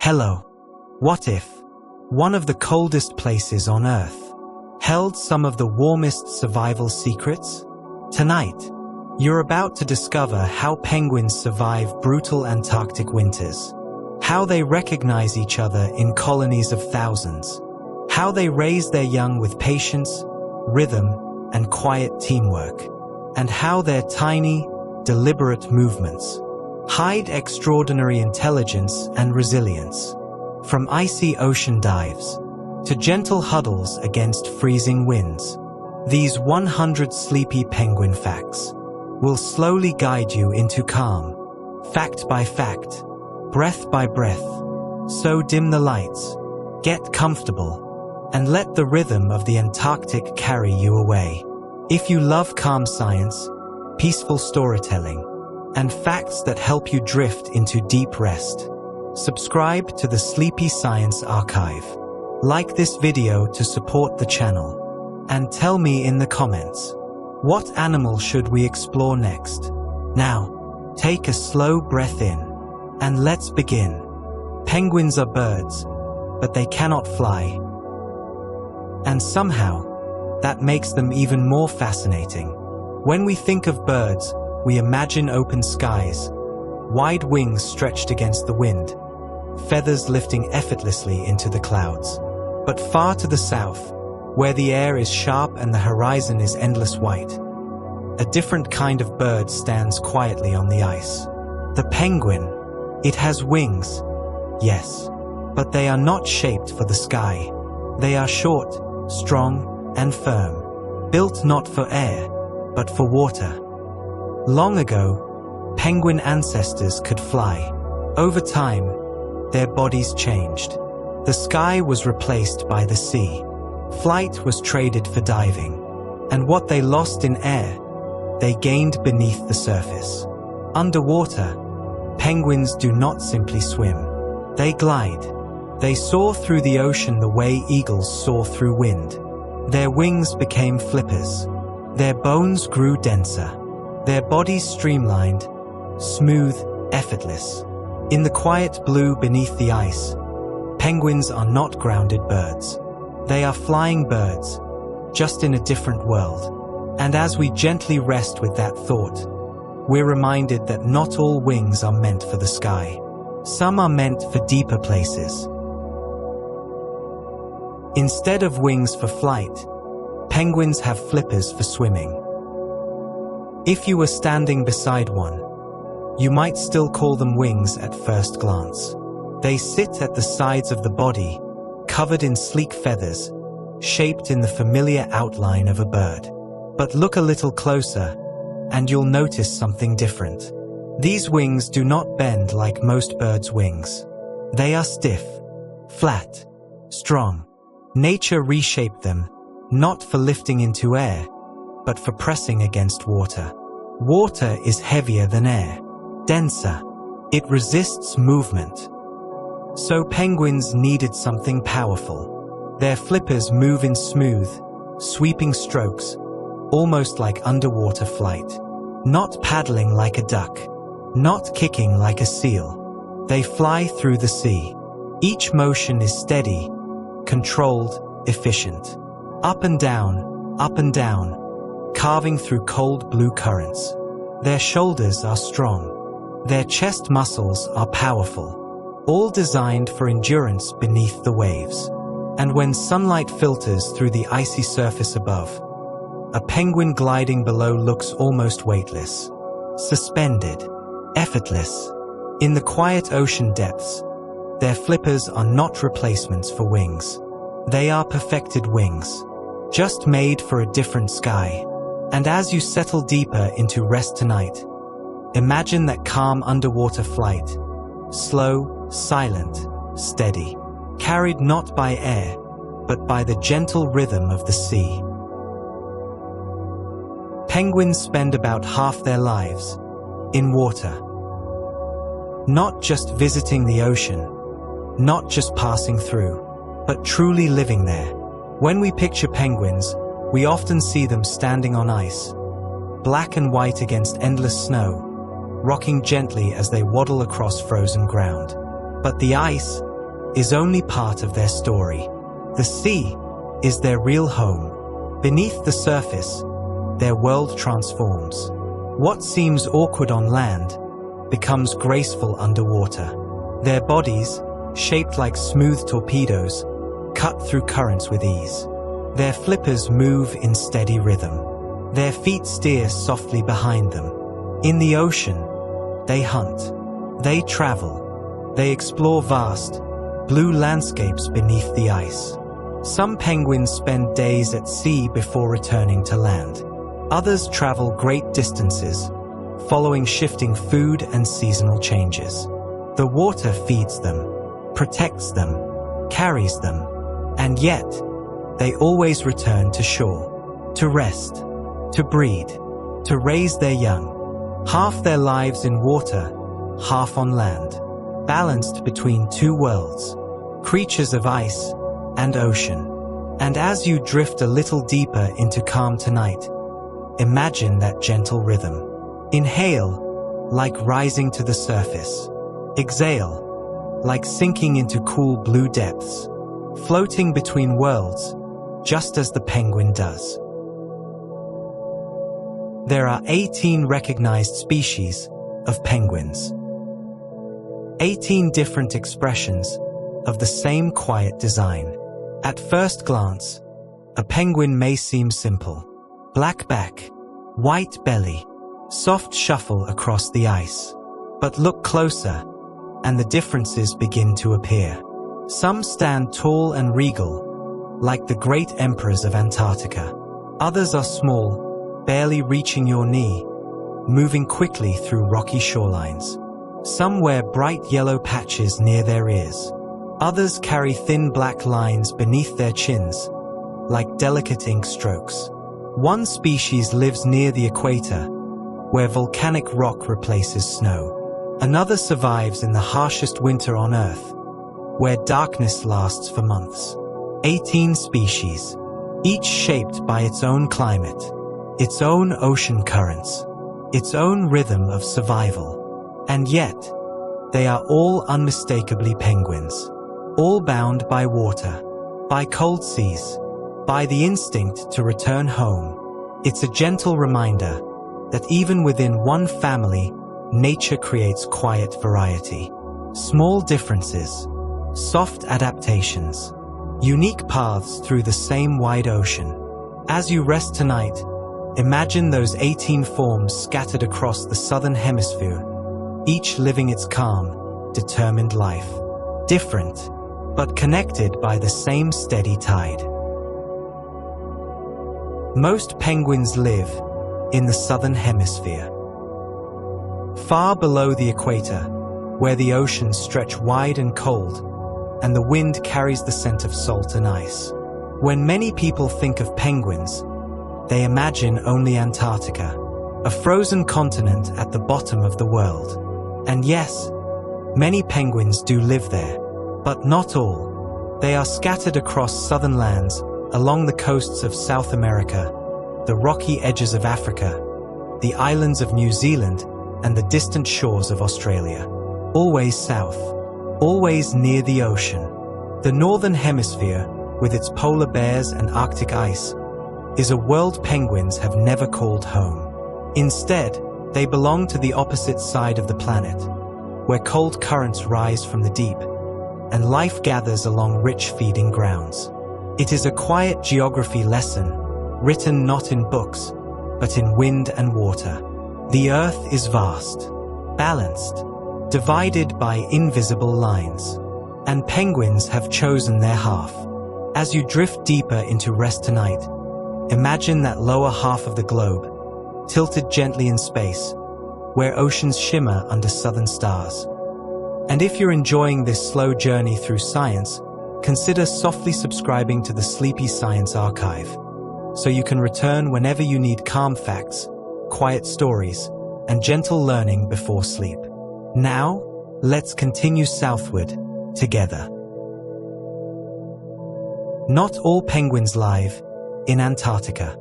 Hello. What if one of the coldest places on Earth held some of the warmest survival secrets? Tonight, you're about to discover how penguins survive brutal Antarctic winters, how they recognize each other in colonies of thousands, how they raise their young with patience, rhythm, and quiet teamwork, and how their tiny, deliberate movements hide extraordinary intelligence and resilience. From icy ocean dives to gentle huddles against freezing winds, these 100 sleepy penguin facts will slowly guide you into calm, fact by fact, breath by breath. So dim the lights, get comfortable, and let the rhythm of the Antarctic carry you away. If you love calm science, peaceful storytelling, and facts that help you drift into deep rest, subscribe to the Sleepy Science Archive. Like this video to support the channel, and tell me in the comments, what animal should we explore next? Now, take a slow breath in, and let's begin. Penguins are birds, but they cannot fly. And somehow, that makes them even more fascinating. When we think of birds, we imagine open skies, wide wings stretched against the wind, feathers lifting effortlessly into the clouds. But far to the south, where the air is sharp and the horizon is endless white, a different kind of bird stands quietly on the ice. The penguin. It has wings, yes, but they are not shaped for the sky. They are short, strong, and firm, built not for air, but for water. Long ago, penguin ancestors could fly. Over time, their bodies changed. The sky was replaced by the sea. Flight was traded for diving. And what they lost in air, they gained beneath the surface. Underwater, penguins do not simply swim. They glide. They soar through the ocean the way eagles soar through wind. Their wings became flippers. Their bones grew denser. Their bodies streamlined, smooth, effortless. In the quiet blue beneath the ice, penguins are not grounded birds. They are flying birds, just in a different world. And as we gently rest with that thought, we're reminded that not all wings are meant for the sky. Some are meant for deeper places. Instead of wings for flight, penguins have flippers for swimming. If you were standing beside one, you might still call them wings at first glance. They sit at the sides of the body, covered in sleek feathers, shaped in the familiar outline of a bird. But look a little closer, and you'll notice something different. These wings do not bend like most birds' wings. They are stiff, flat, strong. Nature reshaped them, not for lifting into air, but for pressing against water. Water is heavier than air, denser. It resists movement. So penguins needed something powerful. Their flippers move in smooth, sweeping strokes, almost like underwater flight. Not paddling like a duck, not kicking like a seal. They fly through the sea. Each motion is steady, controlled, efficient. Up and down, carving through cold blue currents. Their shoulders are strong. Their chest muscles are powerful, all designed for endurance beneath the waves. And when sunlight filters through the icy surface above, a penguin gliding below looks almost weightless, suspended, effortless. In the quiet ocean depths, their flippers are not replacements for wings. They are perfected wings, just made for a different sky. And as you settle deeper into rest tonight, imagine that calm underwater flight, slow, silent, steady, carried not by air, but by the gentle rhythm of the sea. Penguins spend about half their lives in water. Not just visiting the ocean, not just passing through, but truly living there. When we picture penguins, we often see them standing on ice, black and white against endless snow, rocking gently as they waddle across frozen ground. But the ice, is only part of their story. The sea is their real home. Beneath the surface, their world transforms. What seems awkward on land becomes graceful underwater. Their bodies, shaped like smooth torpedoes, cut through currents with ease. Their flippers move in steady rhythm. Their feet steer softly behind them. In the ocean, they hunt. They travel. They explore vast, blue landscapes beneath the ice. Some penguins spend days at sea before returning to land. Others travel great distances, following shifting food and seasonal changes. The water feeds them, protects them, carries them, and yet they always return to shore, to rest, to breed, to raise their young. Half their lives in water, half on land, balanced between two worlds, creatures of ice and ocean. And as you drift a little deeper into calm tonight, imagine that gentle rhythm. Inhale, like rising to the surface. Exhale, like sinking into cool blue depths, floating between worlds, just as the penguin does. There are 18 recognized species of penguins. 18 different expressions of the same quiet design. At first glance, a penguin may seem simple. Black back, white belly, soft shuffle across the ice. But look closer, and the differences begin to appear. Some stand tall and regal, like the great emperors of Antarctica. Others are small, barely reaching your knee, moving quickly through rocky shorelines. Some wear bright yellow patches near their ears. Others carry thin black lines beneath their chins, like delicate ink strokes. One species lives near the equator, where volcanic rock replaces snow. Another survives in the harshest winter on Earth, where darkness lasts for months. 18 species, each shaped by its own climate, its own ocean currents, its own rhythm of survival. And yet, they are all unmistakably penguins, all bound by water, by cold seas, by the instinct to return home. It's a gentle reminder that even within one family, nature creates quiet variety. Small differences, soft adaptations, unique paths through the same wide ocean. As you rest tonight, imagine those 18 forms scattered across the southern hemisphere, each living its calm, determined life. Different, but connected by the same steady tide. Most penguins live in the southern hemisphere, far below the equator, where the oceans stretch wide and cold, and the wind carries the scent of salt and ice. When many people think of penguins, they imagine only Antarctica, a frozen continent at the bottom of the world. And yes, many penguins do live there, but not all. They are scattered across southern lands, along the coasts of South America, the rocky edges of Africa, the islands of New Zealand, and the distant shores of Australia. Always south, always near the ocean. The northern hemisphere, with its polar bears and Arctic ice, is a world penguins have never called home. Instead, they belong to the opposite side of the planet, where cold currents rise from the deep, and life gathers along rich feeding grounds. It is a quiet geography lesson, written not in books, but in wind and water. The Earth is vast, balanced, divided by invisible lines, and penguins have chosen their half. As you drift deeper into rest tonight, imagine that lower half of the globe, tilted gently in space, where oceans shimmer under southern stars. And if you're enjoying this slow journey through science, consider softly subscribing to the Sleepy Science Archive, so you can return whenever you need calm facts, quiet stories, and gentle learning before sleep. Now, let's continue southward together. Not all penguins live in Antarctica.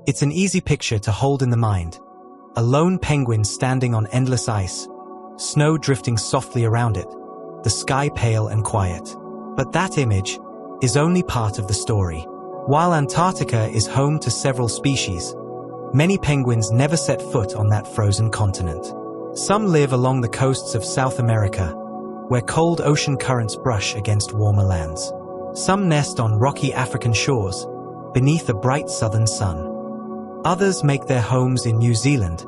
It's an easy picture to hold in the mind. A lone penguin standing on endless ice, snow drifting softly around it, the sky pale and quiet. But that image is only part of the story. While Antarctica is home to several species, many penguins never set foot on that frozen continent. Some live along the coasts of South America, where cold ocean currents brush against warmer lands. Some nest on rocky African shores, beneath a bright southern sun. Others make their homes in New Zealand,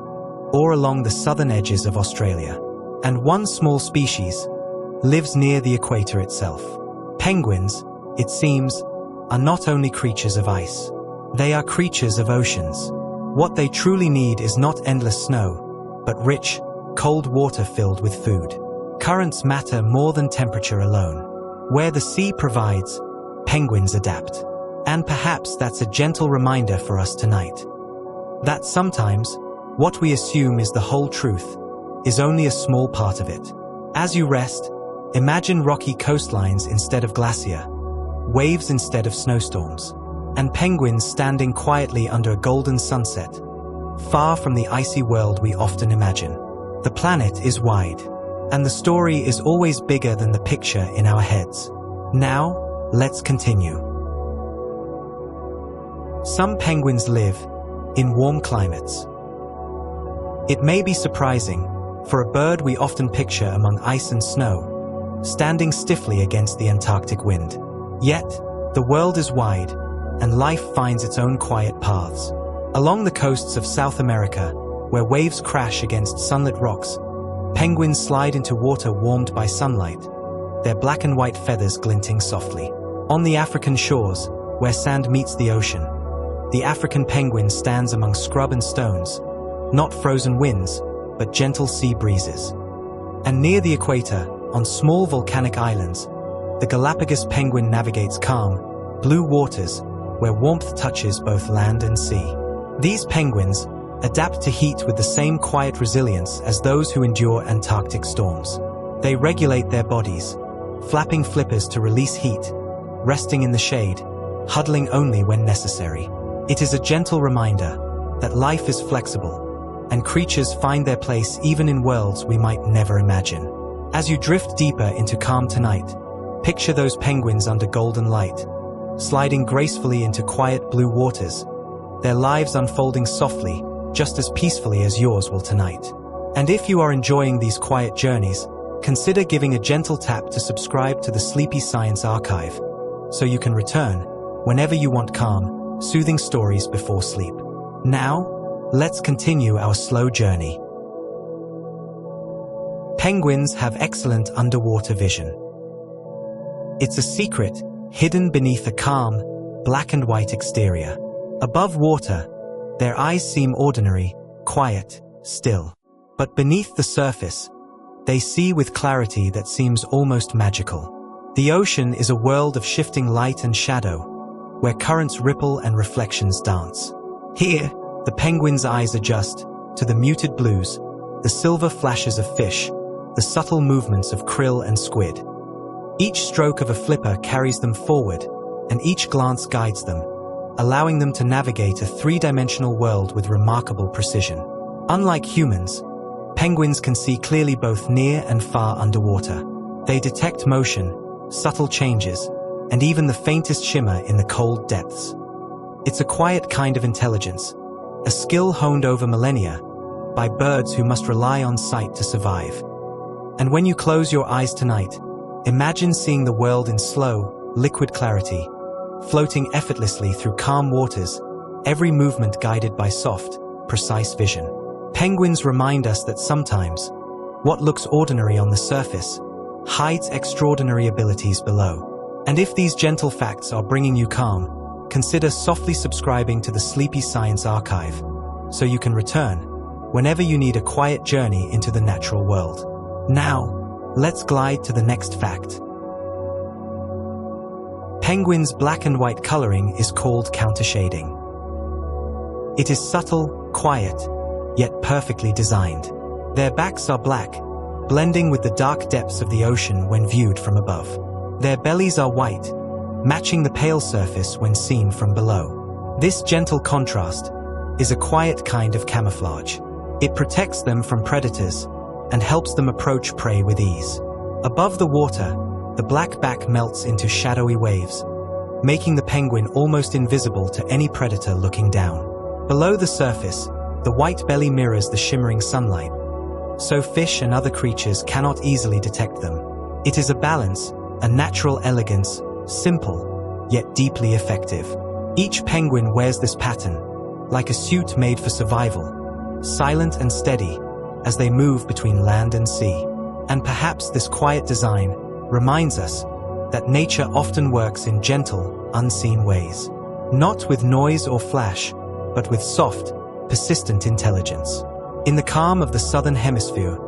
or along the southern edges of Australia. And one small species lives near the equator itself. Penguins, it seems, are not only creatures of ice. They are creatures of oceans. What they truly need is not endless snow, but rich, cold water filled with food. Currents matter more than temperature alone. Where the sea provides, penguins adapt. And perhaps that's a gentle reminder for us tonight. That sometimes, what we assume is the whole truth is only a small part of it. As you rest, imagine rocky coastlines instead of glacier, waves instead of snowstorms, and penguins standing quietly under a golden sunset, far from the icy world we often imagine. The planet is wide, and the story is always bigger than the picture in our heads. Now, let's continue. Some penguins live in warm climates. It may be surprising, for a bird we often picture among ice and snow, standing stiffly against the Antarctic wind. Yet, the world is wide, and life finds its own quiet paths. Along the coasts of South America, where waves crash against sunlit rocks, penguins slide into water warmed by sunlight, their black and white feathers glinting softly. On the African shores, where sand meets the ocean, the African penguin stands among scrub and stones, not frozen winds, but gentle sea breezes. And near the equator, on small volcanic islands, the Galapagos penguin navigates calm, blue waters, where warmth touches both land and sea. These penguins adapt to heat with the same quiet resilience as those who endure Antarctic storms. They regulate their bodies, flapping flippers to release heat, resting in the shade, huddling only when necessary. It is a gentle reminder that life is flexible, and creatures find their place even in worlds we might never imagine. As you drift deeper into calm tonight, picture those penguins under golden light, sliding gracefully into quiet blue waters, their lives unfolding softly, just as peacefully as yours will tonight. And if you are enjoying these quiet journeys, consider giving a gentle tap to subscribe to the Sleepy Science Archive, so you can return whenever you want calm, soothing stories before sleep. Now, let's continue our slow journey. Penguins have excellent underwater vision. It's a secret hidden beneath a calm, black and white exterior. Above water, their eyes seem ordinary, quiet, still. But beneath the surface, they see with clarity that seems almost magical. The ocean is a world of shifting light and shadow, where currents ripple and reflections dance. Here, the penguin's eyes adjust to the muted blues, the silver flashes of fish, the subtle movements of krill and squid. Each stroke of a flipper carries them forward, and each glance guides them, allowing them to navigate a three-dimensional world with remarkable precision. Unlike humans, penguins can see clearly both near and far underwater. They detect motion, subtle changes, and even the faintest shimmer in the cold depths. It's a quiet kind of intelligence, a skill honed over millennia by birds who must rely on sight to survive. And when you close your eyes tonight, imagine seeing the world in slow, liquid clarity, floating effortlessly through calm waters, every movement guided by soft, precise vision. Penguins remind us that sometimes, what looks ordinary on the surface hides extraordinary abilities below. And if these gentle facts are bringing you calm, consider softly subscribing to the Sleepy Science Archive, so you can return whenever you need a quiet journey into the natural world. Now, let's glide to the next fact. Penguins' black and white coloring is called countershading. It is subtle, quiet, yet perfectly designed. Their backs are black, blending with the dark depths of the ocean when viewed from above. Their bellies are white, matching the pale surface when seen from below. This gentle contrast is a quiet kind of camouflage. It protects them from predators and helps them approach prey with ease. Above the water, the black back melts into shadowy waves, making the penguin almost invisible to any predator looking down. Below the surface, the white belly mirrors the shimmering sunlight, so fish and other creatures cannot easily detect them. It is a balance, a natural elegance, simple, yet deeply effective. Each penguin wears this pattern, like a suit made for survival, silent and steady as they move between land and sea. And perhaps this quiet design reminds us that nature often works in gentle, unseen ways. Not with noise or flash, but with soft, persistent intelligence. In the calm of the southern hemisphere,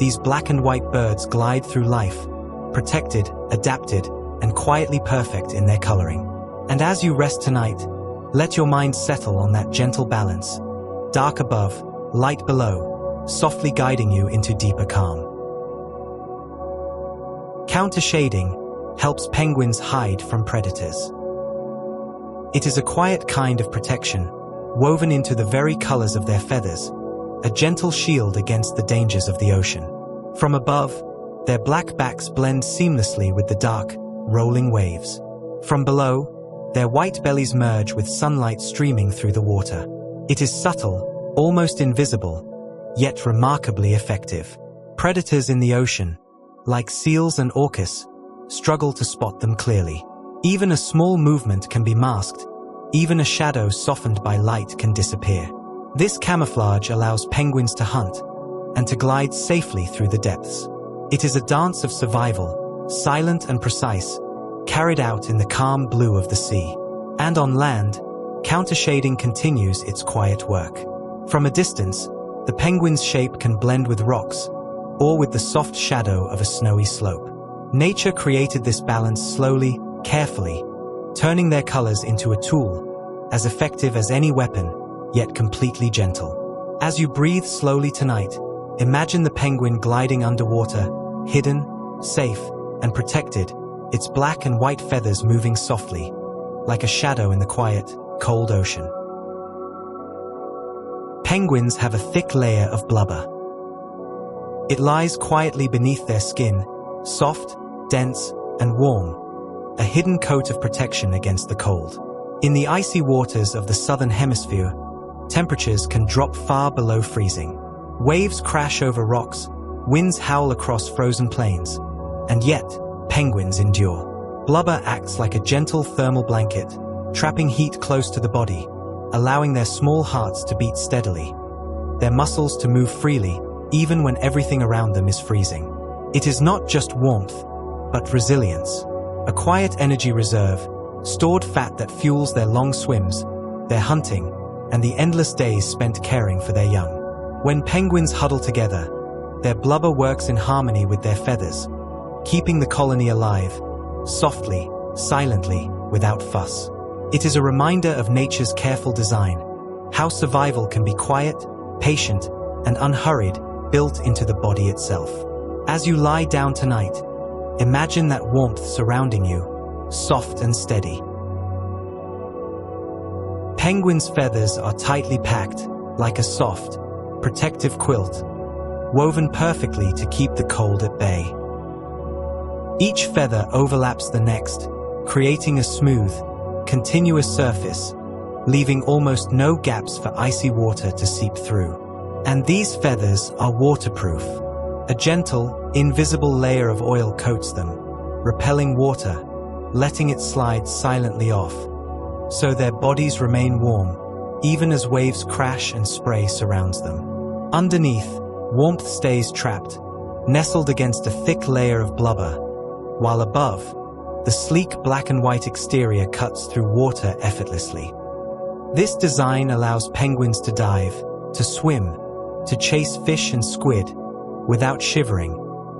these black and white birds glide through life, protected, adapted, and quietly perfect in their coloring. And as you rest tonight, let your mind settle on that gentle balance, dark above, light below, softly guiding you into deeper calm. Countershading helps penguins hide from predators. It is a quiet kind of protection, woven into the very colors of their feathers, a gentle shield against the dangers of the ocean. From above, their black backs blend seamlessly with the dark, rolling waves. From below, their white bellies merge with sunlight streaming through the water. It is subtle, almost invisible, yet remarkably effective. Predators in the ocean, like seals and orcas, struggle to spot them clearly. Even a small movement can be masked, even a shadow softened by light can disappear. This camouflage allows penguins to hunt and to glide safely through the depths. It is a dance of survival, silent and precise, carried out in the calm blue of the sea. And on land, countershading continues its quiet work. From a distance, the penguin's shape can blend with rocks, or with the soft shadow of a snowy slope. Nature created this balance slowly, carefully, turning their colors into a tool, as effective as any weapon, yet completely gentle. As you breathe slowly tonight, imagine the penguin gliding underwater, hidden, safe, and protected, its black and white feathers moving softly, like a shadow in the quiet, cold ocean. Penguins have a thick layer of blubber. It lies quietly beneath their skin, soft, dense, and warm, a hidden coat of protection against the cold. In the icy waters of the southern hemisphere, temperatures can drop far below freezing. Waves crash over rocks, winds howl across frozen plains, and yet, penguins endure. Blubber acts like a gentle thermal blanket, trapping heat close to the body, allowing their small hearts to beat steadily, their muscles to move freely, even when everything around them is freezing. It is not just warmth, but resilience, a quiet energy reserve, stored fat that fuels their long swims, their hunting, and the endless days spent caring for their young. When penguins huddle together, their blubber works in harmony with their feathers, keeping the colony alive, softly, silently, without fuss. It is a reminder of nature's careful design, how survival can be quiet, patient, and unhurried, built into the body itself. As you lie down tonight, imagine that warmth surrounding you, soft and steady. Penguins' feathers are tightly packed, like a soft, protective quilt, woven perfectly to keep the cold at bay. Each feather overlaps the next, creating a smooth, continuous surface, leaving almost no gaps for icy water to seep through. And these feathers are waterproof. A gentle, invisible layer of oil coats them, repelling water, letting it slide silently off, so their bodies remain warm, even as waves crash and spray surrounds them. Underneath, warmth stays trapped, nestled against a thick layer of blubber, while above, the sleek black and white exterior cuts through water effortlessly. This design allows penguins to dive, to swim, to chase fish and squid, without shivering,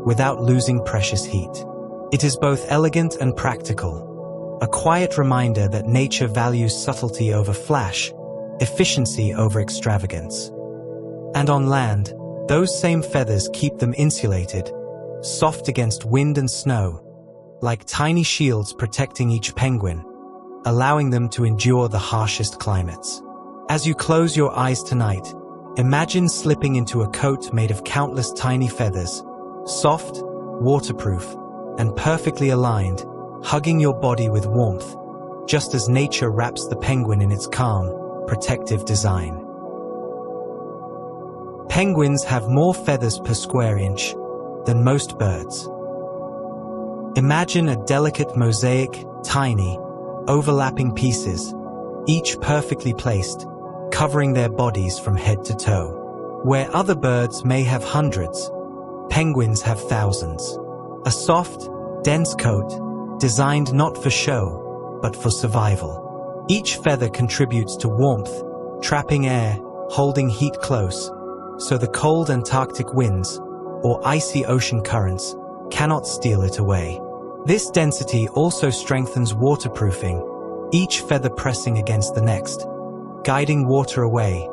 without losing precious heat. It is both elegant and practical, a quiet reminder that nature values subtlety over flash, efficiency over extravagance. And on land, those same feathers keep them insulated, soft against wind and snow, like tiny shields protecting each penguin, allowing them to endure the harshest climates. As you close your eyes tonight, imagine slipping into a coat made of countless tiny feathers, soft, waterproof, and perfectly aligned, hugging your body with warmth, just as nature wraps the penguin in its calm, protective design. Penguins have more feathers per square inch than most birds. Imagine a delicate mosaic, tiny, overlapping pieces, each perfectly placed, covering their bodies from head to toe. Where other birds may have hundreds, penguins have thousands. A soft, dense coat, designed not for show, but for survival. Each feather contributes to warmth, trapping air, holding heat close, so the cold Antarctic winds, or icy ocean currents, cannot steal it away. This density also strengthens waterproofing, each feather pressing against the next, guiding water away,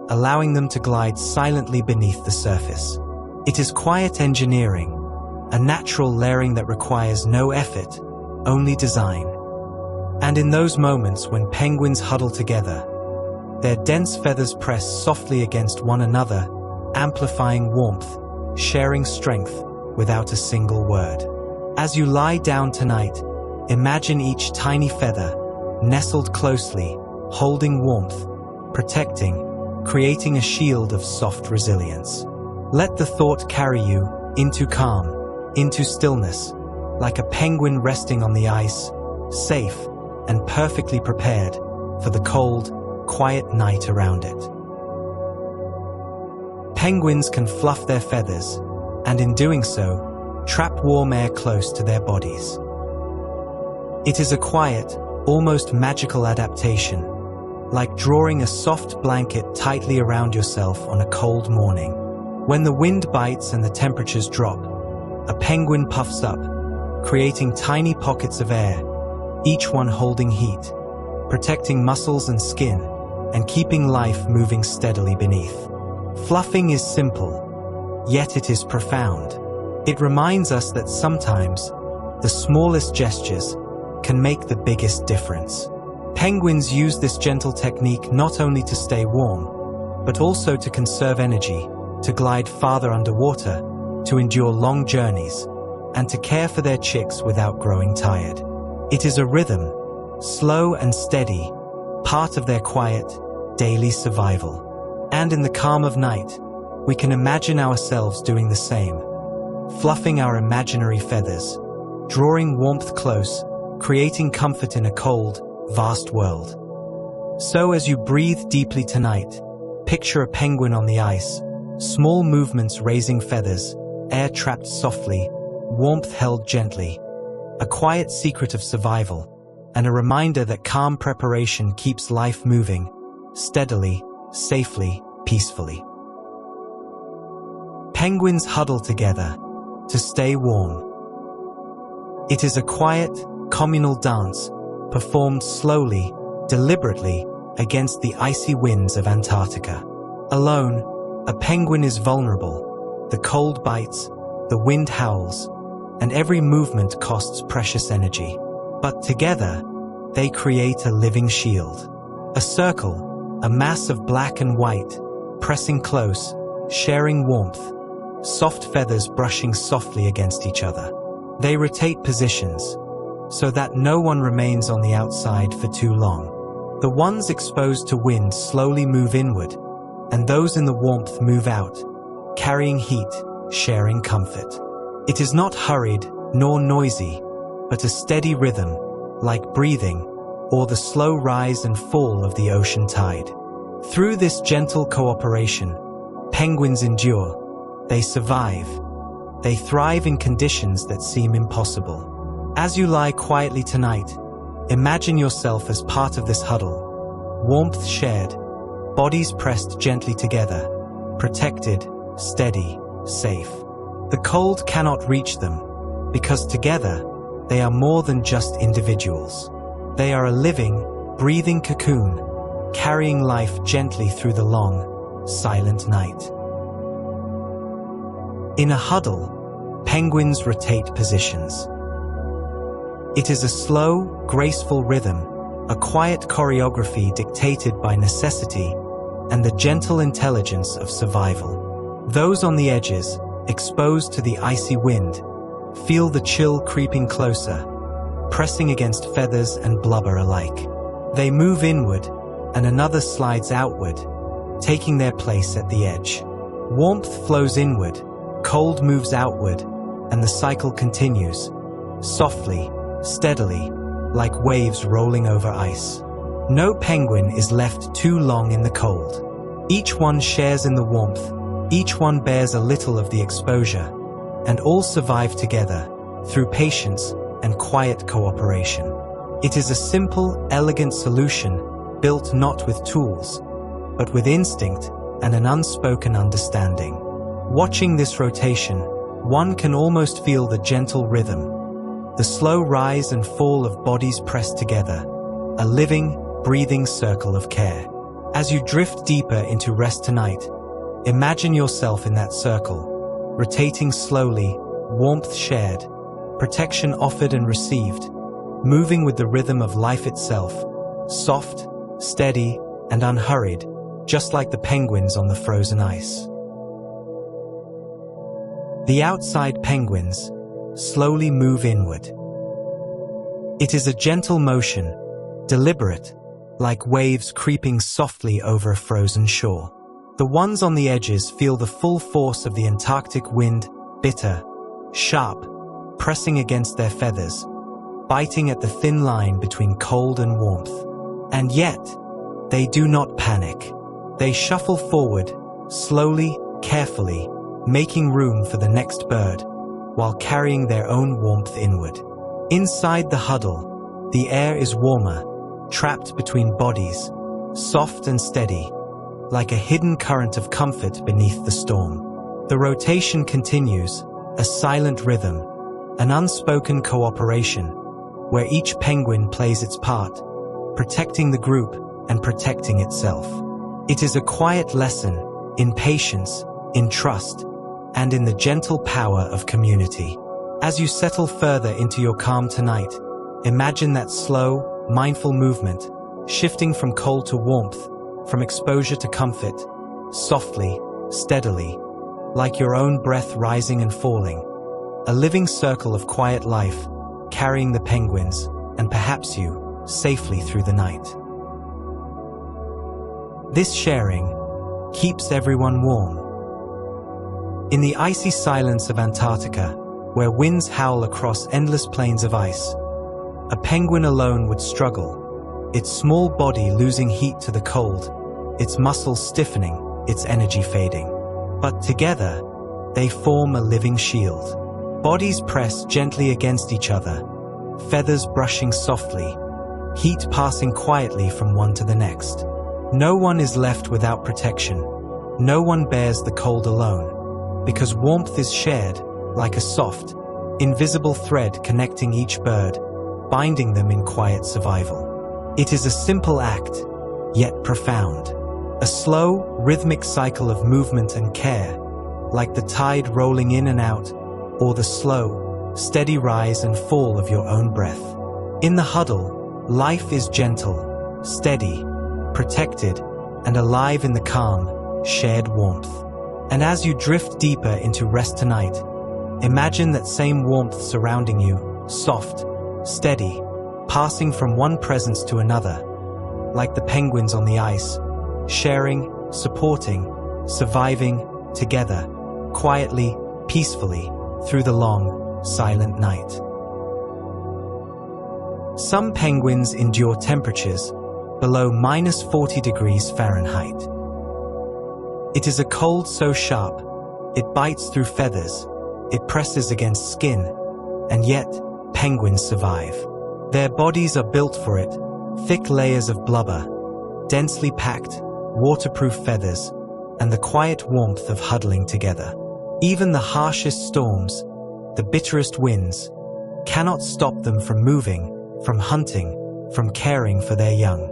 allowing them to glide silently beneath the surface. It is quiet engineering, a natural layering that requires no effort, only design. And in those moments when penguins huddle together, their dense feathers press softly against one another, amplifying warmth, sharing strength without a single word. As you lie down tonight, imagine each tiny feather, nestled closely, holding warmth, protecting, creating a shield of soft resilience. Let the thought carry you into calm, into stillness, like a penguin resting on the ice, safe and perfectly prepared for the cold, quiet night around it. Penguins can fluff their feathers, and in doing so, trap warm air close to their bodies. It is a quiet, almost magical adaptation, like drawing a soft blanket tightly around yourself on a cold morning. When the wind bites and the temperatures drop, a penguin puffs up, creating tiny pockets of air, each one holding heat, protecting muscles and skin, and keeping life moving steadily beneath. Fluffing is simple, yet it is profound. It reminds us that sometimes the smallest gestures can make the biggest difference. Penguins use this gentle technique not only to stay warm, but also to conserve energy, to glide farther underwater, to endure long journeys, and to care for their chicks without growing tired. It is a rhythm, slow and steady, part of their quiet, daily survival. And in the calm of night, we can imagine ourselves doing the same, fluffing our imaginary feathers, drawing warmth close, creating comfort in a cold, vast world. So as you breathe deeply tonight, picture a penguin on the ice, small movements raising feathers, air trapped softly, warmth held gently, a quiet secret of survival, and a reminder that calm preparation keeps life moving, steadily, safely, peacefully. Penguins huddle together to stay warm. It is a quiet, communal dance, performed slowly, deliberately, against the icy winds of Antarctica. Alone, a penguin is vulnerable. The cold bites, the wind howls, and every movement costs precious energy. But together, they create a living shield. A circle, a mass of black and white, pressing close, sharing warmth, soft feathers brushing softly against each other. They rotate positions, so that no one remains on the outside for too long. The ones exposed to wind slowly move inward, and those in the warmth move out, carrying heat, sharing comfort. It is not hurried, nor noisy, but a steady rhythm, like breathing, or the slow rise and fall of the ocean tide. Through this gentle cooperation, penguins endure, they survive, they thrive in conditions that seem impossible. As you lie quietly tonight, imagine yourself as part of this huddle, warmth shared, bodies pressed gently together, protected, steady, safe. The cold cannot reach them, because together, they are more than just individuals. They are a living, breathing cocoon, carrying life gently through the long, silent night. In a huddle, penguins rotate positions. It is a slow, graceful rhythm, a quiet choreography dictated by necessity and the gentle intelligence of survival. Those on the edges, exposed to the icy wind, Feel the chill creeping closer, pressing against feathers and blubber alike. They move inward, and another slides outward, taking their place at the edge. Warmth flows inward, cold moves outward, and the cycle continues, softly, steadily, like waves rolling over ice. No penguin is left too long in the cold. Each one shares in the warmth, each one bears a little of the exposure, and all survive together, through patience and quiet cooperation. It is a simple, elegant solution, built not with tools, but with instinct and an unspoken understanding. Watching this rotation, one can almost feel the gentle rhythm, the slow rise and fall of bodies pressed together, a living, breathing circle of care. As you drift deeper into rest tonight, imagine yourself in that circle, rotating slowly, warmth shared, protection offered and received, moving with the rhythm of life itself, soft, steady, and unhurried, just like the penguins on the frozen ice. The outside penguins slowly move inward. It is a gentle motion, deliberate, like waves creeping softly over a frozen shore. The ones on the edges feel the full force of the Antarctic wind, bitter, sharp, pressing against their feathers, biting at the thin line between cold and warmth. And yet, they do not panic. They shuffle forward, slowly, carefully, making room for the next bird, while carrying their own warmth inward. Inside the huddle, the air is warmer, trapped between bodies, soft and steady, like a hidden current of comfort beneath the storm. The rotation continues, a silent rhythm, an unspoken cooperation, where each penguin plays its part, protecting the group and protecting itself. It is a quiet lesson in patience, in trust, and in the gentle power of community. As you settle further into your calm tonight, imagine that slow, mindful movement, shifting from cold to warmth, from exposure to comfort, softly, steadily, like your own breath rising and falling, a living circle of quiet life, carrying the penguins, and perhaps you, safely through the night. This sharing keeps everyone warm. In the icy silence of Antarctica, where winds howl across endless plains of ice, a penguin alone would struggle, its small body losing heat to the cold, its muscles stiffening, its energy fading. But together, they form a living shield. Bodies press gently against each other, feathers brushing softly, heat passing quietly from one to the next. No one is left without protection. No one bears the cold alone, because warmth is shared, like a soft, invisible thread connecting each bird, binding them in quiet survival. It is a simple act, yet profound. A slow, rhythmic cycle of movement and care, like the tide rolling in and out, or the slow, steady rise and fall of your own breath. In the huddle, life is gentle, steady, protected, and alive in the calm, shared warmth. And as you drift deeper into rest tonight, imagine that same warmth surrounding you, soft, steady, passing from one presence to another, like the penguins on the ice, sharing, supporting, surviving, together, quietly, peacefully, through the long, silent night. Some penguins endure temperatures below -40 degrees Fahrenheit. It is a cold so sharp, it bites through feathers, it presses against skin, and yet, penguins survive. Their bodies are built for it, thick layers of blubber, densely packed, waterproof feathers, and the quiet warmth of huddling together. Even the harshest storms, the bitterest winds, cannot stop them from moving, from hunting, from caring for their young.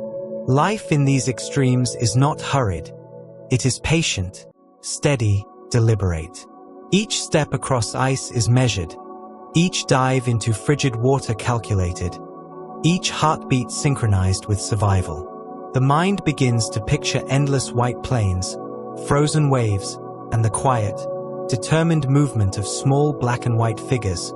Life in these extremes is not hurried. It is patient, steady, deliberate. Each step across ice is measured, each dive into frigid water calculated, each heartbeat synchronized with survival. The mind begins to picture endless white plains, frozen waves, and the quiet, determined movement of small black and white figures,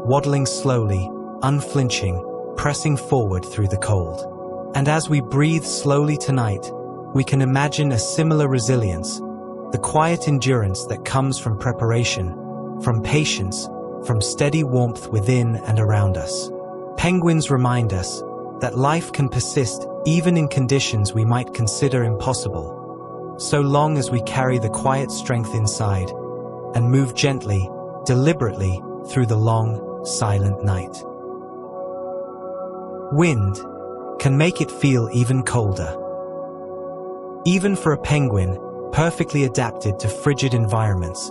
waddling slowly, unflinching, pressing forward through the cold. And as we breathe slowly tonight, we can imagine a similar resilience, the quiet endurance that comes from preparation, from patience, from steady warmth within and around us. Penguins remind us that life can persist even in conditions we might consider impossible, so long as we carry the quiet strength inside and move gently, deliberately through the long, silent night. Wind can make it feel even colder. Even for a penguin, perfectly adapted to frigid environments,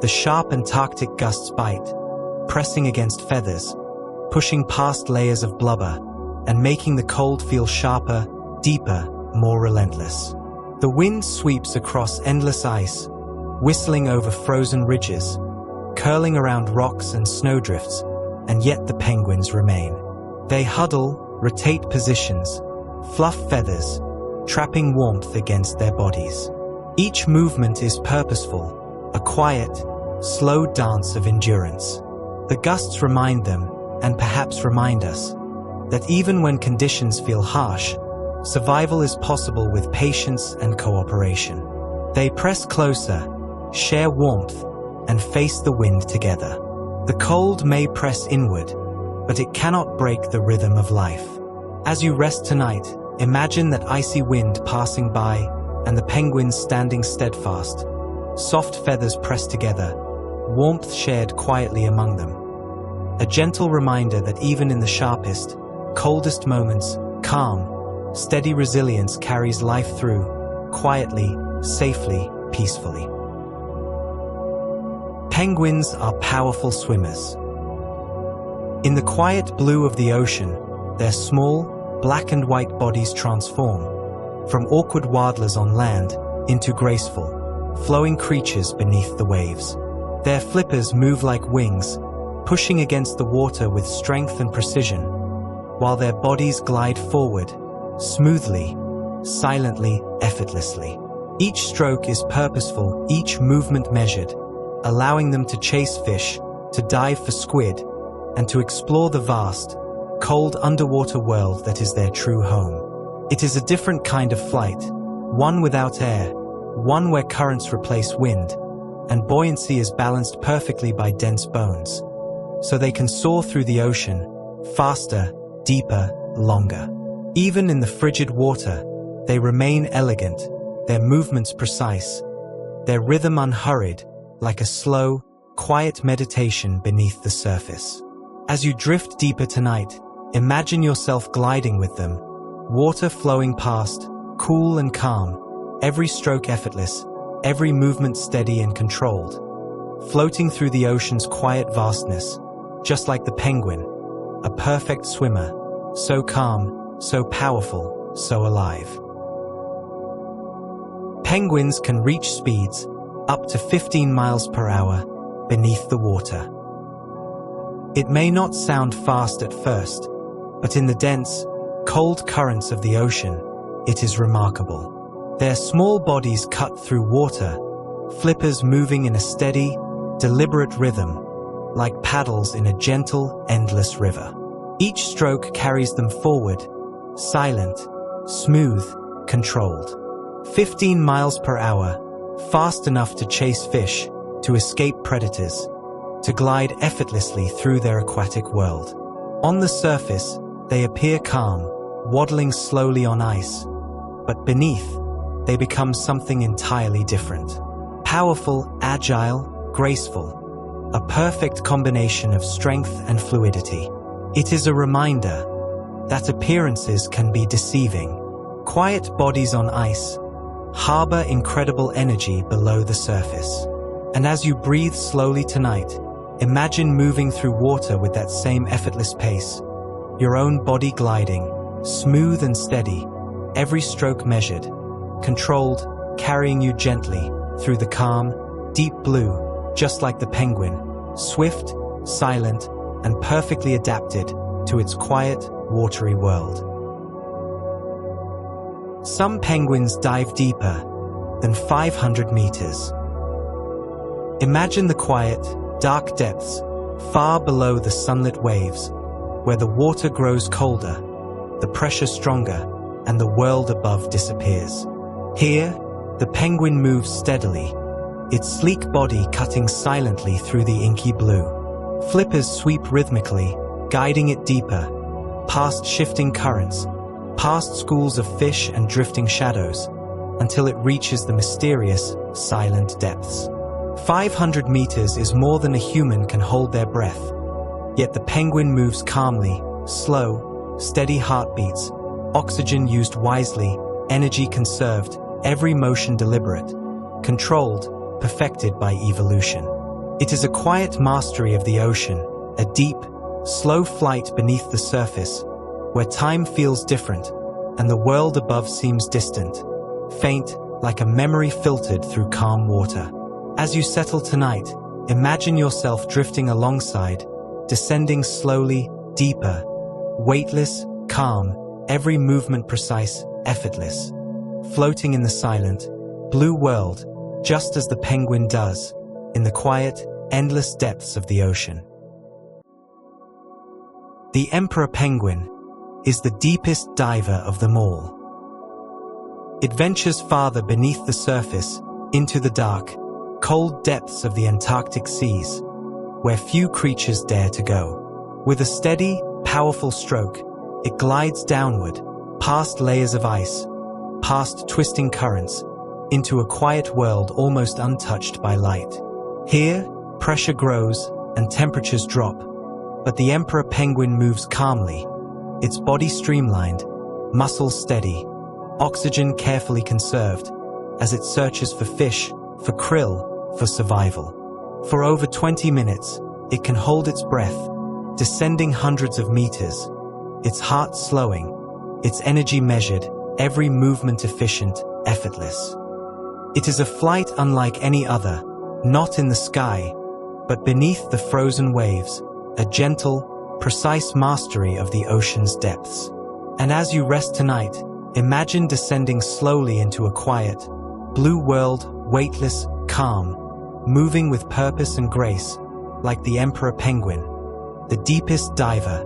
the sharp Antarctic gusts bite, pressing against feathers, pushing past layers of blubber, and making the cold feel sharper, deeper, more relentless. The wind sweeps across endless ice, whistling over frozen ridges, curling around rocks and snowdrifts, and yet the penguins remain. They huddle, rotate positions, fluff feathers, trapping warmth against their bodies. Each movement is purposeful, a quiet, slow dance of endurance. The gusts remind them, and perhaps remind us, that even when conditions feel harsh, survival is possible with patience and cooperation. They press closer, share warmth, and face the wind together. The cold may press inward, but it cannot break the rhythm of life. As you rest tonight, imagine that icy wind passing by and the penguins standing steadfast, soft feathers pressed together, warmth shared quietly among them. A gentle reminder that even in the sharpest, coldest moments, calm, steady resilience carries life through, quietly, safely, peacefully. Penguins are powerful swimmers. In the quiet blue of the ocean, their small, black and white bodies transform, from awkward waddlers on land into graceful, flowing creatures beneath the waves. Their flippers move like wings, pushing against the water with strength and precision, while their bodies glide forward, smoothly, silently, effortlessly. Each stroke is purposeful, each movement measured, allowing them to chase fish, to dive for squid, and to explore the vast, cold underwater world that is their true home. It is a different kind of flight, one without air, one where currents replace wind, and buoyancy is balanced perfectly by dense bones, so they can soar through the ocean, faster, deeper, longer. Even in the frigid water, they remain elegant, their movements precise, their rhythm unhurried, like a slow, quiet meditation beneath the surface. As you drift deeper tonight, imagine yourself gliding with them, water flowing past, cool and calm, every stroke effortless, every movement steady and controlled, floating through the ocean's quiet vastness, just like the penguin, a perfect swimmer, so calm, so powerful, so alive. Penguins can reach speeds up to 15 miles per hour beneath the water. It may not sound fast at first, but in the dense, cold currents of the ocean, it is remarkable. Their small bodies cut through water, flippers moving in a steady, deliberate rhythm, like paddles in a gentle, endless river. Each stroke carries them forward, silent, smooth, controlled. 15 miles per hour, fast enough to chase fish, to escape predators, to glide effortlessly through their aquatic world. On the surface, they appear calm, waddling slowly on ice, but beneath, they become something entirely different. Powerful, agile, graceful, a perfect combination of strength and fluidity. It is a reminder that appearances can be deceiving. Quiet bodies on ice harbor incredible energy below the surface. And as you breathe slowly tonight, imagine moving through water with that same effortless pace, your own body gliding, smooth and steady, every stroke measured, controlled, carrying you gently through the calm, deep blue, just like the penguin, swift, silent, and perfectly adapted to its quiet, watery world. Some penguins dive deeper than 500 meters. Imagine the quiet, dark depths far below the sunlit waves, where the water grows colder, the pressure stronger, and the world above disappears. Here, the penguin moves steadily, its sleek body cutting silently through the inky blue. Flippers sweep rhythmically, guiding it deeper, past shifting currents, past schools of fish and drifting shadows, until it reaches the mysterious, silent depths. 500 meters is more than a human can hold their breath, yet the penguin moves calmly, slow, steady heartbeats, oxygen used wisely, energy conserved, every motion deliberate, controlled, perfected by evolution. It is a quiet mastery of the ocean, a deep, slow flight beneath the surface, where time feels different and the world above seems distant, faint like a memory filtered through calm water. As you settle tonight, imagine yourself drifting alongside, descending slowly, deeper, weightless, calm, every movement precise, effortless, floating in the silent, blue world, just as the penguin does, in the quiet, endless depths of the ocean. The emperor penguin is the deepest diver of them all. It ventures farther beneath the surface, into the dark, cold depths of the Antarctic seas, where few creatures dare to go. With a steady, powerful stroke, it glides downward, past layers of ice, past twisting currents, into a quiet world almost untouched by light. Here, pressure grows and temperatures drop, but the emperor penguin moves calmly, its body streamlined, muscles steady, oxygen carefully conserved, as it searches for fish, for krill, for survival. For over 20 minutes, it can hold its breath, descending hundreds of meters, its heart slowing, its energy measured, every movement efficient, effortless. It is a flight unlike any other, not in the sky, but beneath the frozen waves, a gentle, precise mastery of the ocean's depths. And as you rest tonight, imagine descending slowly into a quiet, blue world, weightless, calm, moving with purpose and grace, like the emperor penguin, the deepest diver,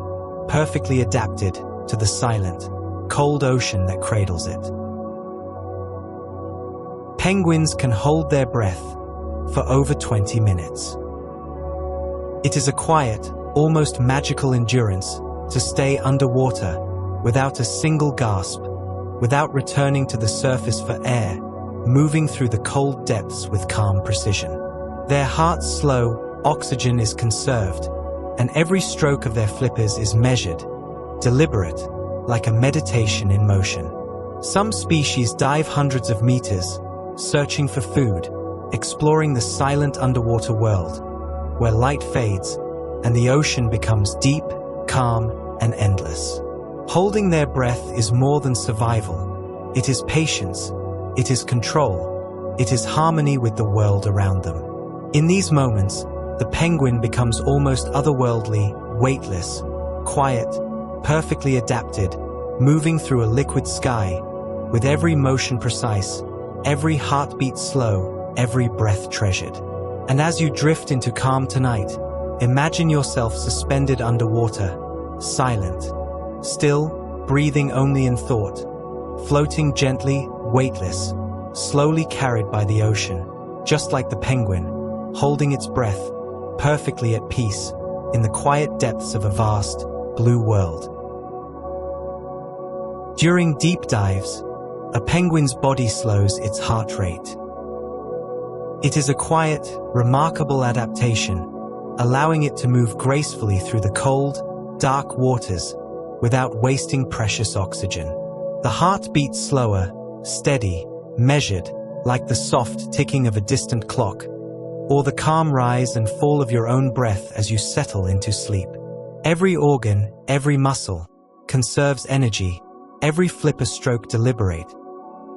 perfectly adapted to the silent, cold ocean that cradles it. Penguins can hold their breath for over 20 minutes. It is a quiet, almost magical endurance to stay underwater without a single gasp, without returning to the surface for air, moving through the cold depths with calm precision. Their hearts slow, oxygen is conserved, and every stroke of their flippers is measured, deliberate, like a meditation in motion. Some species dive hundreds of meters, searching for food, exploring the silent underwater world, where light fades and the ocean becomes deep, calm, and endless. Holding their breath is more than survival. It is patience, it is control, it is harmony with the world around them. In these moments, the penguin becomes almost otherworldly, weightless, quiet, perfectly adapted, moving through a liquid sky, with every motion precise, every heartbeat slow, every breath treasured. And as you drift into calm tonight, imagine yourself suspended underwater, silent, still, breathing only in thought, floating gently, weightless, slowly carried by the ocean, just like the penguin, holding its breath, perfectly at peace, in the quiet depths of a vast, blue world. During deep dives, a penguin's body slows its heart rate. It is a quiet, remarkable adaptation, allowing it to move gracefully through the cold, dark waters without wasting precious oxygen. The heart beats slower, steady, measured, like the soft ticking of a distant clock, or the calm rise and fall of your own breath as you settle into sleep. Every organ, every muscle, conserves energy, every flipper stroke deliberate,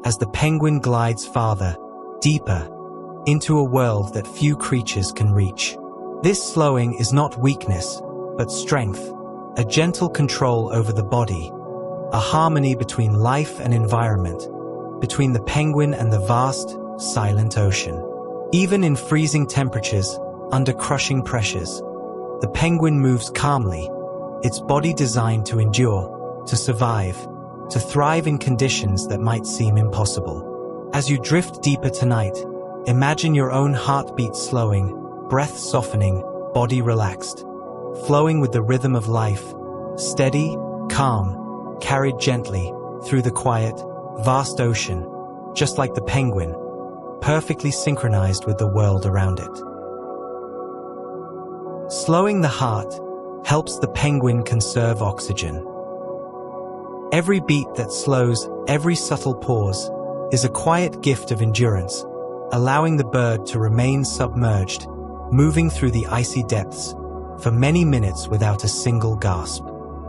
as the penguin glides farther, deeper, into a world that few creatures can reach. This slowing is not weakness, but strength, a gentle control over the body, a harmony between life and environment, between the penguin and the vast, silent ocean. Even in freezing temperatures, under crushing pressures, the penguin moves calmly, its body designed to endure, to survive, to thrive in conditions that might seem impossible. As you drift deeper tonight, imagine your own heartbeat slowing, breath softening, body relaxed, flowing with the rhythm of life, steady, calm, carried gently through the quiet, vast ocean, just like the penguin, perfectly synchronized with the world around it. Slowing the heart helps the penguin conserve oxygen. Every beat that slows, every subtle pause, is a quiet gift of endurance, allowing the bird to remain submerged, moving through the icy depths for many minutes without a single gasp.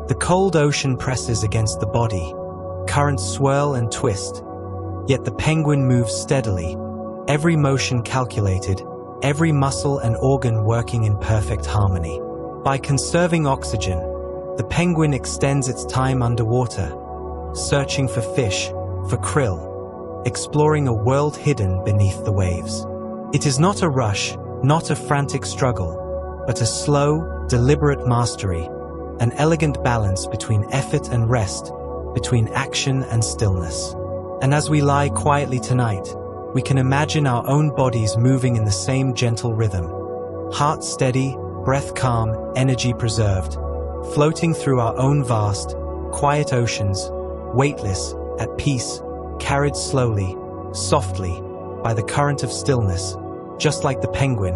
The cold ocean presses against the body, currents swirl and twist, yet the penguin moves steadily, every motion calculated, every muscle and organ working in perfect harmony. By conserving oxygen, the penguin extends its time underwater, searching for fish, for krill, exploring a world hidden beneath the waves. It is not a rush, not a frantic struggle, but a slow, deliberate mastery, an elegant balance between effort and rest, between action and stillness. And as we lie quietly tonight, we can imagine our own bodies moving in the same gentle rhythm, heart steady, breath calm, energy preserved, floating through our own vast, quiet oceans, weightless, at peace, carried slowly, softly, by the current of stillness, just like the penguin,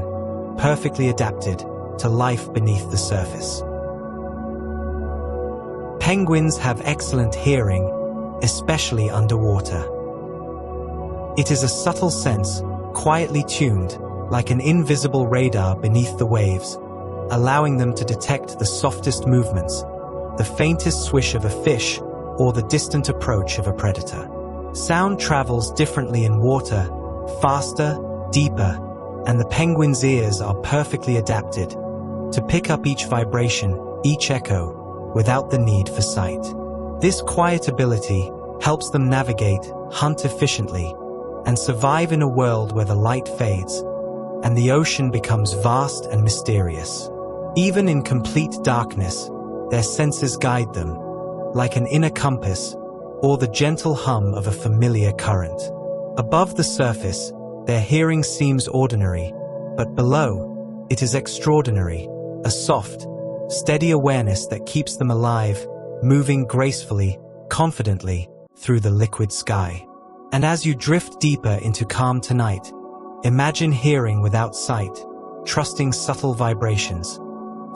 perfectly adapted to life beneath the surface. Penguins have excellent hearing, especially underwater. It is a subtle sense, quietly tuned, like an invisible radar beneath the waves, allowing them to detect the softest movements, the faintest swish of a fish, or the distant approach of a predator. Sound travels differently in water, faster, deeper, and the penguin's ears are perfectly adapted to pick up each vibration, each echo, without the need for sight. This quiet ability helps them navigate, hunt efficiently, and survive in a world where the light fades and the ocean becomes vast and mysterious. Even in complete darkness, their senses guide them, like an inner compass or the gentle hum of a familiar current. Above the surface, their hearing seems ordinary, but below, it is extraordinary, a soft, steady awareness that keeps them alive, moving gracefully, confidently through the liquid sky. And as you drift deeper into calm tonight, imagine hearing without sight, trusting subtle vibrations,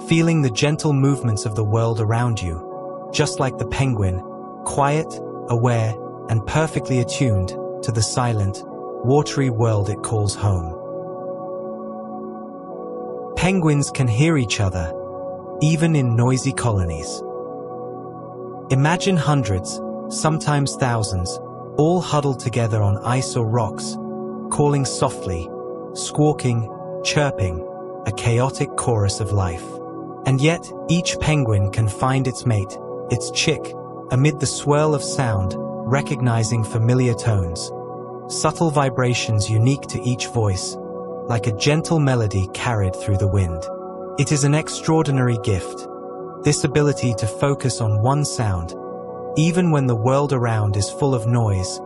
feeling the gentle movements of the world around you, just like the penguin, quiet, aware, and perfectly attuned to the silent, watery world it calls home. Penguins can hear each other, even in noisy colonies. Imagine hundreds, sometimes thousands, all huddled together on ice or rocks, calling softly, squawking, chirping, a chaotic chorus of life. And yet, each penguin can find its mate, its chick, amid the swirl of sound, recognizing familiar tones, subtle vibrations unique to each voice, like a gentle melody carried through the wind. It is an extraordinary gift, this ability to focus on one sound, even when the world around is full of noise,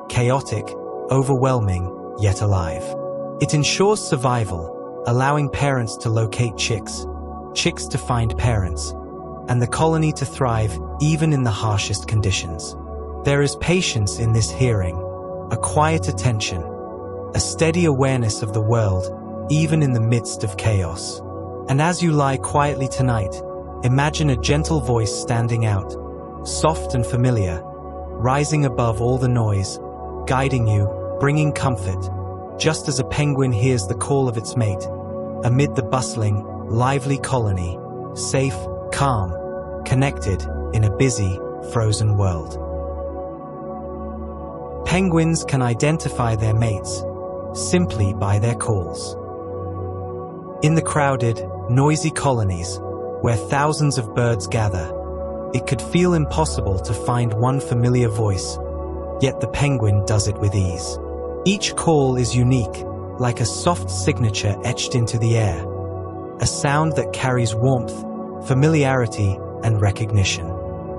chaotic, overwhelming, yet alive. It ensures survival, allowing parents to locate chicks, chicks to find parents, and the colony to thrive even in the harshest conditions. There is patience in this hearing, a quiet attention, a steady awareness of the world, even in the midst of chaos. And as you lie quietly tonight, imagine a gentle voice standing out, soft and familiar, rising above all the noise, guiding you, bringing comfort, just as a penguin hears the call of its mate, amid the bustling, lively colony, safe, calm, connected in a busy, frozen world. Penguins can identify their mates simply by their calls. In the crowded, noisy colonies, where thousands of birds gather, it could feel impossible to find one familiar voice, yet the penguin does it with ease. Each call is unique, like a soft signature etched into the air, a sound that carries warmth, familiarity, and recognition.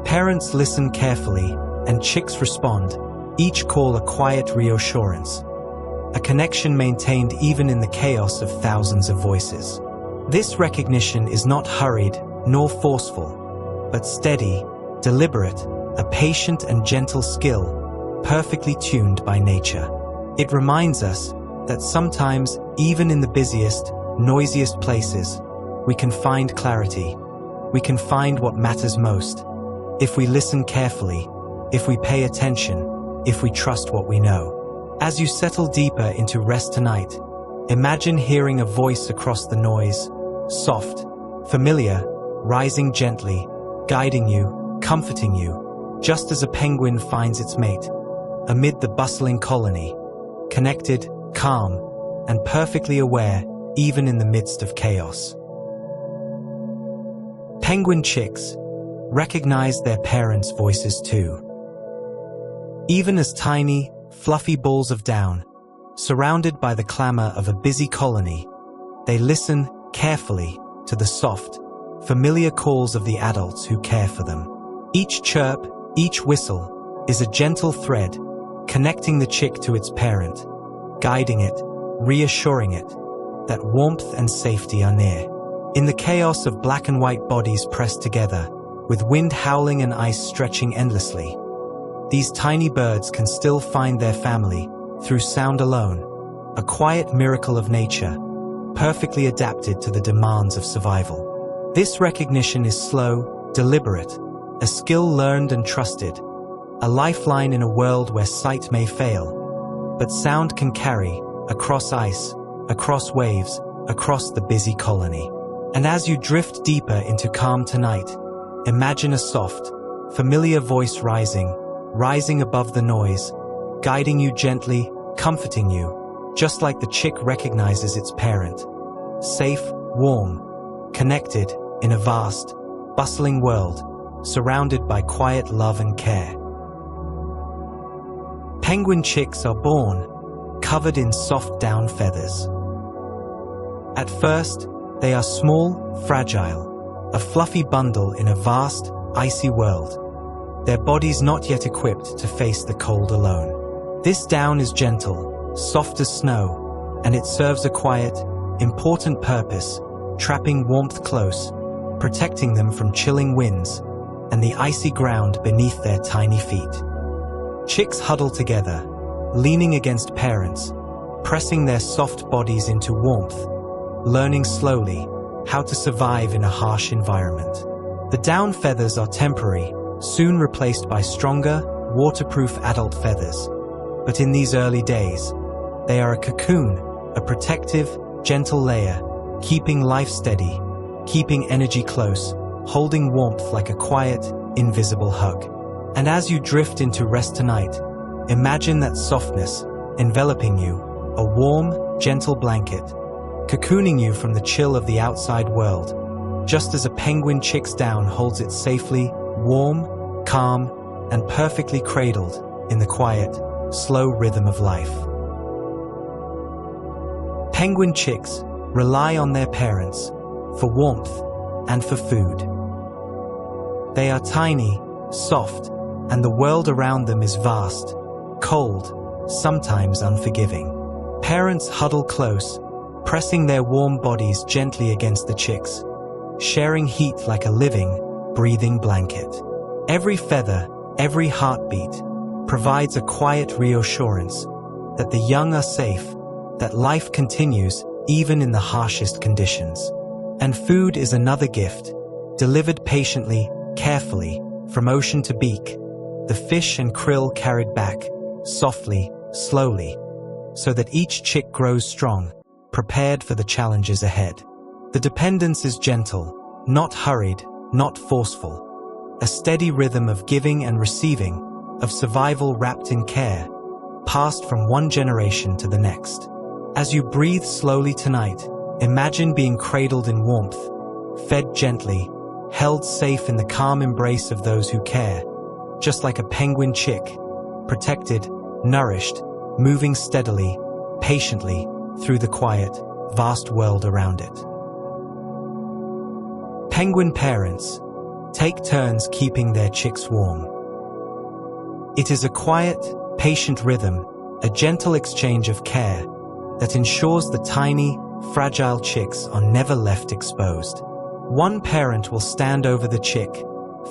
Parents listen carefully, and chicks respond, each call a quiet reassurance. A connection maintained even in the chaos of thousands of voices. This recognition is not hurried nor forceful, but steady, deliberate, a patient and gentle skill, perfectly tuned by nature. It reminds us that sometimes, even in the busiest, noisiest places, we can find clarity. We can find what matters most. If we listen carefully, if we pay attention, if we trust what we know. As you settle deeper into rest tonight, imagine hearing a voice across the noise, soft, familiar, rising gently, guiding you, comforting you, just as a penguin finds its mate, amid the bustling colony, connected, calm, and perfectly aware, even in the midst of chaos. Penguin chicks recognize their parents' voices too. Even as tiny, fluffy balls of down, surrounded by the clamor of a busy colony, they listen carefully to the soft, familiar calls of the adults who care for them. Each chirp, each whistle, is a gentle thread, connecting the chick to its parent, guiding it, reassuring it, that warmth and safety are near. In the chaos of black and white bodies pressed together, with wind howling and ice stretching endlessly, these tiny birds can still find their family through sound alone, a quiet miracle of nature, perfectly adapted to the demands of survival. This recognition is slow, deliberate, a skill learned and trusted, a lifeline in a world where sight may fail, but sound can carry across ice, across waves, across the busy colony. And as you drift deeper into calm tonight, imagine a soft, familiar voice rising above the noise, guiding you gently, comforting you, just like the chick recognizes its parent. Safe, warm, connected in a vast, bustling world, surrounded by quiet love and care. Penguin chicks are born, covered in soft down feathers. At first, they are small, fragile, a fluffy bundle in a vast, icy world, their bodies not yet equipped to face the cold alone. This down is gentle, soft as snow, and it serves a quiet, important purpose, trapping warmth close, protecting them from chilling winds and the icy ground beneath their tiny feet. Chicks huddle together, leaning against parents, pressing their soft bodies into warmth, learning slowly how to survive in a harsh environment. The down feathers are temporary, soon replaced by stronger, waterproof adult feathers. But in these early days, they are a cocoon, a protective, gentle layer, keeping life steady, keeping energy close, holding warmth like a quiet, invisible hug. And as you drift into rest tonight, imagine that softness enveloping you, a warm, gentle blanket, cocooning you from the chill of the outside world, just as a penguin chick's down holds it safely, warm, calm, and perfectly cradled in the quiet, slow rhythm of life. Penguin chicks rely on their parents for warmth and for food. They are tiny, soft, and the world around them is vast, cold, sometimes unforgiving. Parents huddle close, pressing their warm bodies gently against the chicks, sharing heat like a living, breathing blanket. Every feather, every heartbeat, provides a quiet reassurance that the young are safe, that life continues even in the harshest conditions. And food is another gift, delivered patiently, carefully, from ocean to beak, the fish and krill carried back, softly, slowly, so that each chick grows strong, prepared for the challenges ahead. The dependence is gentle, not hurried, not forceful, a steady rhythm of giving and receiving, of survival wrapped in care, passed from one generation to the next. As you breathe slowly tonight, imagine being cradled in warmth, fed gently, held safe in the calm embrace of those who care, just like a penguin chick, protected, nourished, moving steadily, patiently, through the quiet, vast world around it. penguin parents take turns keeping their chicks warm. It is a quiet, patient rhythm, a gentle exchange of care that ensures the tiny, fragile chicks are never left exposed. One parent will stand over the chick,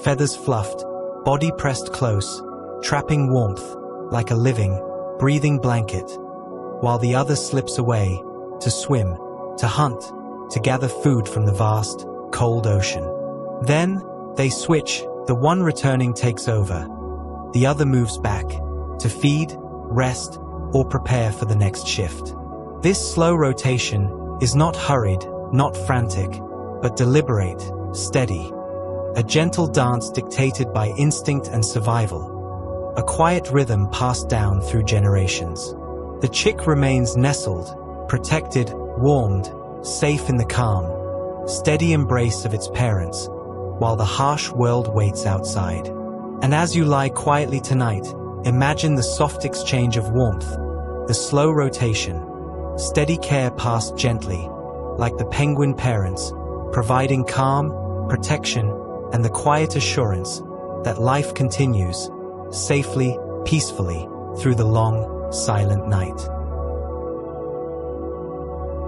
feathers fluffed, body pressed close, trapping warmth like a living, breathing blanket, while the other slips away to swim, to hunt, to gather food from the vast, cold ocean. Then, they switch, the one returning takes over. The other moves back, to feed, rest, or prepare for the next shift. This slow rotation is not hurried, not frantic, but deliberate, steady. A gentle dance dictated by instinct and survival. A quiet rhythm passed down through generations. The chick remains nestled, protected, warmed, safe in the calm, steady embrace of its parents, while the harsh world waits outside. And as you lie quietly tonight, imagine the soft exchange of warmth, the slow rotation, steady care passed gently, like the penguin parents, providing calm, protection, and the quiet assurance that life continues, safely, peacefully, through the long, silent night.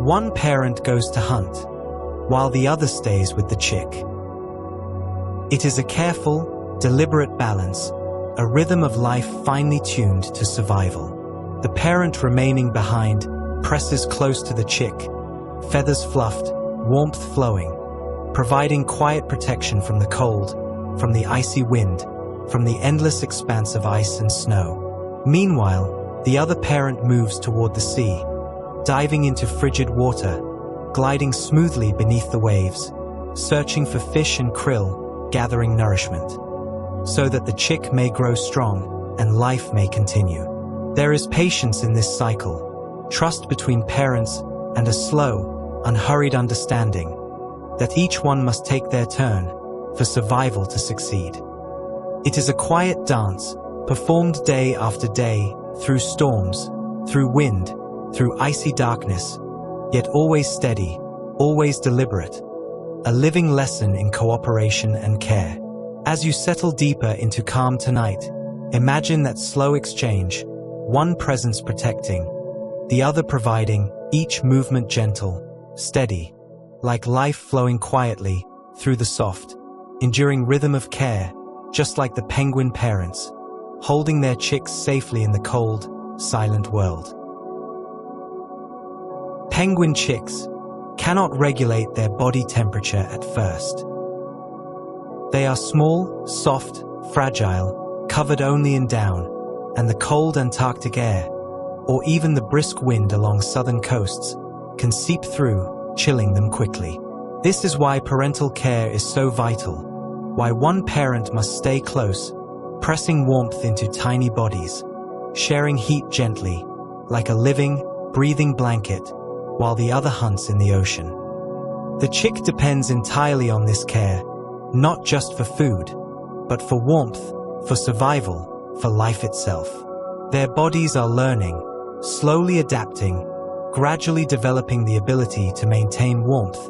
One parent goes to hunt, while the other stays with the chick. It is a careful, deliberate balance, a rhythm of life finely tuned to survival. The parent remaining behind presses close to the chick, feathers fluffed, warmth flowing, providing quiet protection from the cold, from the icy wind, from the endless expanse of ice and snow. Meanwhile, the other parent moves toward the sea, diving into frigid water, gliding smoothly beneath the waves, searching for fish and krill, gathering nourishment, so that the chick may grow strong and life may continue. There is patience in this cycle, trust between parents, and a slow, unhurried understanding that each one must take their turn for survival to succeed. It is a quiet dance, performed day after day, through storms, through wind, through icy darkness, yet always steady, always deliberate, a living lesson in cooperation and care. As you settle deeper into calm tonight, imagine that slow exchange, one presence protecting, the other providing, each movement gentle, steady, like life flowing quietly through the soft, enduring rhythm of care, just like the penguin parents, holding their chicks safely in the cold, silent world. Penguin chicks cannot regulate their body temperature at first. They are small, soft, fragile, covered only in down, and the cold Antarctic air, or even the brisk wind along southern coasts, can seep through, chilling them quickly. This is why parental care is so vital, why one parent must stay close, pressing warmth into tiny bodies, sharing heat gently, like a living, breathing blanket, while the other hunts in the ocean. The chick depends entirely on this care, not just for food, but for warmth, for survival, for life itself. Their bodies are learning, slowly adapting, gradually developing the ability to maintain warmth,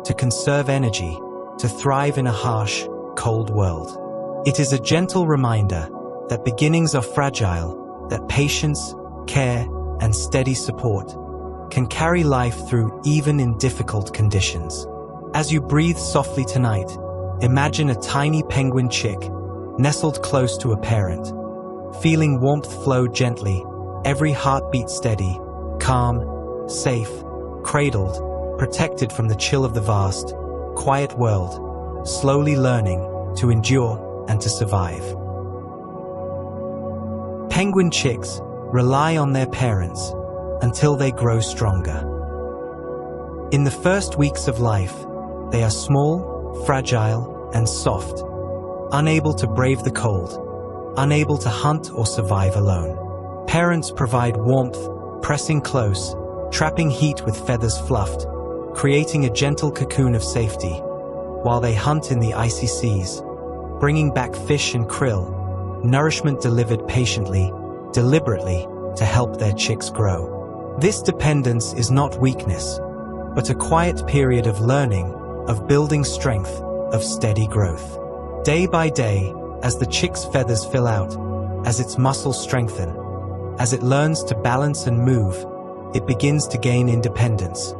to conserve energy, to thrive in a harsh, cold world. It is a gentle reminder that beginnings are fragile, that patience, care, and steady support can carry life through even in difficult conditions. As you breathe softly tonight, imagine a tiny penguin chick nestled close to a parent, feeling warmth flow gently, every heartbeat steady, calm, safe, cradled, protected from the chill of the vast, quiet world, slowly learning to endure and to survive. Penguin chicks rely on their parents until they grow stronger. In the first weeks of life, they are small, fragile, and soft, unable to brave the cold, unable to hunt or survive alone. Parents provide warmth, pressing close, trapping heat with feathers fluffed, creating a gentle cocoon of safety, while they hunt in the icy seas, bringing back fish and krill, nourishment delivered patiently, deliberately, to help their chicks grow. This dependence is not weakness, but a quiet period of learning, of building strength, of steady growth. Day by day, as the chick's feathers fill out, as its muscles strengthen, as it learns to balance and move, it begins to gain independence.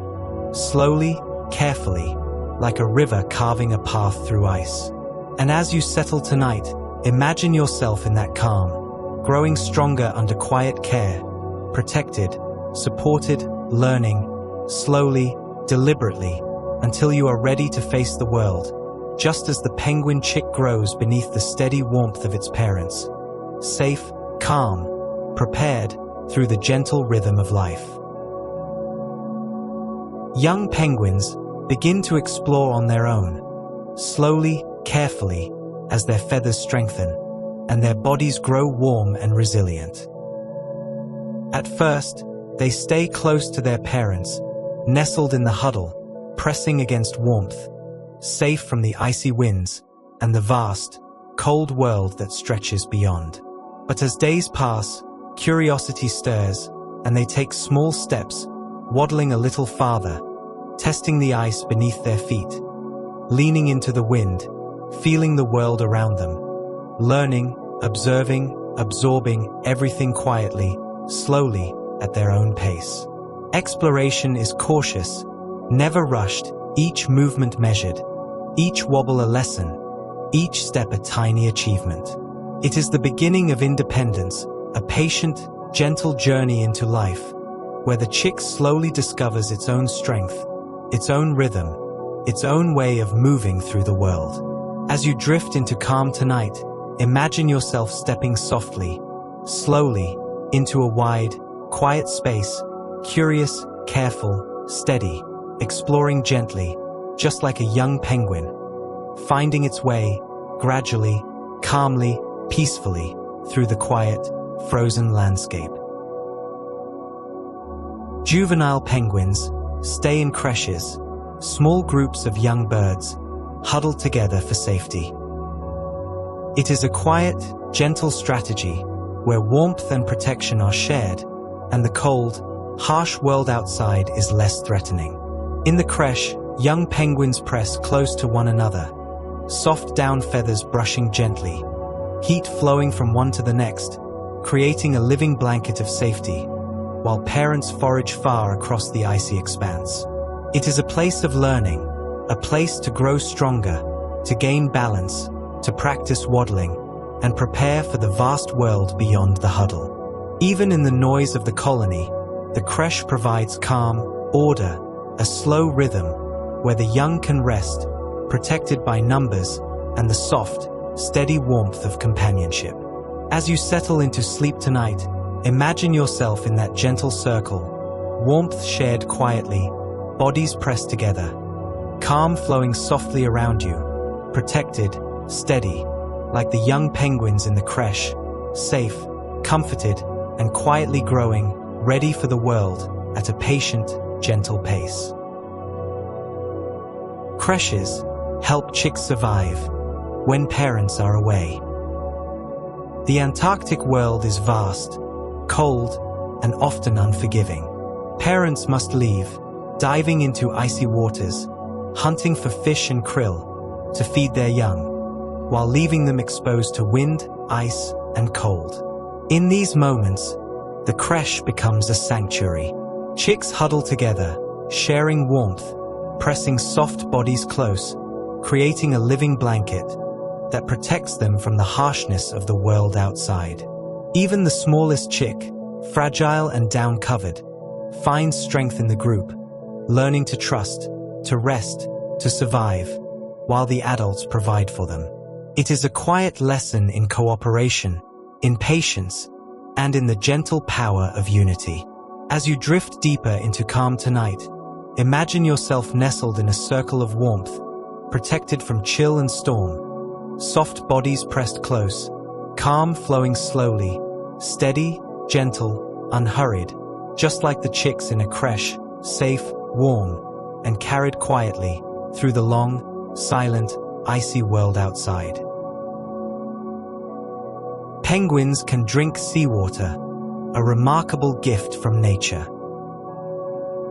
Slowly, carefully, like a river carving a path through ice. And as you settle tonight, imagine yourself in that calm, growing stronger under quiet care, protected, supported, learning, slowly, deliberately, until you are ready to face the world, just as the penguin chick grows beneath the steady warmth of its parents. Safe, calm, prepared through the gentle rhythm of life. Young penguins begin to explore on their own, slowly, carefully, as their feathers strengthen and their bodies grow warm and resilient. At first, they stay close to their parents, nestled in the huddle, pressing against warmth, safe from the icy winds and the vast, cold world that stretches beyond. But as days pass, curiosity stirs, and they take small steps, waddling a little farther, testing the ice beneath their feet, leaning into the wind, feeling the world around them, learning, observing, absorbing everything quietly, slowly, at their own pace. Exploration is cautious, never rushed, each movement measured, each wobble a lesson, each step a tiny achievement. It is the beginning of independence, a patient, gentle journey into life, where the chick slowly discovers its own strength, its own rhythm, its own way of moving through the world. As you drift into calm tonight, imagine yourself stepping softly, slowly, into a wide, quiet space, curious, careful, steady, exploring gently, just like a young penguin, finding its way, gradually, calmly, peacefully, through the quiet, frozen landscape. Juvenile penguins stay in creches, small groups of young birds, huddled together for safety. It is a quiet, gentle strategy where warmth and protection are shared, and the cold, harsh world outside is less threatening. In the creche, young penguins press close to one another, soft down feathers brushing gently, heat flowing from one to the next, creating a living blanket of safety, while parents forage far across the icy expanse. It is a place of learning, a place to grow stronger, to gain balance, to practice waddling, and prepare for the vast world beyond the huddle. Even in the noise of the colony, the creche provides calm, order, a slow rhythm, where the young can rest, protected by numbers and the soft, steady warmth of companionship. As you settle into sleep tonight, imagine yourself in that gentle circle, warmth shared quietly, bodies pressed together, calm flowing softly around you, protected, steady, like the young penguins in the creche, safe, comforted, and quietly growing, ready for the world at a patient, gentle pace. Creches help chicks survive when parents are away. The Antarctic world is vast, cold, and often unforgiving. Parents must leave, diving into icy waters, hunting for fish and krill to feed their young, while leaving them exposed to wind, ice, and cold. In these moments, the creche becomes a sanctuary. Chicks huddle together, sharing warmth, pressing soft bodies close, creating a living blanket that protects them from the harshness of the world outside. Even the smallest chick, fragile and down-covered, finds strength in the group, learning to trust, to rest, to survive, while the adults provide for them. It is a quiet lesson in cooperation, in patience, and in the gentle power of unity. As you drift deeper into calm tonight, imagine yourself nestled in a circle of warmth, protected from chill and storm, soft bodies pressed close, calm flowing slowly, steady, gentle, unhurried, just like the chicks in a creche, safe, warm, and carried quietly through the long, silent, icy world outside. Penguins can drink seawater, a remarkable gift from nature.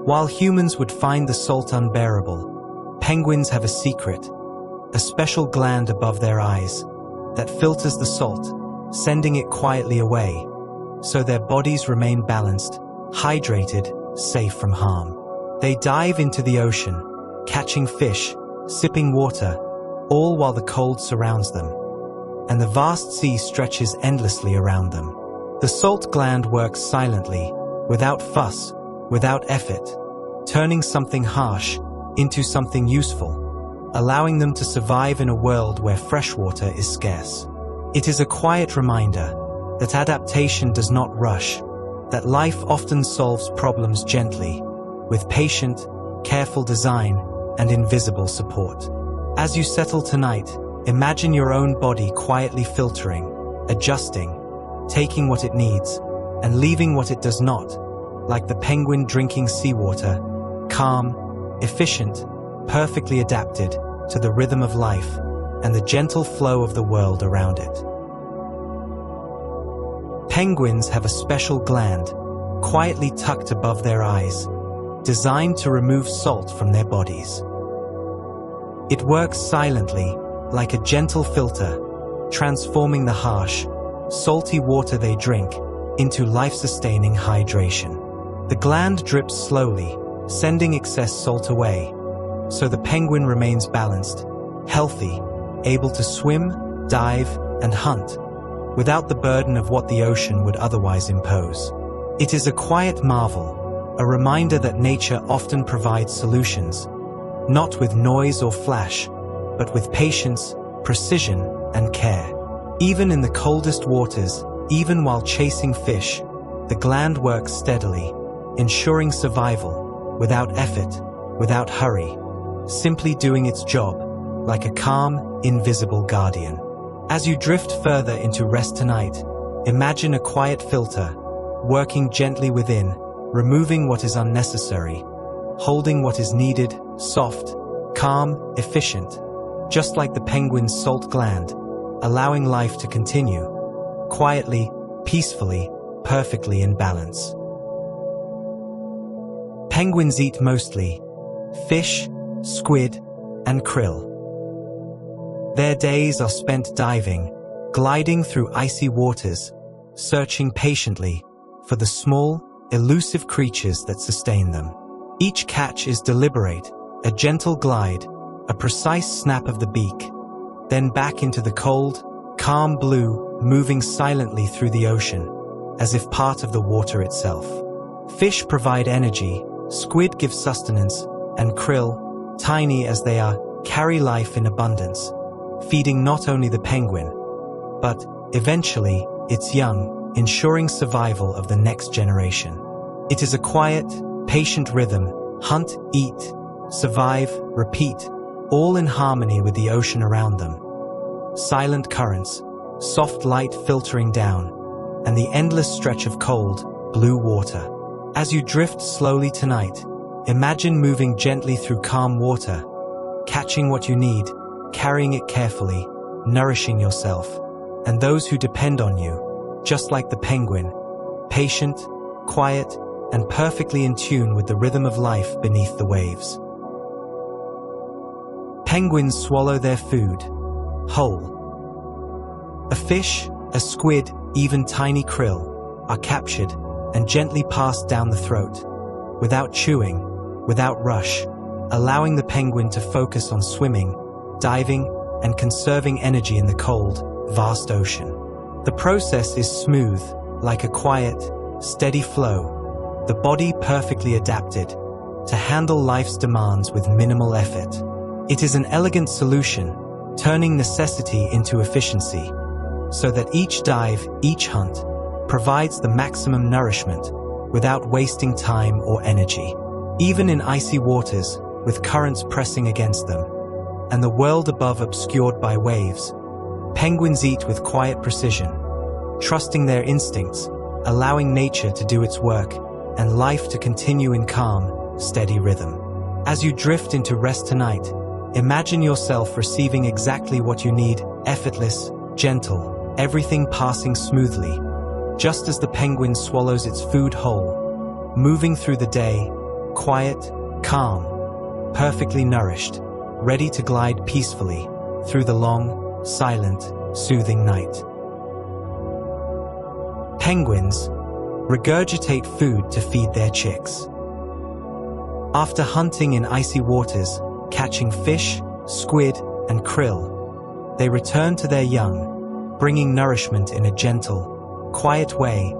While humans would find the salt unbearable, penguins have a secret, a special gland above their eyes that filters the salt, sending it quietly away, so their bodies remain balanced, hydrated, safe from harm. They dive into the ocean, catching fish, sipping water, all while the cold surrounds them, and the vast sea stretches endlessly around them. The salt gland works silently, without fuss, without effort, turning something harsh into something useful, allowing them to survive in a world where fresh water is scarce. It is a quiet reminder that adaptation does not rush, that life often solves problems gently, with patient, careful design and invisible support. As you settle tonight, imagine your own body quietly filtering, adjusting, taking what it needs, and leaving what it does not, like the penguin drinking seawater, calm, efficient, perfectly adapted to the rhythm of life and the gentle flow of the world around it. Penguins have a special gland, quietly tucked above their eyes, designed to remove salt from their bodies. It works silently, like a gentle filter, transforming the harsh, salty water they drink into life-sustaining hydration. The gland drips slowly, sending excess salt away, so the penguin remains balanced, healthy, able to swim, dive, and hunt, without the burden of what the ocean would otherwise impose. It is a quiet marvel, a reminder that nature often provides solutions, not with noise or flash, but with patience, precision, and care. Even in the coldest waters, even while chasing fish, the gland works steadily, ensuring survival, without effort, without hurry, simply doing its job, like a calm, invisible guardian. As you drift further into rest tonight, imagine a quiet filter, working gently within, removing what is unnecessary, holding what is needed, soft, calm, efficient, just like the penguin's salt gland, allowing life to continue, quietly, peacefully, perfectly in balance. Penguins eat mostly fish, squid, and krill. Their days are spent diving, gliding through icy waters, searching patiently for the small, elusive creatures that sustain them. Each catch is deliberate, a gentle glide, a precise snap of the beak, then back into the cold, calm blue, moving silently through the ocean, as if part of the water itself. Fish provide energy, squid give sustenance, and krill, tiny as they are, carry life in abundance, feeding not only the penguin, but, eventually, its young, ensuring survival of the next generation. It is a quiet, patient rhythm: hunt, eat, survive, repeat, all in harmony with the ocean around them. Silent currents, soft light filtering down, and the endless stretch of cold, blue water. As you drift slowly tonight, imagine moving gently through calm water, catching what you need, carrying it carefully, nourishing yourself, and those who depend on you, just like the penguin, patient, quiet, and perfectly in tune with the rhythm of life beneath the waves. Penguins swallow their food whole. A fish, a squid, even tiny krill, are captured and gently passed down the throat, without chewing, without rush, allowing the penguin to focus on swimming, diving, and conserving energy in the cold, vast ocean. The process is smooth, like a quiet, steady flow, the body perfectly adapted to handle life's demands with minimal effort. It is an elegant solution, turning necessity into efficiency, so that each dive, each hunt, provides the maximum nourishment without wasting time or energy. Even in icy waters, with currents pressing against them, and the world above obscured by waves, penguins eat with quiet precision, trusting their instincts, allowing nature to do its work, and life to continue in calm, steady rhythm. As you drift into rest tonight, imagine yourself receiving exactly what you need, effortless, gentle, everything passing smoothly, just as the penguin swallows its food whole, moving through the day, quiet, calm, perfectly nourished, ready to glide peacefully, through the long, silent, soothing night. Penguins regurgitate food to feed their chicks. After hunting in icy waters, catching fish, squid, and krill, they return to their young, bringing nourishment in a gentle, quiet way,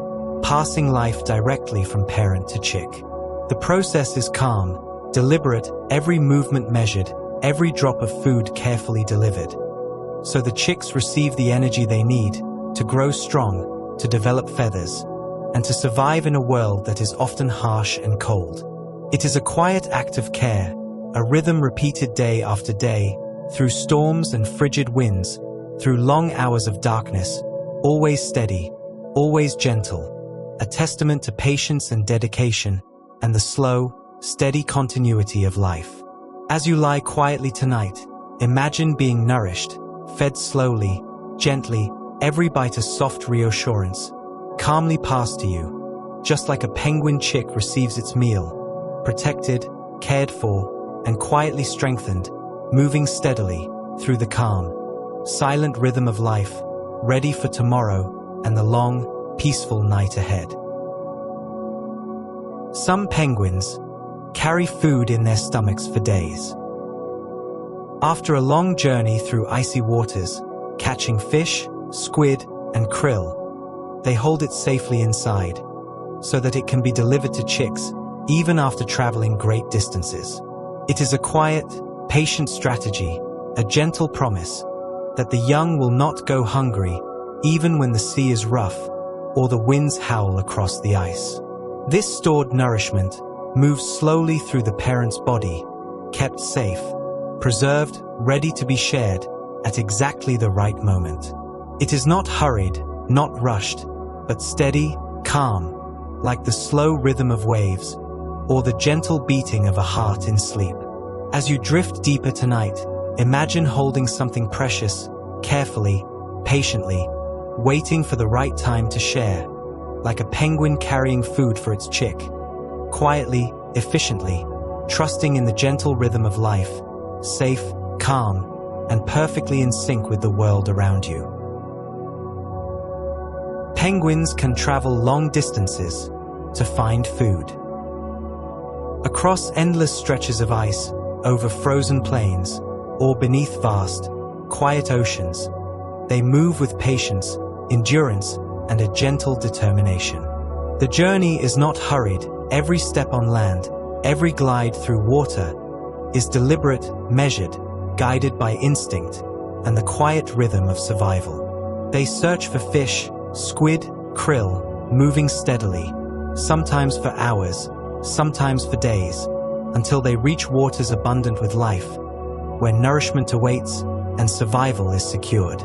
passing life directly from parent to chick. The process is calm, deliberate, every movement measured, every drop of food carefully delivered. So the chicks receive the energy they need to grow strong, to develop feathers, and to survive in a world that is often harsh and cold. It is a quiet act of care, a rhythm repeated day after day, through storms and frigid winds, through long hours of darkness, always steady, always gentle, a testament to patience and dedication, and the slow, steady continuity of life. As you lie quietly tonight, imagine being nourished, fed slowly, gently, every bite a soft reassurance, calmly passed to you, just like a penguin chick receives its meal, protected, cared for, and quietly strengthened, moving steadily through the calm, silent rhythm of life, ready for tomorrow and the long, peaceful night ahead. Some penguins carry food in their stomachs for days. After a long journey through icy waters, catching fish, squid, and krill, they hold it safely inside, so that it can be delivered to chicks even after traveling great distances. It is a quiet, patient strategy, a gentle promise that the young will not go hungry even when the sea is rough or the winds howl across the ice. This stored nourishment moves slowly through the parent's body, kept safe, preserved, ready to be shared at exactly the right moment. It is not hurried, not rushed, but steady, calm, like the slow rhythm of waves or the gentle beating of a heart in sleep. As you drift deeper tonight, imagine holding something precious, carefully, patiently, waiting for the right time to share, like a penguin carrying food for its chick, quietly, efficiently, trusting in the gentle rhythm of life, safe, calm, and perfectly in sync with the world around you. Penguins can travel long distances to find food. Across endless stretches of ice, over frozen plains, or beneath vast, quiet oceans, they move with patience, endurance, and a gentle determination. The journey is not hurried. Every step on land, every glide through water, is deliberate, measured, guided by instinct and the quiet rhythm of survival. They search for fish, squid, krill, moving steadily, sometimes for hours, sometimes for days, until they reach waters abundant with life, where nourishment awaits and survival is secured.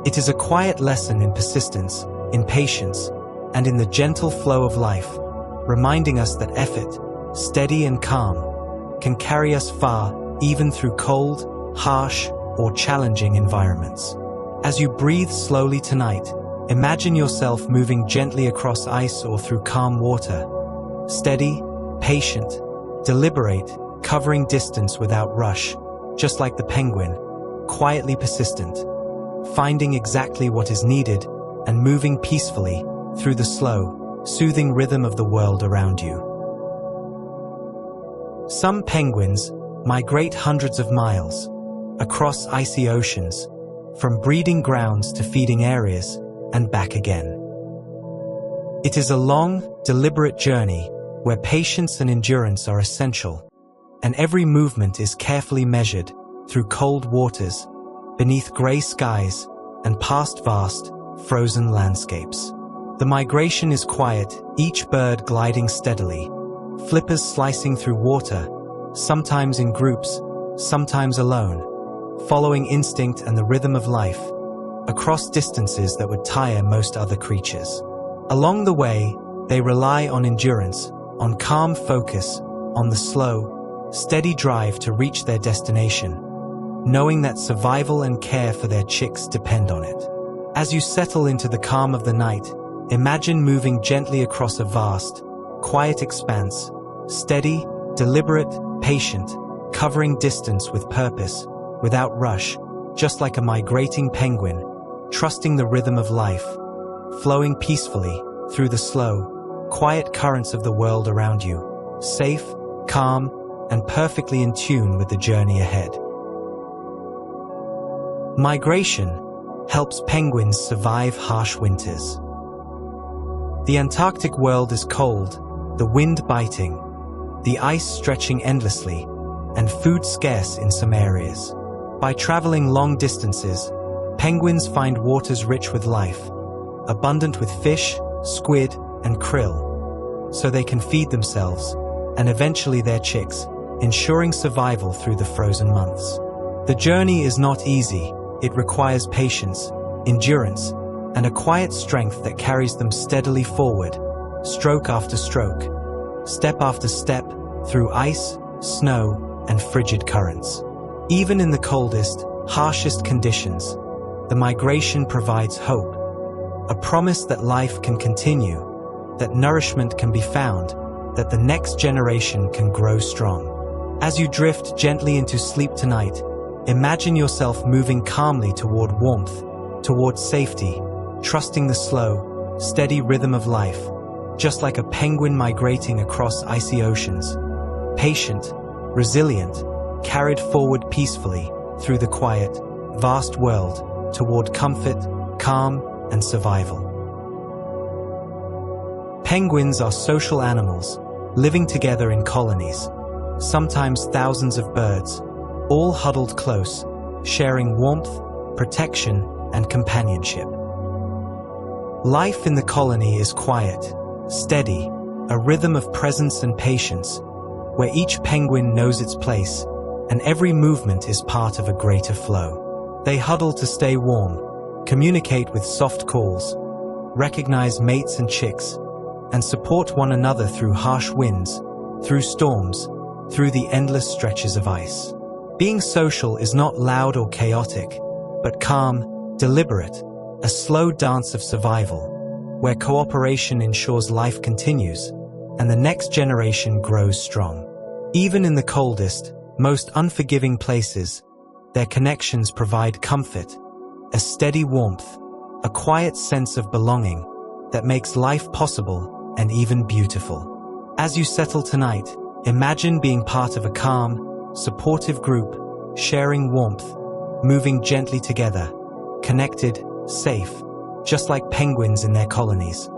It is a quiet lesson in persistence, in patience, and in the gentle flow of life, reminding us that effort, steady and calm, can carry us far even through cold, harsh, or challenging environments. As you breathe slowly tonight, imagine yourself moving gently across ice or through calm water, steady, patient, deliberate, covering distance without rush, just like the penguin, quietly persistent, finding exactly what is needed and moving peacefully through the slow, soothing rhythm of the world around you. Some penguins migrate hundreds of miles across icy oceans, from breeding grounds to feeding areas and back again. It is a long, deliberate journey where patience and endurance are essential, and every movement is carefully measured through cold waters, beneath gray skies, and past vast, frozen landscapes. The migration is quiet, each bird gliding steadily, flippers slicing through water, sometimes in groups, sometimes alone, following instinct and the rhythm of life, across distances that would tire most other creatures. Along the way, they rely on endurance, on calm focus, on the slow, steady drive to reach their destination, knowing that survival and care for their chicks depend on it. As you settle into the calm of the night, imagine moving gently across a vast, quiet expanse, steady, deliberate, patient, covering distance with purpose, without rush, just like a migrating penguin, trusting the rhythm of life, flowing peacefully through the slow, quiet currents of the world around you, safe, calm, and perfectly in tune with the journey ahead. Migration helps penguins survive harsh winters. The Antarctic world is cold, the wind biting, the ice stretching endlessly, and food scarce in some areas. By traveling long distances, penguins find waters rich with life, abundant with fish, squid, and krill, so they can feed themselves, and eventually their chicks, ensuring survival through the frozen months. The journey is not easy. It requires patience, endurance, and a quiet strength that carries them steadily forward, stroke after stroke, step after step, through ice, snow, and frigid currents. Even in the coldest, harshest conditions, the migration provides hope, a promise that life can continue, that nourishment can be found, that the next generation can grow strong. As you drift gently into sleep tonight, imagine yourself moving calmly toward warmth, toward safety, trusting the slow, steady rhythm of life, just like a penguin migrating across icy oceans. Patient, resilient, carried forward peacefully through the quiet, vast world toward comfort, calm, and survival. Penguins are social animals, living together in colonies, sometimes thousands of birds, all huddled close, sharing warmth, protection, and companionship. Life in the colony is quiet, steady, a rhythm of presence and patience, where each penguin knows its place, and every movement is part of a greater flow. They huddle to stay warm, communicate with soft calls, recognize mates and chicks, and support one another through harsh winds, through storms, through the endless stretches of ice. Being social is not loud or chaotic, but calm, deliberate, a slow dance of survival, where cooperation ensures life continues and the next generation grows strong. Even in the coldest, most unforgiving places, their connections provide comfort, a steady warmth, a quiet sense of belonging that makes life possible and even beautiful. As you settle tonight, imagine being part of a calm, supportive group, sharing warmth, moving gently together, connected, safe, just like penguins in their colonies.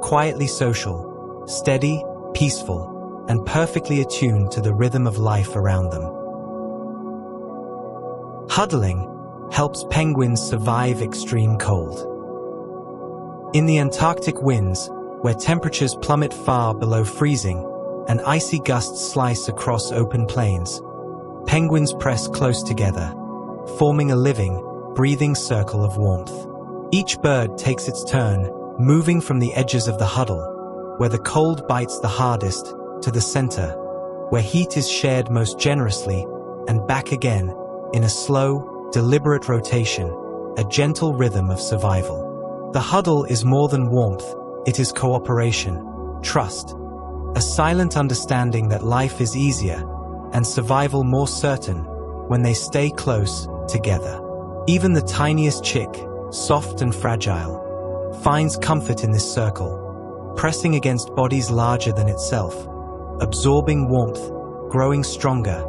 Quietly social, steady, peaceful, and perfectly attuned to the rhythm of life around them. Huddling helps penguins survive extreme cold. In the Antarctic winds, where temperatures plummet far below freezing and icy gusts slice across open plains, penguins press close together, forming a living, breathing circle of warmth. Each bird takes its turn, moving from the edges of the huddle, where the cold bites the hardest, to the center, where heat is shared most generously, and back again, in a slow, deliberate rotation, a gentle rhythm of survival. The huddle is more than warmth, it is cooperation, trust, a silent understanding that life is easier and survival more certain when they stay close together. Even the tiniest chick, soft and fragile, finds comfort in this circle, pressing against bodies larger than itself, absorbing warmth, growing stronger,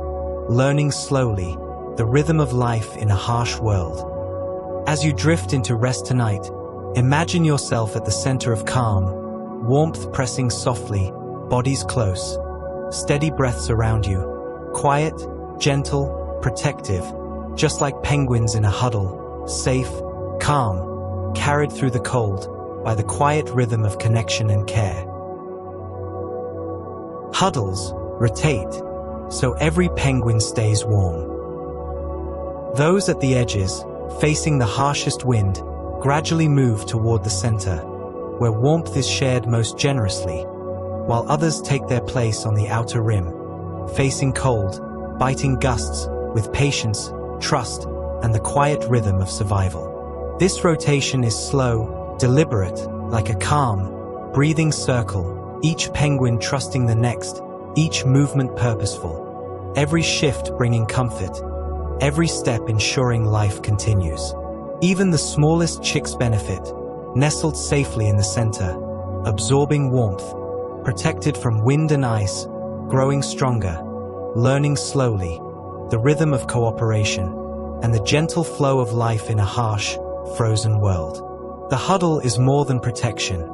learning slowly the rhythm of life in a harsh world. As you drift into rest tonight, imagine yourself at the center of calm, warmth pressing softly, bodies close, steady breaths around you, quiet, gentle, protective, just like penguins in a huddle, safe, calm, carried through the cold by the quiet rhythm of connection and care. Huddles rotate, so every penguin stays warm. Those at the edges, facing the harshest wind, gradually move toward the center, where warmth is shared most generously, while others take their place on the outer rim, facing cold, biting gusts with patience, trust, and the quiet rhythm of survival. This rotation is slow, deliberate, like a calm, breathing circle, each penguin trusting the next, each movement purposeful, every shift bringing comfort, every step ensuring life continues. Even the smallest chicks benefit, nestled safely in the center, absorbing warmth, protected from wind and ice, growing stronger, learning slowly, the rhythm of cooperation, and the gentle flow of life in a harsh, frozen world. The huddle is more than protection.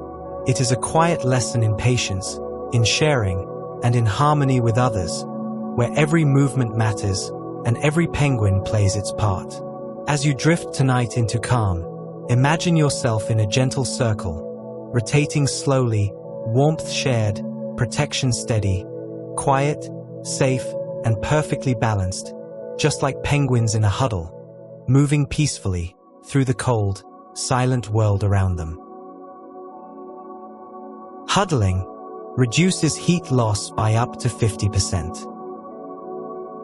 It is a quiet lesson in patience, in sharing, and in harmony with others, where every movement matters and every penguin plays its part. As you drift tonight into calm, imagine yourself in a gentle circle, rotating slowly, warmth shared, protection steady, quiet, safe, and perfectly balanced, just like penguins in a huddle, moving peacefully through the cold, silent world around them. Huddling reduces heat loss by up to 50%.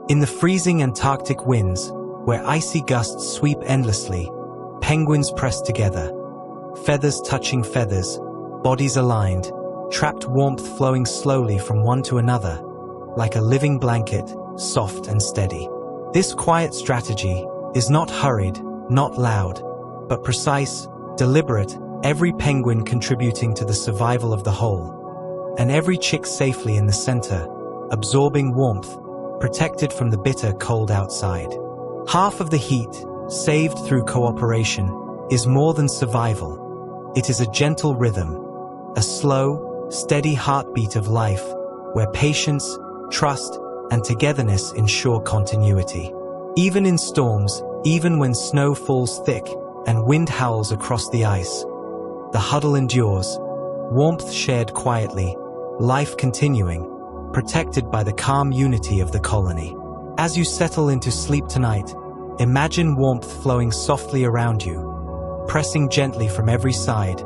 In the freezing Antarctic winds, where icy gusts sweep endlessly, penguins press together, feathers touching feathers, bodies aligned, trapped warmth flowing slowly from one to another, like a living blanket, soft and steady. This quiet strategy is not hurried, not loud, but precise, deliberate, every penguin contributing to the survival of the whole, and every chick safely in the center, absorbing warmth, protected from the bitter cold outside. Half of the heat, saved through cooperation, is more than survival. It is a gentle rhythm, a slow, steady heartbeat of life, where patience, trust, and togetherness ensure continuity. Even in storms, even when snow falls thick and wind howls across the ice, the huddle endures, warmth shared quietly, life continuing, protected by the calm unity of the colony. As you settle into sleep tonight, imagine warmth flowing softly around you, pressing gently from every side,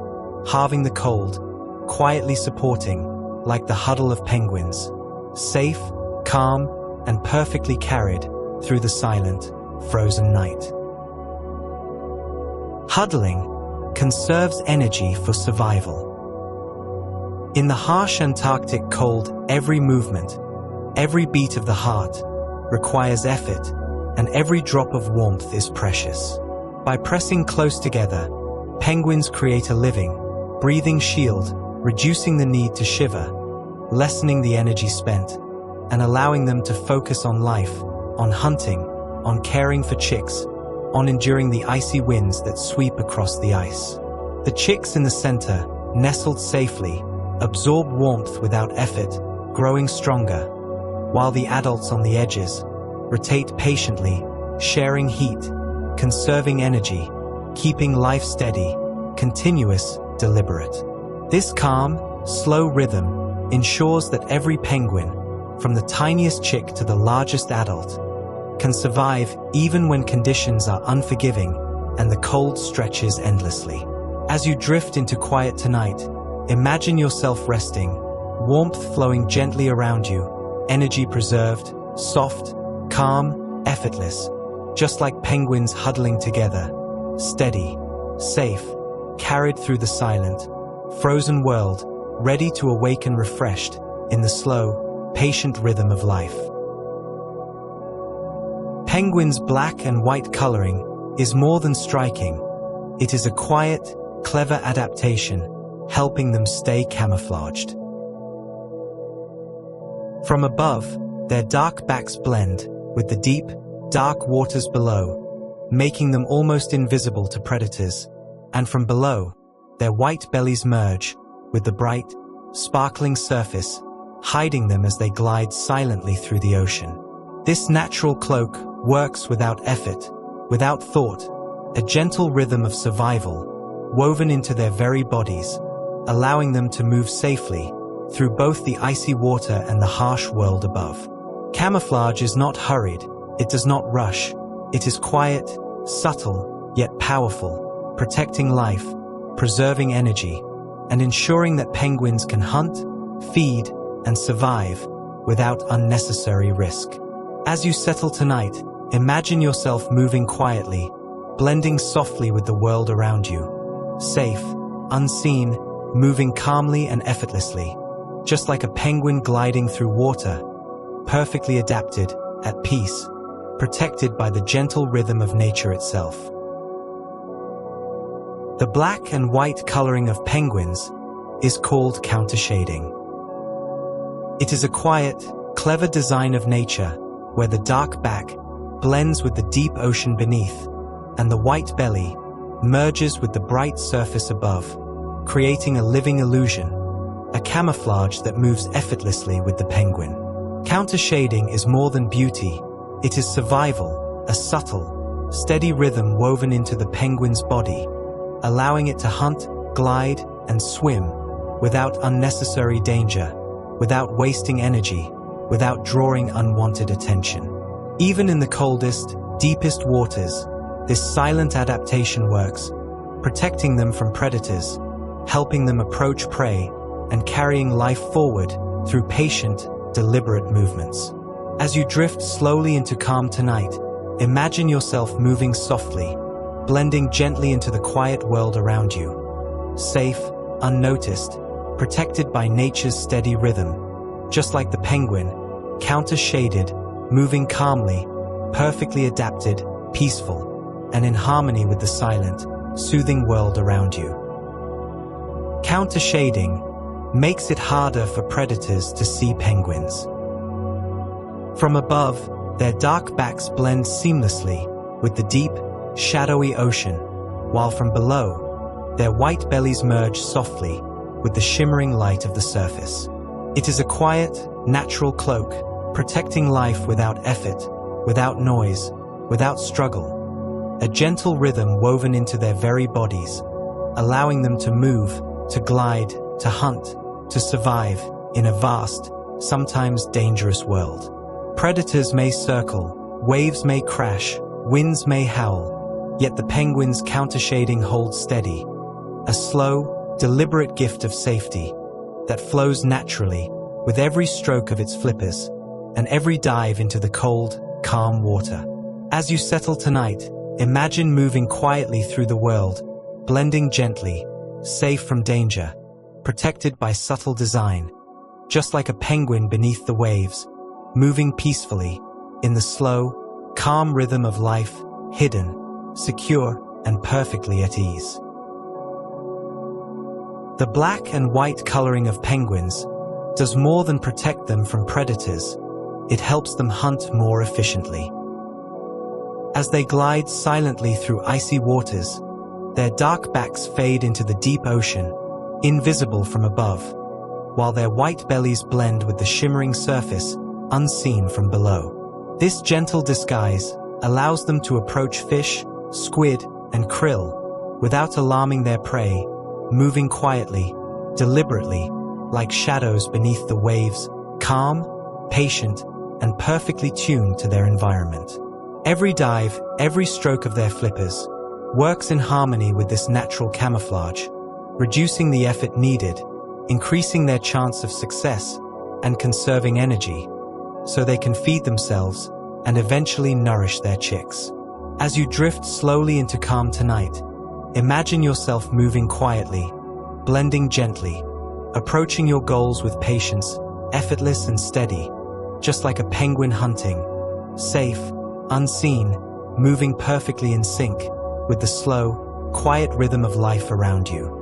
halving the cold, quietly supporting, like the huddle of penguins, safe, calm, and perfectly carried through the silent, frozen night. Huddling conserves energy for survival. In the harsh Antarctic cold, every movement, every beat of the heart requires effort, and every drop of warmth is precious. By pressing close together, penguins create a living, breathing shield, reducing the need to shiver, lessening the energy spent, and allowing them to focus on life, on hunting, on caring for chicks, on enduring the icy winds that sweep across the ice. The chicks in the center, nestled safely, absorb warmth without effort, growing stronger, while the adults on the edges rotate patiently, sharing heat, conserving energy, keeping life steady, continuous, deliberate. This calm, slow rhythm ensures that every penguin, from the tiniest chick to the largest adult, can survive even when conditions are unforgiving and the cold stretches endlessly. As you drift into quiet tonight, imagine yourself resting, warmth flowing gently around you, energy preserved, soft, calm, effortless, just like penguins huddling together, steady, safe, carried through the silent, frozen world, ready to awaken refreshed in the slow, patient rhythm of life. Penguins' black and white coloring is more than striking. It is a quiet, clever adaptation, helping them stay camouflaged. From above, their dark backs blend with the deep, dark waters below, making them almost invisible to predators, and from below, their white bellies merge with the bright, sparkling surface, hiding them as they glide silently through the ocean. This natural cloak works without effort, without thought, a gentle rhythm of survival, woven into their very bodies, allowing them to move safely through both the icy water and the harsh world above. Camouflage is not hurried, it does not rush, it is quiet, subtle, yet powerful, protecting life, preserving energy, and ensuring that penguins can hunt, feed, and survive without unnecessary risk. As you settle tonight, imagine yourself moving quietly, blending softly with the world around you, safe, unseen, moving calmly and effortlessly, just like a penguin gliding through water, perfectly adapted, at peace, protected by the gentle rhythm of nature itself. The black and white coloring of penguins is called countershading. It is a quiet, clever design of nature where the dark back blends with the deep ocean beneath and the white belly merges with the bright surface above, creating a living illusion, a camouflage that moves effortlessly with the penguin. Countershading is more than beauty. It is survival, a subtle, steady rhythm woven into the penguin's body, allowing it to hunt, glide, and swim without unnecessary danger, without wasting energy, without drawing unwanted attention. Even in the coldest, deepest waters, this silent adaptation works, protecting them from predators, helping them approach prey, and carrying life forward through patient, deliberate movements. As you drift slowly into calm tonight, imagine yourself moving softly, blending gently into the quiet world around you. Safe, unnoticed, protected by nature's steady rhythm. Just like the penguin, counter-shaded, moving calmly, perfectly adapted, peaceful, and in harmony with the silent, soothing world around you. Counter-shading makes it harder for predators to see penguins. From above, their dark backs blend seamlessly with the deep, shadowy ocean, while from below, their white bellies merge softly with the shimmering light of the surface. It is a quiet, natural cloak, protecting life without effort, without noise, without struggle. A gentle rhythm woven into their very bodies, allowing them to move, to glide, to hunt, to survive in a vast, sometimes dangerous world. Predators may circle, waves may crash, winds may howl, yet the penguin's countershading holds steady, a slow, deliberate gift of safety that flows naturally with every stroke of its flippers and every dive into the cold, calm water. As you settle tonight, imagine moving quietly through the world, blending gently, safe from danger, protected by subtle design, just like a penguin beneath the waves, moving peacefully in the slow, calm rhythm of life, hidden, secure, and perfectly at ease. The black and white coloring of penguins does more than protect them from predators. It helps them hunt more efficiently. As they glide silently through icy waters, their dark backs fade into the deep ocean, invisible from above, while their white bellies blend with the shimmering surface, unseen from below. This gentle disguise allows them to approach fish, squid, and krill without alarming their prey, moving quietly, deliberately, like shadows beneath the waves, calm, patient, and perfectly tuned to their environment. Every dive, every stroke of their flippers, works in harmony with this natural camouflage, reducing the effort needed, increasing their chance of success, and conserving energy, so they can feed themselves and eventually nourish their chicks. As you drift slowly into calm tonight, imagine yourself moving quietly, blending gently, approaching your goals with patience, effortless and steady, just like a penguin hunting, safe, unseen, moving perfectly in sync with the slow, quiet rhythm of life around you.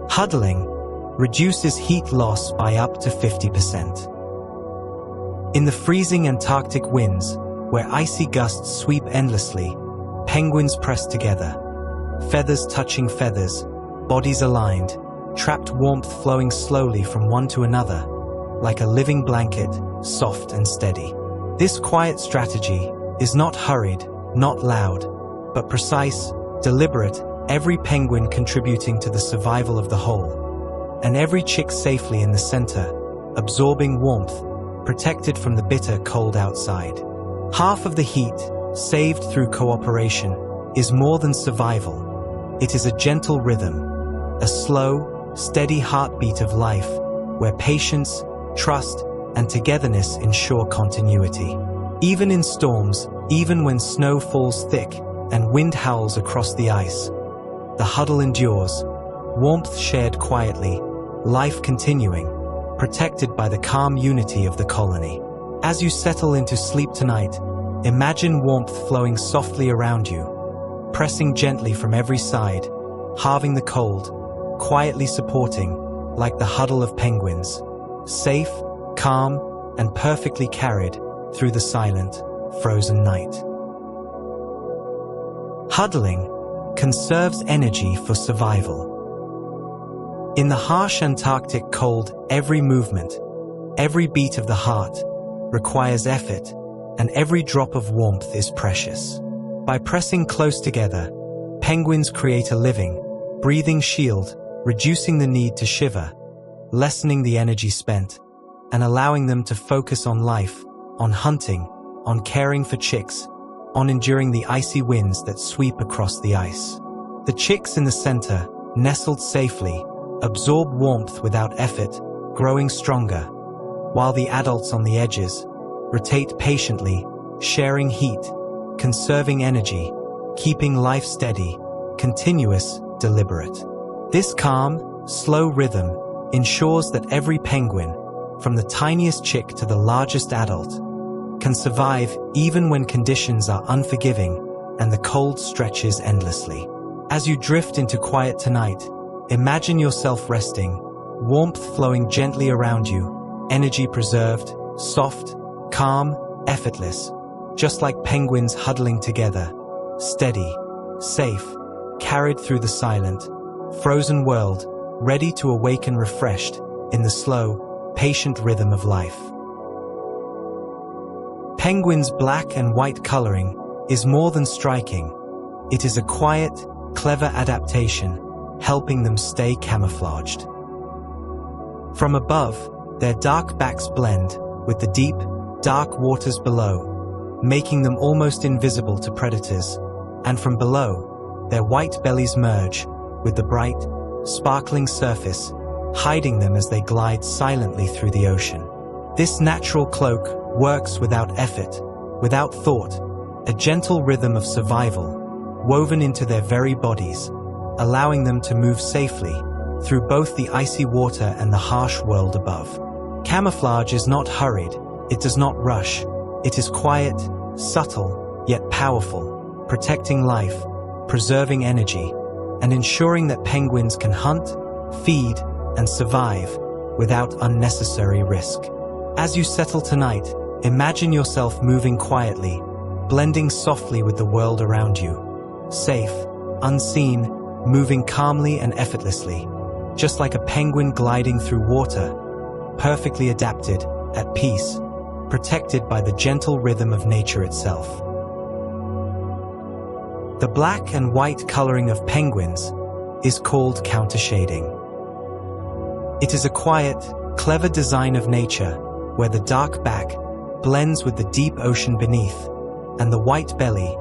Huddling reduces heat loss by up to 50%. In the freezing Antarctic winds, where icy gusts sweep endlessly, penguins press together, feathers touching feathers, bodies aligned, trapped warmth flowing slowly from one to another, like a living blanket, soft and steady. This quiet strategy is not hurried, not loud, but precise, deliberate, every penguin contributing to the survival of the whole, and every chick safely in the center, absorbing warmth, protected from the bitter cold outside. Half of the heat, saved through cooperation, is more than survival. It is a gentle rhythm, a slow, steady heartbeat of life, where patience, trust, and togetherness ensure continuity. Even in storms, even when snow falls thick and wind howls across the ice, the huddle endures, warmth shared quietly, life continuing, protected by the calm unity of the colony. As you settle into sleep tonight, imagine warmth flowing softly around you, pressing gently from every side, halving the cold, quietly supporting, like the huddle of penguins, safe, calm, and perfectly carried through the silent, frozen night. Huddling conserves energy for survival. In the harsh Antarctic cold, every movement, every beat of the heart requires effort, and every drop of warmth is precious. By pressing close together, penguins create a living, breathing shield, reducing the need to shiver, lessening the energy spent, and allowing them to focus on life, on hunting, on caring for chicks, on enduring the icy winds that sweep across the ice. The chicks in the center, nestled safely, absorb warmth without effort, growing stronger, while the adults on the edges rotate patiently, sharing heat, conserving energy, keeping life steady, continuous, deliberate. This calm, slow rhythm ensures that every penguin, from the tiniest chick to the largest adult, can survive even when conditions are unforgiving and the cold stretches endlessly. As you drift into quiet tonight, imagine yourself resting, warmth flowing gently around you, energy preserved, soft, calm, effortless, just like penguins huddling together, steady, safe, carried through the silent, frozen world, ready to awaken refreshed in the slow, patient rhythm of life. Penguins' black and white coloring is more than striking. It is a quiet, clever adaptation, helping them stay camouflaged. From above, their dark backs blend with the deep, dark waters below, making them almost invisible to predators, and from below, their white bellies merge with the bright, sparkling surface, hiding them as they glide silently through the ocean. This natural cloak works without effort, without thought, a gentle rhythm of survival, woven into their very bodies, allowing them to move safely through both the icy water and the harsh world above. Camouflage is not hurried, it does not rush, it is quiet, subtle, yet powerful, protecting life, preserving energy, and ensuring that penguins can hunt, feed, and survive without unnecessary risk. As you settle tonight, imagine yourself moving quietly, blending softly with the world around you. Safe, unseen, moving calmly and effortlessly, just like a penguin gliding through water, perfectly adapted, at peace, protected by the gentle rhythm of nature itself. The black and white coloring of penguins is called countershading. It is a quiet, clever design of nature where the dark back blends with the deep ocean beneath and the white belly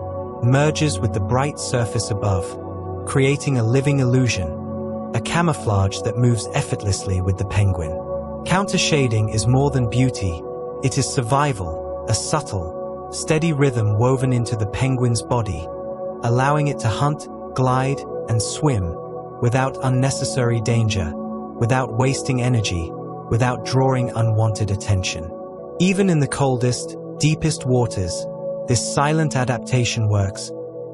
merges with the bright surface above, creating a living illusion, a camouflage that moves effortlessly with the penguin. Countershading is more than beauty, it is survival, a subtle, steady rhythm woven into the penguin's body, allowing it to hunt, glide, and swim without unnecessary danger, without wasting energy, without drawing unwanted attention. Even in the coldest, deepest waters, this silent adaptation works,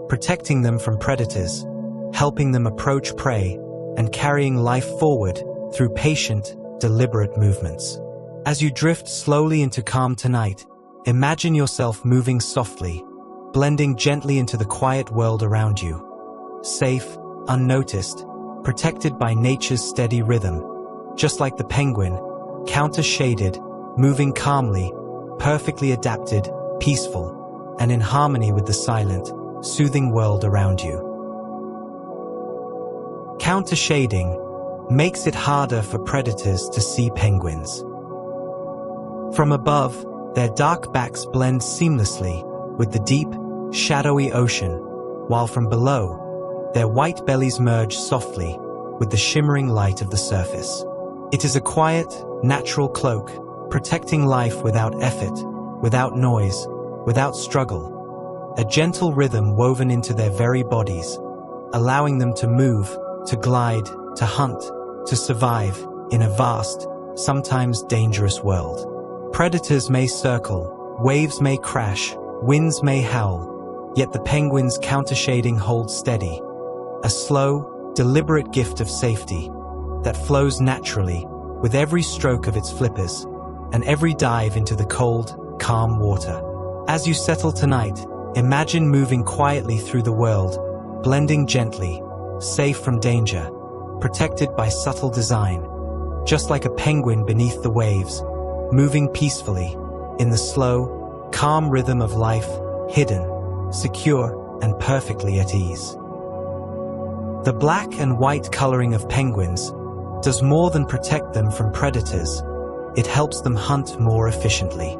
protecting them from predators, helping them approach prey, and carrying life forward through patient, deliberate movements. As you drift slowly into calm tonight, imagine yourself moving softly, blending gently into the quiet world around you. Safe, unnoticed, protected by nature's steady rhythm, just like the penguin, counter-shaded, moving calmly, perfectly adapted, peaceful, and in harmony with the silent, soothing world around you. Counter-shading makes it harder for predators to see penguins. From above, their dark backs blend seamlessly with the deep, shadowy ocean, while from below, their white bellies merge softly with the shimmering light of the surface. It is a quiet, natural cloak, protecting life without effort, without noise, without struggle, a gentle rhythm woven into their very bodies, allowing them to move, to glide, to hunt, to survive in a vast, sometimes dangerous world. Predators may circle, waves may crash, winds may howl, yet the penguin's countershading holds steady, a slow, deliberate gift of safety that flows naturally with every stroke of its flippers and every dive into the cold, calm water. As you settle tonight, imagine moving quietly through the world, blending gently, safe from danger, protected by subtle design, just like a penguin beneath the waves, moving peacefully in the slow, calm rhythm of life, hidden, secure, and perfectly at ease. The black and white coloring of penguins does more than protect them from predators. It helps them hunt more efficiently.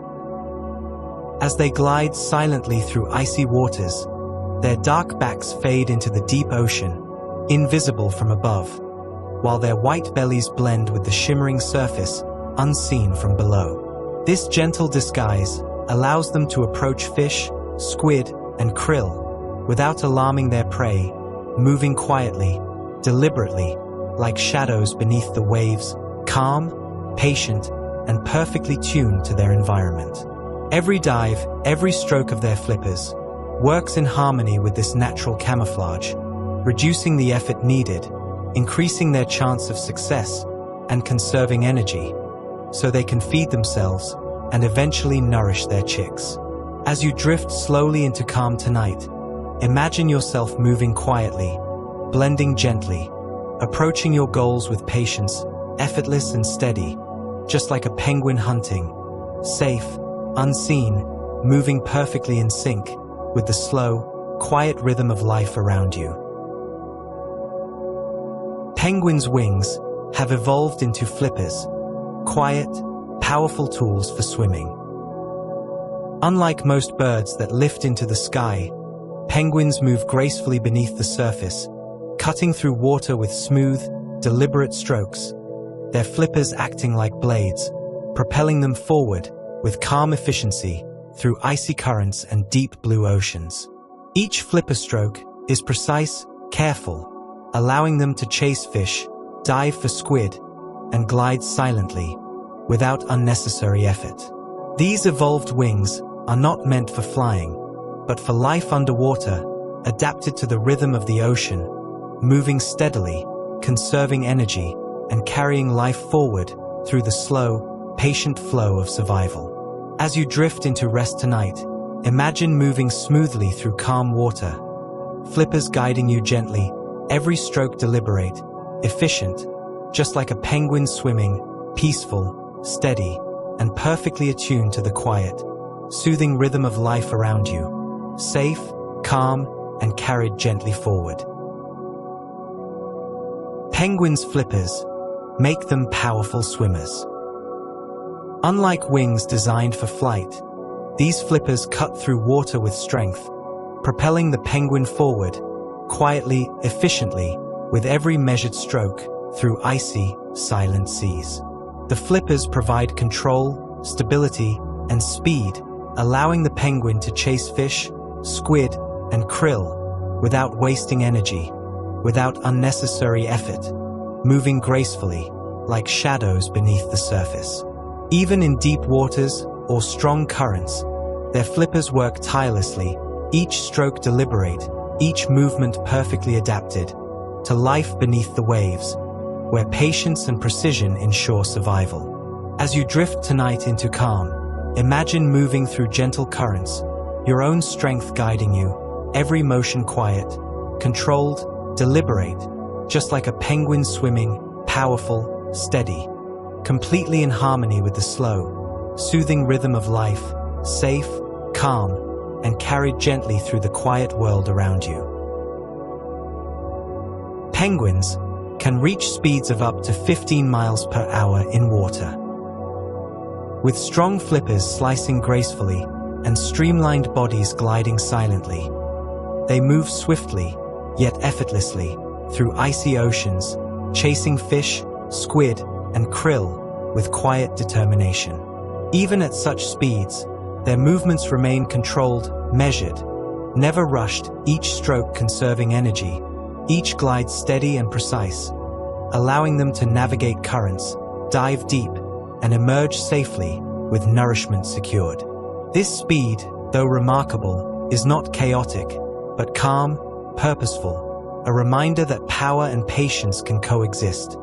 As they glide silently through icy waters, their dark backs fade into the deep ocean, invisible from above, while their white bellies blend with the shimmering surface, unseen from below. This gentle disguise allows them to approach fish, squid, and krill without alarming their prey, moving quietly, deliberately, like shadows beneath the waves, calm, patient, and perfectly tuned to their environment. Every dive, every stroke of their flippers, works in harmony with this natural camouflage, reducing the effort needed, increasing their chance of success, and conserving energy, so they can feed themselves and eventually nourish their chicks. As you drift slowly into calm tonight, imagine yourself moving quietly, blending gently, approaching your goals with patience, effortless and steady, just like a penguin hunting, safe, unseen, moving perfectly in sync with the slow, quiet rhythm of life around you. Penguins' wings have evolved into flippers, quiet, powerful tools for swimming. Unlike most birds that lift into the sky, penguins move gracefully beneath the surface, cutting through water with smooth, deliberate strokes, their flippers acting like blades, propelling them forward with calm efficiency through icy currents and deep blue oceans. Each flipper stroke is precise, careful, allowing them to chase fish, dive for squid, and glide silently, without unnecessary effort. These evolved wings are not meant for flying, but for life underwater, adapted to the rhythm of the ocean, moving steadily, conserving energy, and carrying life forward through the slow, patient flow of survival. As you drift into rest tonight, imagine moving smoothly through calm water, flippers guiding you gently, every stroke deliberate, efficient, just like a penguin swimming, peaceful, steady, and perfectly attuned to the quiet, soothing rhythm of life around you, safe, calm, and carried gently forward. Penguins' flippers make them powerful swimmers. Unlike wings designed for flight, these flippers cut through water with strength, propelling the penguin forward, quietly, efficiently, with every measured stroke, through icy, silent seas. The flippers provide control, stability, and speed, allowing the penguin to chase fish, squid, and krill without wasting energy, without unnecessary effort, moving gracefully, like shadows beneath the surface. Even in deep waters or strong currents, their flippers work tirelessly, each stroke deliberate, each movement perfectly adapted to life beneath the waves, where patience and precision ensure survival. As you drift tonight into calm, imagine moving through gentle currents, your own strength guiding you, every motion quiet, controlled, deliberate, just like a penguin swimming, powerful, steady, completely in harmony with the slow, soothing rhythm of life, safe, calm, and carried gently through the quiet world around you. Penguins can reach speeds of up to 15 miles per hour in water. With strong flippers slicing gracefully and streamlined bodies gliding silently, they move swiftly, yet effortlessly, through icy oceans, chasing fish, squid, and krill with quiet determination. Even at such speeds, their movements remain controlled, measured, never rushed, each stroke conserving energy, each glide steady and precise, allowing them to navigate currents, dive deep, and emerge safely with nourishment secured. This speed, though remarkable, is not chaotic, but calm, purposeful, a reminder that power and patience can coexist,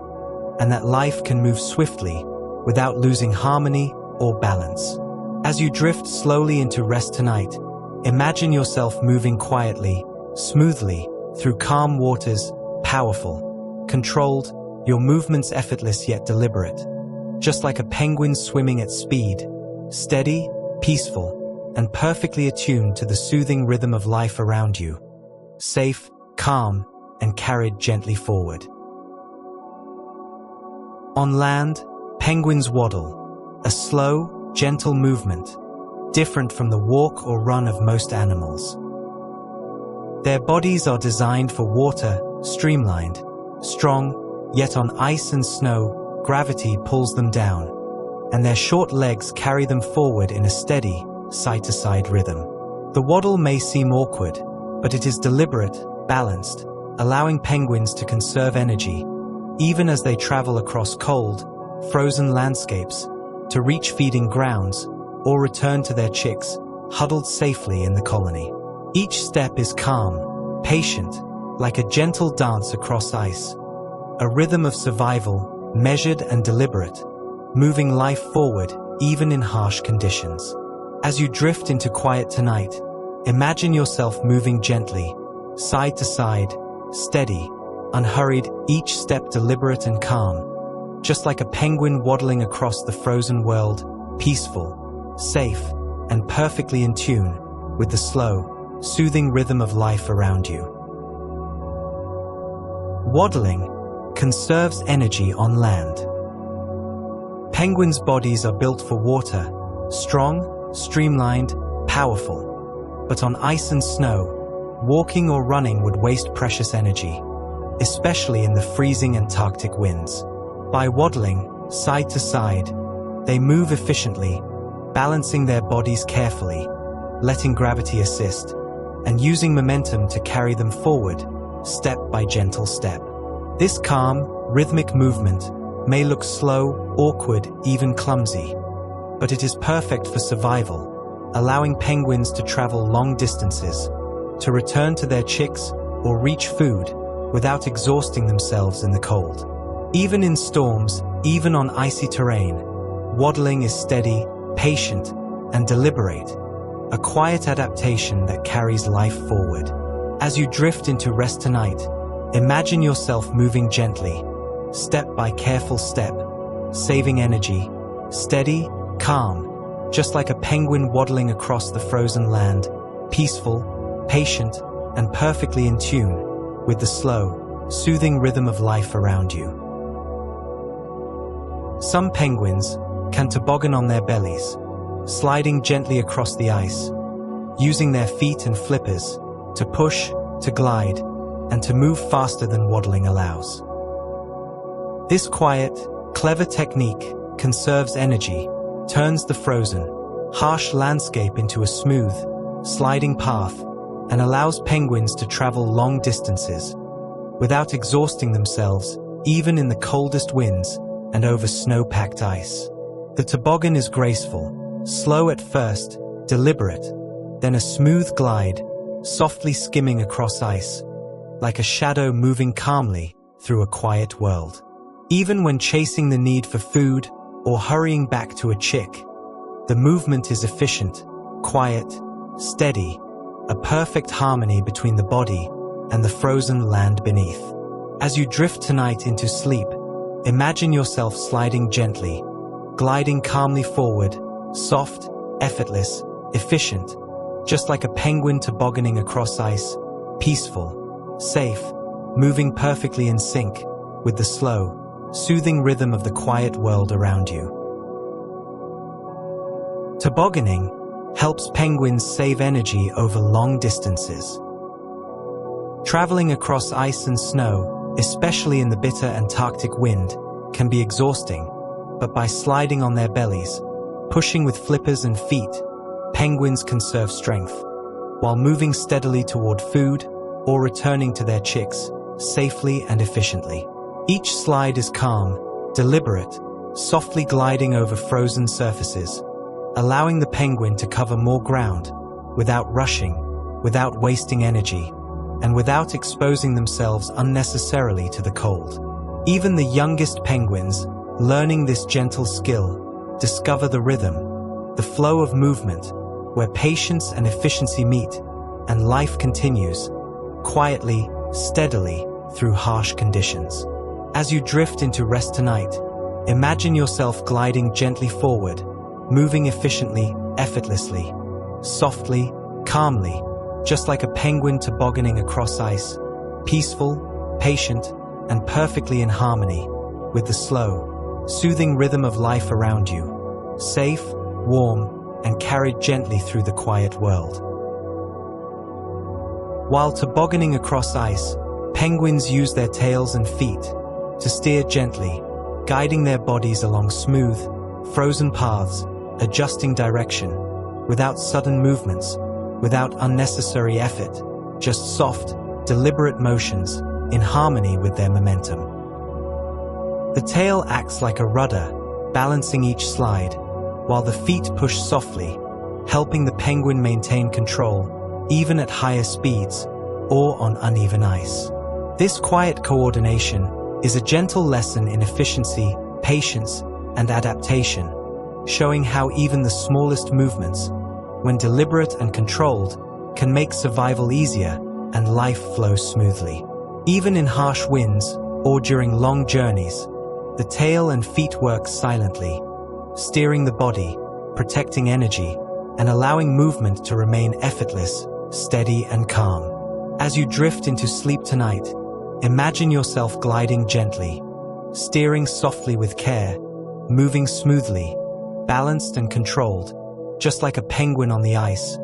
and that life can move swiftly without losing harmony or balance. As you drift slowly into rest tonight, imagine yourself moving quietly, smoothly, through calm waters, powerful, controlled, your movements effortless yet deliberate, just like a penguin swimming at speed, steady, peaceful, and perfectly attuned to the soothing rhythm of life around you, safe, calm, and carried gently forward. On land, penguins waddle, a slow, gentle movement, different from the walk or run of most animals. Their bodies are designed for water, streamlined, strong, yet on ice and snow, gravity pulls them down, and their short legs carry them forward in a steady, side-to-side rhythm. The waddle may seem awkward, but it is deliberate, balanced, allowing penguins to conserve energy, even as they travel across cold, frozen landscapes, to reach feeding grounds, or return to their chicks, huddled safely in the colony. Each step is calm, patient, like a gentle dance across ice, a rhythm of survival, measured and deliberate, moving life forward even in harsh conditions. As you drift into quiet tonight, imagine yourself moving gently, side to side, steady, unhurried, each step deliberate and calm, just like a penguin waddling across the frozen world, peaceful, safe, and perfectly in tune with the slow, soothing rhythm of life around you. Waddling conserves energy on land. Penguins' bodies are built for water, strong, streamlined, powerful. But on ice and snow, walking or running would waste precious energy, especially in the freezing Antarctic winds. By waddling, side to side, they move efficiently, balancing their bodies carefully, letting gravity assist, and using momentum to carry them forward, step by gentle step. This calm, rhythmic movement may look slow, awkward, even clumsy, but it is perfect for survival, allowing penguins to travel long distances, to return to their chicks or reach food without exhausting themselves in the cold. Even in storms, even on icy terrain, waddling is steady, patient, and deliberate, a quiet adaptation that carries life forward. As you drift into rest tonight, imagine yourself moving gently, step by careful step, saving energy, steady, calm, just like a penguin waddling across the frozen land, peaceful, patient, and perfectly in tune with the slow, soothing rhythm of life around you. Some penguins can toboggan on their bellies, sliding gently across the ice, using their feet and flippers to push, to glide, and to move faster than waddling allows. This quiet, clever technique conserves energy, turns the frozen, harsh landscape into a smooth, sliding path, and allows penguins to travel long distances without exhausting themselves, even in the coldest winds and over snow-packed ice. The toboggan is graceful, slow at first, deliberate, then a smooth glide, softly skimming across ice, like a shadow moving calmly through a quiet world. Even when chasing the need for food or hurrying back to a chick, the movement is efficient, quiet, steady, a perfect harmony between the body and the frozen land beneath. As you drift tonight into sleep, imagine yourself sliding gently, gliding calmly forward, soft, effortless, efficient, just like a penguin tobogganing across ice, peaceful, safe, moving perfectly in sync with the slow, soothing rhythm of the quiet world around you. Tobogganing helps penguins save energy over long distances. Traveling across ice and snow, especially in the bitter Antarctic wind, can be exhausting, but by sliding on their bellies, pushing with flippers and feet, penguins conserve strength, while moving steadily toward food or returning to their chicks, safely and efficiently. Each slide is calm, deliberate, softly gliding over frozen surfaces, allowing the penguin to cover more ground without rushing, without wasting energy, and without exposing themselves unnecessarily to the cold. Even the youngest penguins, learning this gentle skill, discover the rhythm, the flow of movement, where patience and efficiency meet, and life continues, quietly, steadily, through harsh conditions. As you drift into rest tonight, imagine yourself gliding gently forward, moving efficiently, effortlessly, softly, calmly, just like a penguin tobogganing across ice, peaceful, patient, and perfectly in harmony with the slow, soothing rhythm of life around you, safe, warm, and carried gently through the quiet world. While tobogganing across ice, penguins use their tails and feet to steer gently, guiding their bodies along smooth, frozen paths, adjusting direction, without sudden movements, without unnecessary effort, just soft, deliberate motions in harmony with their momentum. The tail acts like a rudder, balancing each slide, while the feet push softly, helping the penguin maintain control, even at higher speeds or on uneven ice. This quiet coordination is a gentle lesson in efficiency, patience, and adaptation, showing how even the smallest movements, when deliberate and controlled, can make survival easier and life flow smoothly. Even in harsh winds or during long journeys, the tail and feet work silently, steering the body, protecting energy, and allowing movement to remain effortless, steady, and calm. As you drift into sleep tonight, imagine yourself gliding gently, steering softly with care, moving smoothly, balanced and controlled, just like a penguin on the ice,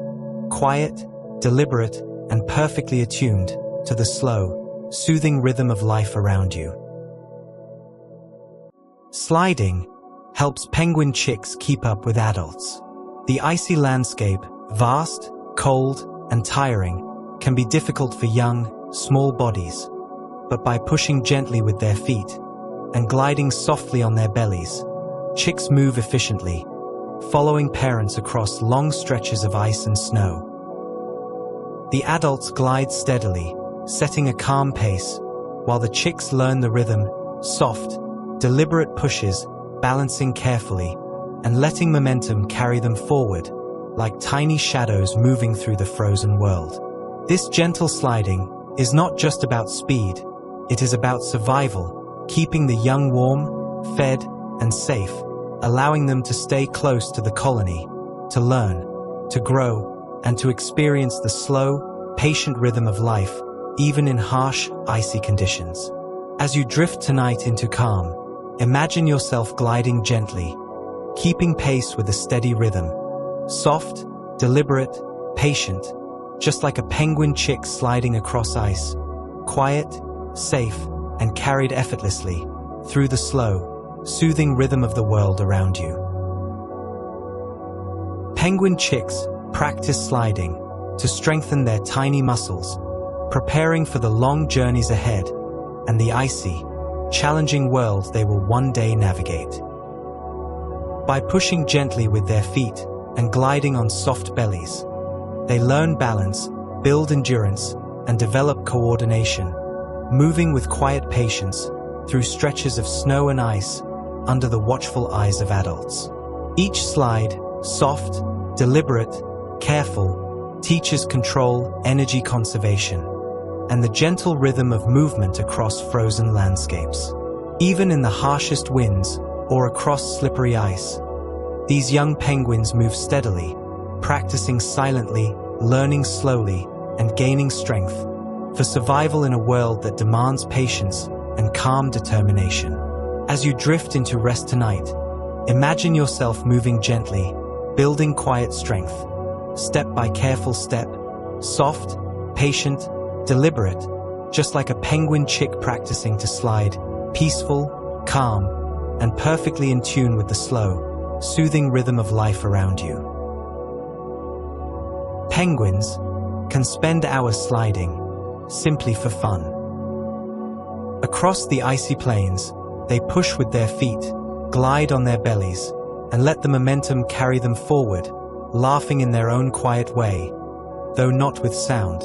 quiet, deliberate, and perfectly attuned to the slow, soothing rhythm of life around you. Sliding helps penguin chicks keep up with adults. The icy landscape, vast, cold, and tiring, can be difficult for young, small bodies, but by pushing gently with their feet and gliding softly on their bellies, chicks move efficiently, following parents across long stretches of ice and snow. The adults glide steadily, setting a calm pace, while the chicks learn the rhythm, soft, deliberate pushes, balancing carefully, and letting momentum carry them forward, like tiny shadows moving through the frozen world. This gentle sliding is not just about speed, it is about survival, keeping the young warm, fed, and safe, allowing them to stay close to the colony, to learn, to grow, and to experience the slow, patient rhythm of life, even in harsh, icy conditions. As you drift tonight into calm, imagine yourself gliding gently, keeping pace with a steady rhythm, soft, deliberate, patient, just like a penguin chick sliding across ice, quiet, safe, and carried effortlessly through the slow, soothing rhythm of the world around you. Penguin chicks practice sliding to strengthen their tiny muscles, preparing for the long journeys ahead and the icy, challenging world they will one day navigate. By pushing gently with their feet and gliding on soft bellies, they learn balance, build endurance, and develop coordination, moving with quiet patience through stretches of snow and ice under the watchful eyes of adults. Each slide, soft, deliberate, careful, teaches control, energy conservation, and the gentle rhythm of movement across frozen landscapes. Even in the harshest winds or across slippery ice, these young penguins move steadily, practicing silently, learning slowly, and gaining strength for survival in a world that demands patience and calm determination. As you drift into rest tonight, imagine yourself moving gently, building quiet strength, step by careful step, soft, patient, deliberate, just like a penguin chick practicing to slide, peaceful, calm, and perfectly in tune with the slow, soothing rhythm of life around you. Penguins can spend hours sliding, simply for fun. Across the icy plains, they push with their feet, glide on their bellies, and let the momentum carry them forward, laughing in their own quiet way, though not with sound,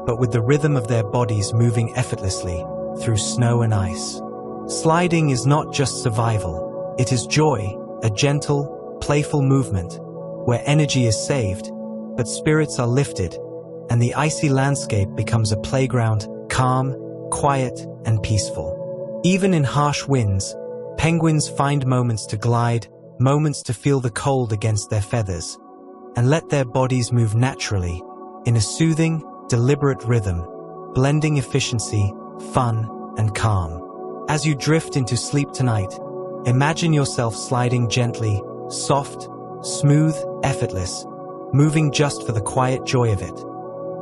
but with the rhythm of their bodies moving effortlessly through snow and ice. Sliding is not just survival, it is joy, a gentle, playful movement, where energy is saved, but spirits are lifted, and the icy landscape becomes a playground, calm, quiet, and peaceful. Even in harsh winds, penguins find moments to glide, moments to feel the cold against their feathers, and let their bodies move naturally, in a soothing, deliberate rhythm, blending efficiency, fun, and calm. As you drift into sleep tonight, imagine yourself sliding gently, soft, smooth, effortless, moving just for the quiet joy of it.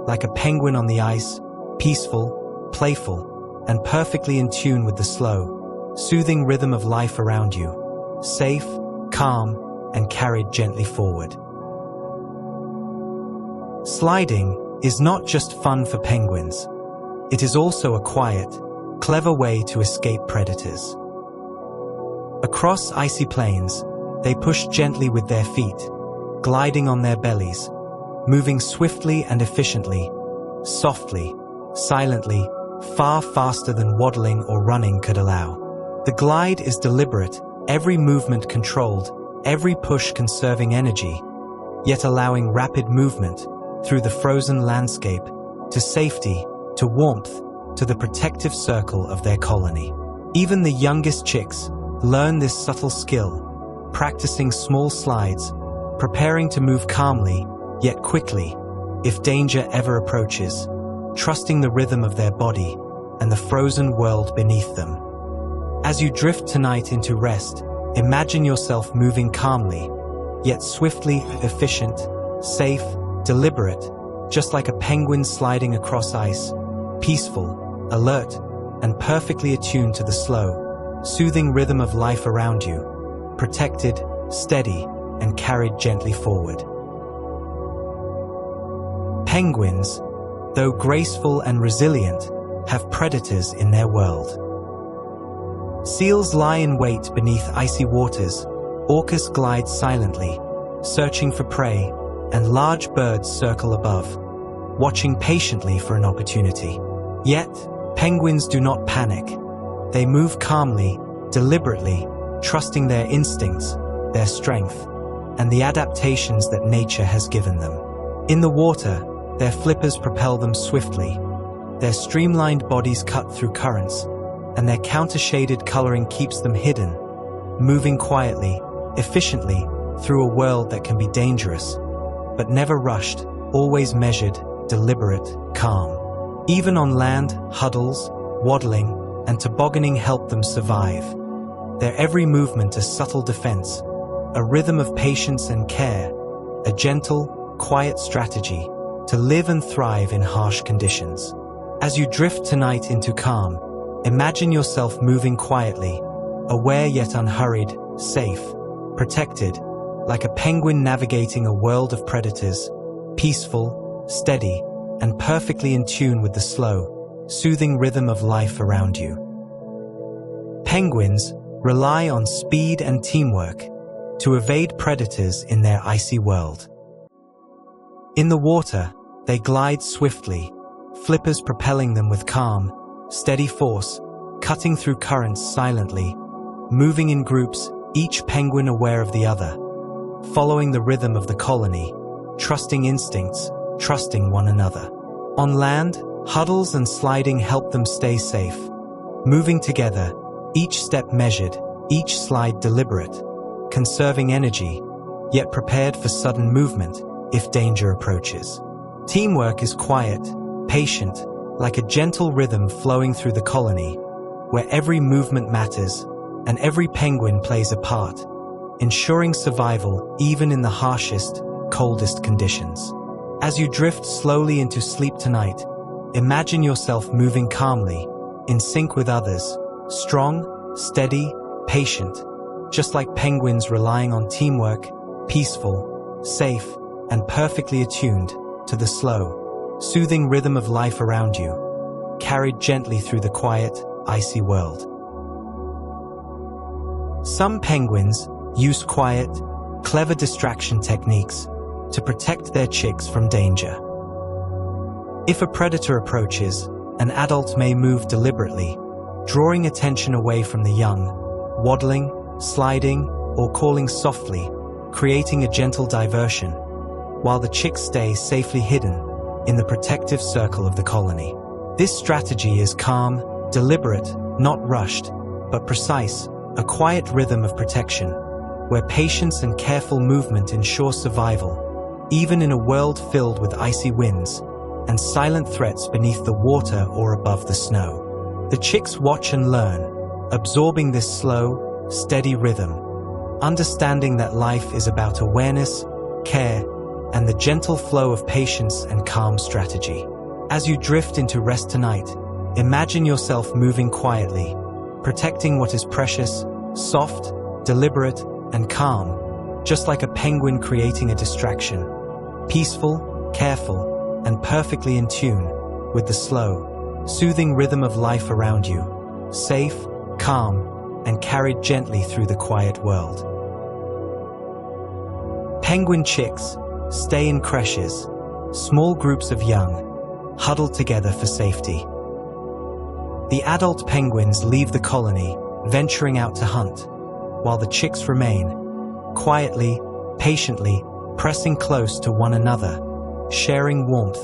Like a penguin on the ice, peaceful, playful, and perfectly in tune with the slow, soothing rhythm of life around you, safe, calm, and carried gently forward. Sliding is not just fun for penguins. It is also a quiet, clever way to escape predators. Across icy plains, they push gently with their feet, gliding on their bellies, moving swiftly and efficiently, softly, silently, far faster than waddling or running could allow. The glide is deliberate, every movement controlled, every push conserving energy, yet allowing rapid movement through the frozen landscape, to safety, to warmth, to the protective circle of their colony. Even the youngest chicks learn this subtle skill, practicing small slides, preparing to move calmly, yet quickly, if danger ever approaches, trusting the rhythm of their body and the frozen world beneath them. As you drift tonight into rest, imagine yourself moving calmly, yet swiftly, efficient, safe, deliberate, just like a penguin sliding across ice, peaceful, alert, and perfectly attuned to the slow, soothing rhythm of life around you, protected, steady, and carried gently forward. Penguins, though graceful and resilient, have predators in their world. Seals lie in wait beneath icy waters, orcas glide silently, searching for prey, and large birds circle above, watching patiently for an opportunity. Yet, penguins do not panic. They move calmly, deliberately, trusting their instincts, their strength, and the adaptations that nature has given them. In the water, their flippers propel them swiftly, their streamlined bodies cut through currents, and their counter-shaded coloring keeps them hidden, moving quietly, efficiently, through a world that can be dangerous, but never rushed, always measured, deliberate, calm. Even on land, huddles, waddling, and tobogganing help them survive. Their every movement a subtle defense, a rhythm of patience and care, a gentle, quiet strategy to live and thrive in harsh conditions. As you drift tonight into calm, imagine yourself moving quietly, aware yet unhurried, safe, protected, like a penguin navigating a world of predators, peaceful, steady, and perfectly in tune with the slow, soothing rhythm of life around you. Penguins rely on speed and teamwork to evade predators in their icy world. In the water, they glide swiftly, flippers propelling them with calm, steady force, cutting through currents silently, moving in groups, each penguin aware of the other, following the rhythm of the colony, trusting instincts, trusting one another. On land, huddles and sliding help them stay safe, moving together, each step measured, each slide deliberate, conserving energy, yet prepared for sudden movement if danger approaches. Teamwork is quiet, patient, like a gentle rhythm flowing through the colony, where every movement matters and every penguin plays a part, ensuring survival even in the harshest, coldest conditions. As you drift slowly into sleep tonight, imagine yourself moving calmly, in sync with others, strong, steady, patient, just like penguins relying on teamwork, peaceful, safe, and perfectly attuned to the slow, soothing rhythm of life around you, carried gently through the quiet, icy world. Some penguins use quiet, clever distraction techniques to protect their chicks from danger. If a predator approaches, an adult may move deliberately, drawing attention away from the young, waddling, sliding, or calling softly, creating a gentle diversion, while the chicks stay safely hidden in the protective circle of the colony. This strategy is calm, deliberate, not rushed, but precise, a quiet rhythm of protection, where patience and careful movement ensure survival, even in a world filled with icy winds and silent threats beneath the water or above the snow. The chicks watch and learn, absorbing this slow, steady rhythm, understanding that life is about awareness, care, and the gentle flow of patience and calm strategy. As you drift into rest tonight, imagine yourself moving quietly, protecting what is precious, soft, deliberate, and calm, just like a penguin creating a distraction, peaceful, careful, and perfectly in tune with the slow, soothing rhythm of life around you, safe, calm, and carried gently through the quiet world. Penguin chicks stay in creches, small groups of young, huddled together for safety. The adult penguins leave the colony, venturing out to hunt, while the chicks remain, quietly, patiently, pressing close to one another, sharing warmth,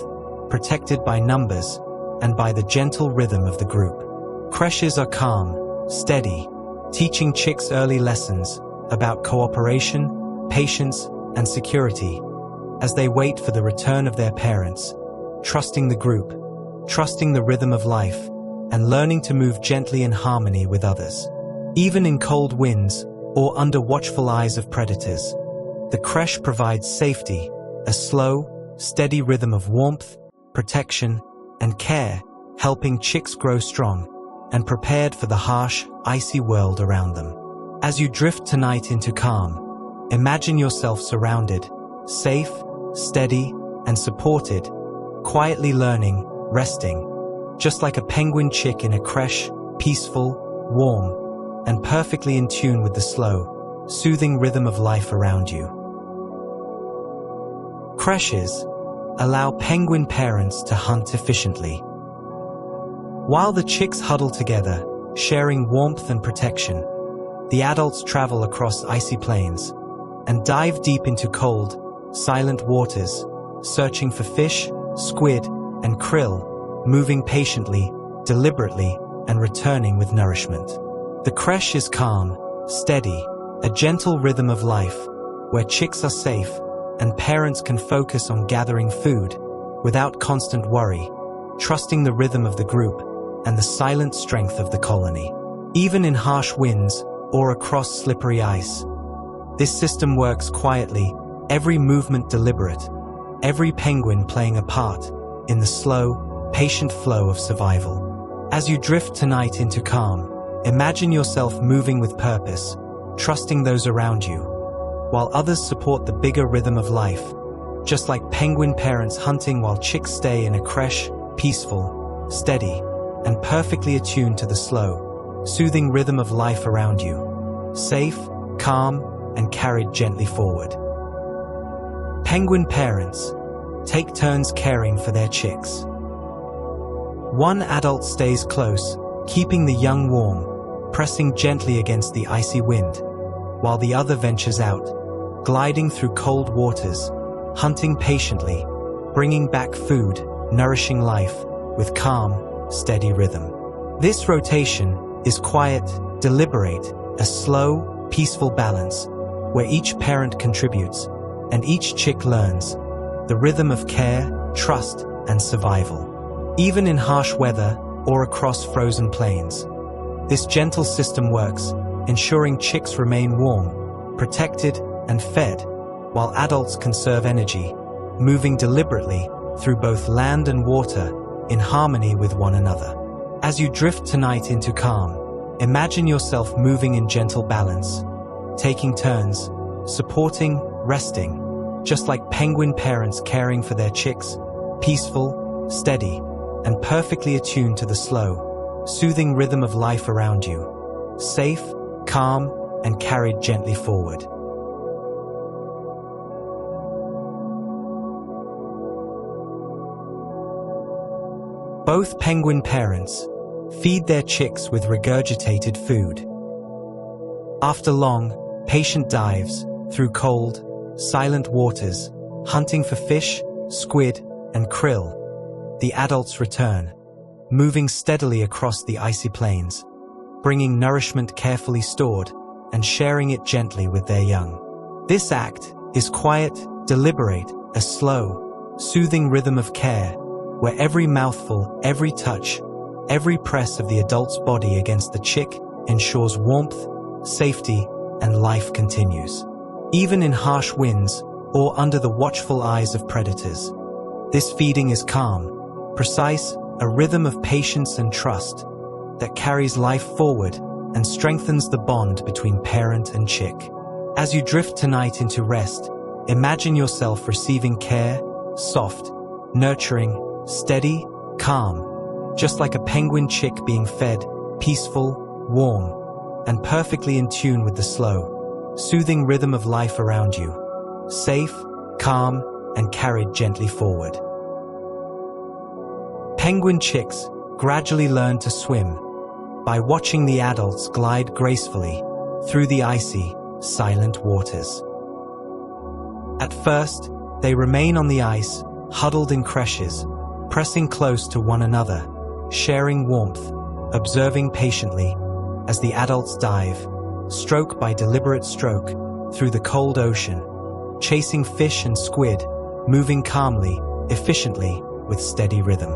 protected by numbers and by the gentle rhythm of the group. Creches are calm, steady, teaching chicks early lessons about cooperation, patience, and security as they wait for the return of their parents, trusting the group, trusting the rhythm of life, and learning to move gently in harmony with others. Even in cold winds or under watchful eyes of predators, the creche provides safety, a slow, steady rhythm of warmth, protection, and care, helping chicks grow strong and prepared for the harsh, icy world around them. As you drift tonight into calm, imagine yourself surrounded, safe, steady, and supported, quietly learning, resting, just like a penguin chick in a creche, peaceful, warm, and perfectly in tune with the slow, soothing rhythm of life around you. Creches allow penguin parents to hunt efficiently. While the chicks huddle together, sharing warmth and protection, the adults travel across icy plains and dive deep into cold, silent waters, searching for fish, squid, and krill, moving patiently, deliberately, and returning with nourishment. The creche is calm, steady, a gentle rhythm of life, where chicks are safe and parents can focus on gathering food without constant worry, trusting the rhythm of the group and the silent strength of the colony. Even in harsh winds or across slippery ice, this system works quietly, every movement deliberate, every penguin playing a part in the slow, patient flow of survival. As you drift tonight into calm, imagine yourself moving with purpose, trusting those around you, while others support the bigger rhythm of life, just like penguin parents hunting while chicks stay in a creche, peaceful, steady, and perfectly attuned to the slow, soothing rhythm of life around you, safe, calm, and carried gently forward. Penguin parents take turns caring for their chicks. One adult stays close, keeping the young warm, pressing gently against the icy wind, while the other ventures out, gliding through cold waters, hunting patiently, bringing back food, nourishing life with calm, steady rhythm. This rotation is quiet, deliberate, a slow, peaceful balance, where each parent contributes and each chick learns the rhythm of care, trust, and survival. Even in harsh weather or across frozen plains, this gentle system works, ensuring chicks remain warm, protected, and fed, while adults conserve energy, moving deliberately through both land and water in harmony with one another. As you drift tonight into calm, imagine yourself moving in gentle balance, taking turns, supporting, resting, just like penguin parents caring for their chicks, peaceful, steady, and perfectly attuned to the slow, soothing rhythm of life around you, safe, calm, and carried gently forward. Both penguin parents feed their chicks with regurgitated food. After long, patient dives through cold, silent waters, hunting for fish, squid, and krill, the adults return, moving steadily across the icy plains, bringing nourishment carefully stored and sharing it gently with their young. This act is quiet, deliberate, a slow, soothing rhythm of care, where every mouthful, every touch, every press of the adult's body against the chick ensures warmth, safety, and life continues. Even in harsh winds or under the watchful eyes of predators, this feeding is calm, precise, a rhythm of patience and trust that carries life forward and strengthens the bond between parent and chick. As you drift tonight into rest, imagine yourself receiving care, soft, nurturing, steady, calm, just like a penguin chick being fed, peaceful, warm, and perfectly in tune with the slow, soothing rhythm of life around you, safe, calm, and carried gently forward. Penguin chicks gradually learn to swim by watching the adults glide gracefully through the icy, silent waters. At first, they remain on the ice, huddled in creches, pressing close to one another, sharing warmth, observing patiently as the adults dive, stroke by deliberate stroke, through the cold ocean, chasing fish and squid, moving calmly, efficiently, with steady rhythm.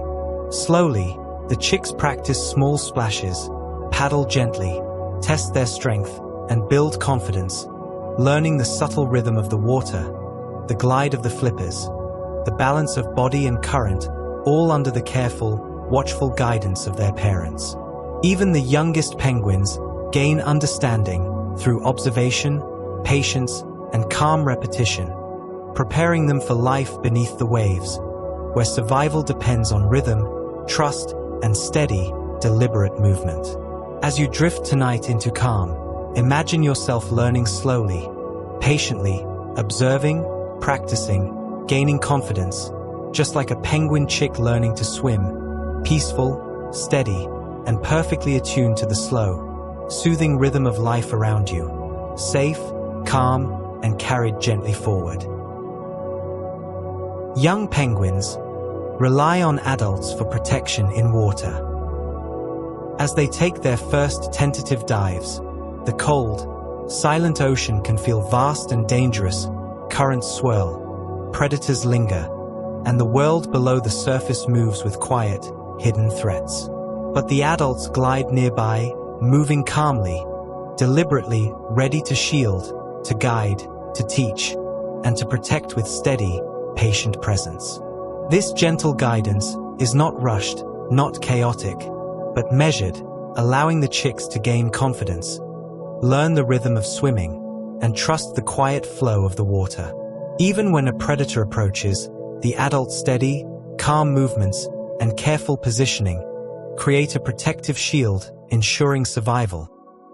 Slowly, the chicks practice small splashes, paddle gently, test their strength, and build confidence, learning the subtle rhythm of the water, the glide of the flippers, the balance of body and current, all under the careful, watchful guidance of their parents. Even the youngest penguins gain understanding through observation, patience, and calm repetition, preparing them for life beneath the waves, where survival depends on rhythm, trust, and steady, deliberate movement. As you drift tonight into calm, imagine yourself learning slowly, patiently, observing, practicing, gaining confidence, just like a penguin chick learning to swim, peaceful, steady, and perfectly attuned to the slow, soothing rhythm of life around you, safe, calm, and carried gently forward. Young penguins rely on adults for protection in water. As they take their first tentative dives, the cold, silent ocean can feel vast and dangerous. Currents swirl, predators linger, and the world below the surface moves with quiet, hidden threats. But the adults glide nearby, moving calmly, deliberately, ready to shield, to guide, to teach, and to protect with steady, patient presence. This gentle guidance is not rushed, not chaotic, but measured, allowing the chicks to gain confidence, learn the rhythm of swimming, and trust the quiet flow of the water. Even when a predator approaches, the adult's steady, calm movements and careful positioning create a protective shield, ensuring survival,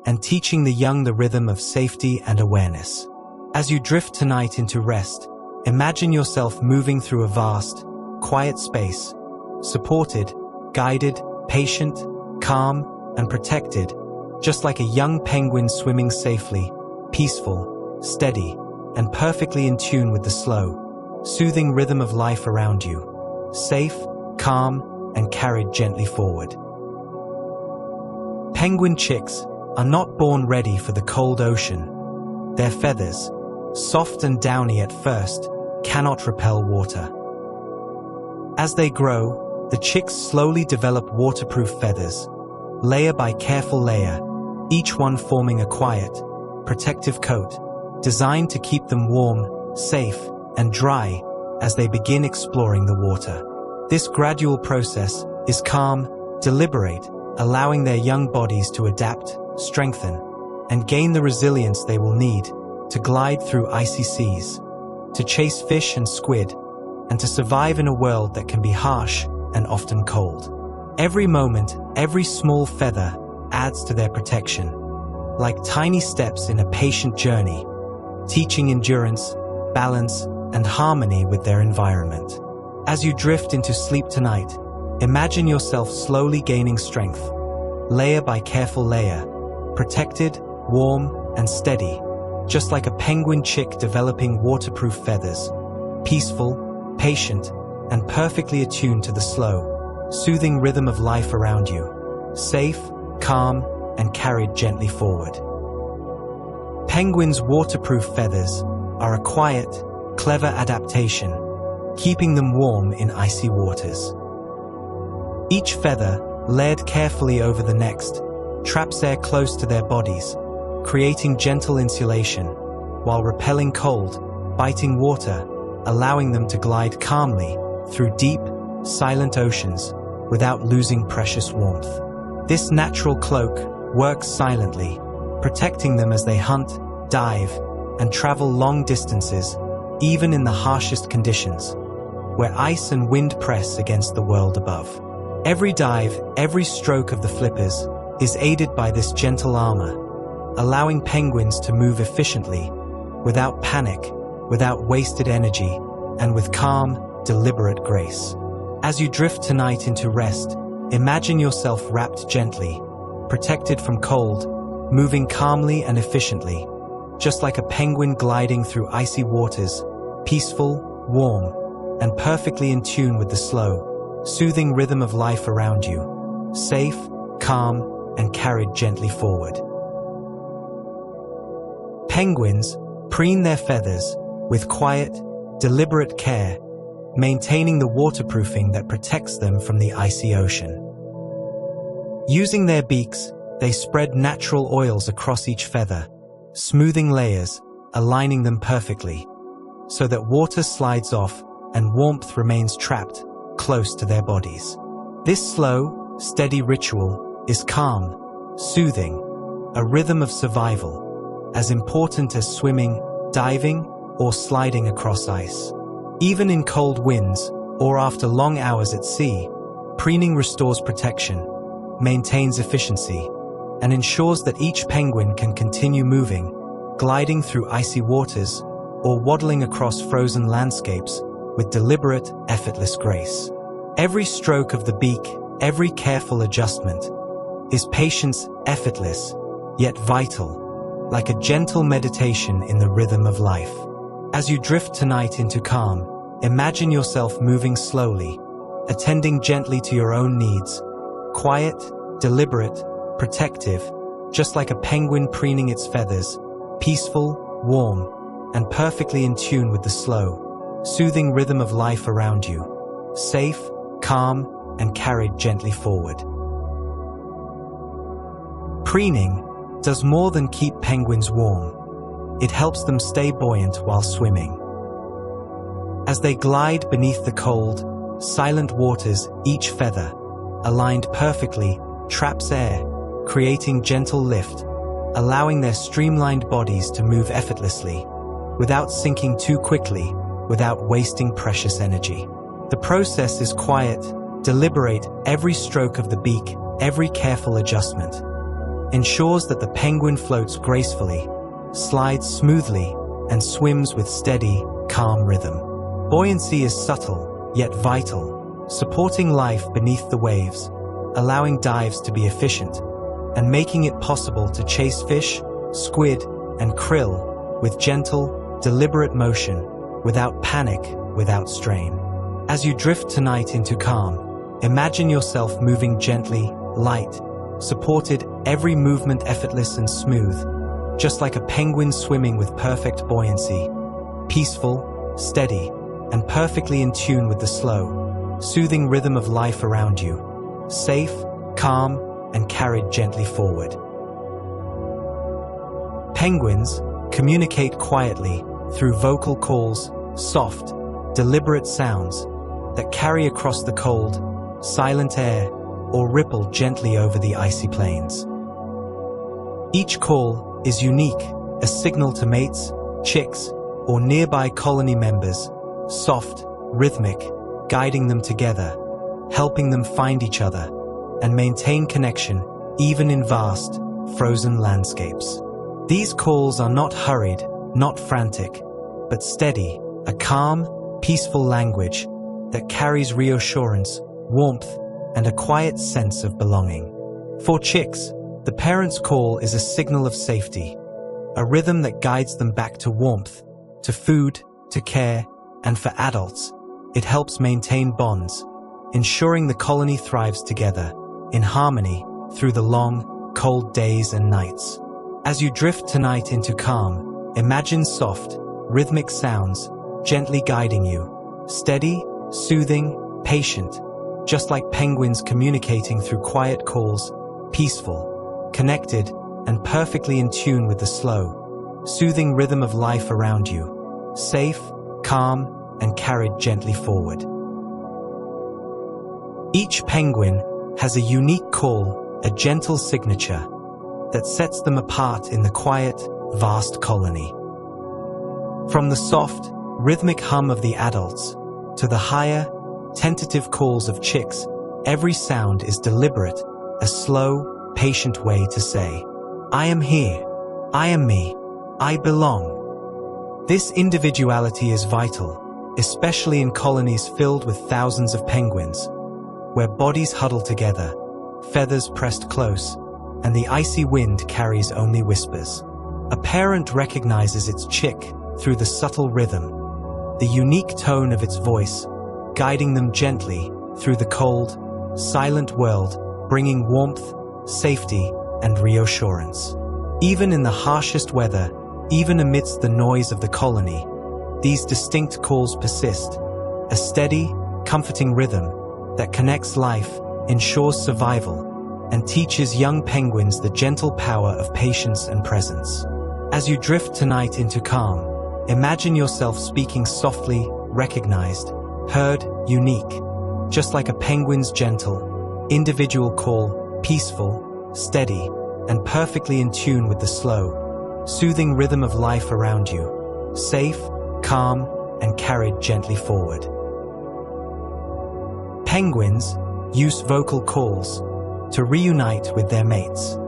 and teaching the young the rhythm of safety and awareness. As you drift tonight into rest, imagine yourself moving through a vast, quiet space, supported, guided, patient, calm, and protected, just like a young penguin swimming safely, peaceful, steady, and perfectly in tune with the slow, soothing rhythm of life around you, safe, calm, and carried gently forward. Penguin chicks are not born ready for the cold ocean. Their feathers, soft and downy at first, cannot repel water. As they grow, the chicks slowly develop waterproof feathers, layer by careful layer, each one forming a quiet, protective coat, designed to keep them warm, safe, and dry as they begin exploring the water. This gradual process is calm, deliberate, allowing their young bodies to adapt, strengthen, and gain the resilience they will need to glide through icy seas, to chase fish and squid, and to survive in a world that can be harsh and often cold. Every moment, every small feather adds to their protection, like tiny steps in a patient journey, teaching endurance, balance, and harmony with their environment. As you drift into sleep tonight, imagine yourself slowly gaining strength, layer by careful layer, protected, warm, and steady, just like a penguin chick developing waterproof feathers, peaceful, patient, and perfectly attuned to the slow, soothing rhythm of life around you, safe, calm, and carried gently forward. Penguins' waterproof feathers are a quiet, clever adaptation, keeping them warm in icy waters. Each feather, layered carefully over the next, traps air close to their bodies, creating gentle insulation, while repelling cold, biting water, allowing them to glide calmly through deep, silent oceans without losing precious warmth. This natural cloak works silently, protecting them as they hunt, dive, and travel long distances, even in the harshest conditions, where ice and wind press against the world above. Every dive, every stroke of the flippers is aided by this gentle armor, allowing penguins to move efficiently, without panic, without wasted energy, and with calm, deliberate grace. As you drift tonight into rest, imagine yourself wrapped gently, protected from cold, moving calmly and efficiently, just like a penguin gliding through icy waters, peaceful, warm, and perfectly in tune with the slow, soothing rhythm of life around you, safe, calm, and carried gently forward. Penguins preen their feathers with quiet, deliberate care, maintaining the waterproofing that protects them from the icy ocean. Using their beaks, they spread natural oils across each feather, smoothing layers, aligning them perfectly, so that water slides off and warmth remains trapped close to their bodies. This slow, steady ritual is calm, soothing, a rhythm of survival, as important as swimming, diving, or sliding across ice. Even in cold winds or after long hours at sea, preening restores protection, maintains efficiency, and ensures that each penguin can continue moving, gliding through icy waters, or waddling across frozen landscapes with deliberate, effortless grace. Every stroke of the beak, every careful adjustment, is patience effortless, yet vital, like a gentle meditation in the rhythm of life. As you drift tonight into calm, imagine yourself moving slowly, attending gently to your own needs, quiet, deliberate, protective, just like a penguin preening its feathers, peaceful, warm, and perfectly in tune with the slow, soothing rhythm of life around you, safe, calm, and carried gently forward. Preening does more than keep penguins warm. It helps them stay buoyant while swimming. As they glide beneath the cold, silent waters, each feather, aligned perfectly, traps air, creating gentle lift, allowing their streamlined bodies to move effortlessly, without sinking too quickly, without wasting precious energy. The process is quiet, deliberate. Every stroke of the beak, every careful adjustment, ensures that the penguin floats gracefully, slides smoothly, and swims with steady, calm rhythm. Buoyancy is subtle, yet vital, supporting life beneath the waves, allowing dives to be efficient, and making it possible to chase fish, squid, and krill with gentle, deliberate motion, without panic, without strain. As you drift tonight into calm, imagine yourself moving gently, light, supported, every movement effortless and smooth, just like a penguin swimming with perfect buoyancy, peaceful, steady, and perfectly in tune with the slow, soothing rhythm of life around you, safe, calm, and carried gently forward. Penguins communicate quietly through vocal calls, soft, deliberate sounds that carry across the cold, silent air or ripple gently over the icy plains. Each call is unique, a signal to mates, chicks, or nearby colony members, soft, rhythmic, guiding them together, helping them find each other, and maintain connection even in vast, frozen landscapes. These calls are not hurried, not frantic, but steady, a calm, peaceful language that carries reassurance, warmth, and a quiet sense of belonging. For chicks, the parent's call is a signal of safety, a rhythm that guides them back to warmth, to food, to care, and for adults, it helps maintain bonds, ensuring the colony thrives together, in harmony, through the long, cold days and nights. As you drift tonight into calm, imagine soft, rhythmic sounds, gently guiding you, steady, soothing, patient, just like penguins communicating through quiet calls, peaceful, connected, and perfectly in tune with the slow, soothing rhythm of life around you, safe, calm, and carried gently forward. Each penguin has a unique call, a gentle signature, that sets them apart in the quiet, vast colony. From the soft, rhythmic hum of the adults to the higher, tentative calls of chicks, every sound is deliberate, a slow, patient way to say, "I am here, I am me, I belong." This individuality is vital, especially in colonies filled with thousands of penguins, where bodies huddle together, feathers pressed close, and the icy wind carries only whispers. A parent recognizes its chick through the subtle rhythm, the unique tone of its voice, guiding them gently through the cold, silent world, bringing warmth, safety, and reassurance. Even in the harshest weather, even amidst the noise of the colony, these distinct calls persist, a steady, comforting rhythm that connects life, ensures survival, and teaches young penguins the gentle power of patience and presence. As you drift tonight into calm, imagine yourself speaking softly, recognized, heard, unique, just like a penguin's gentle, individual call, peaceful, steady, and perfectly in tune with the slow, soothing rhythm of life around you, safe, calm, and carried gently forward. Penguins use vocal calls to reunite with their mates.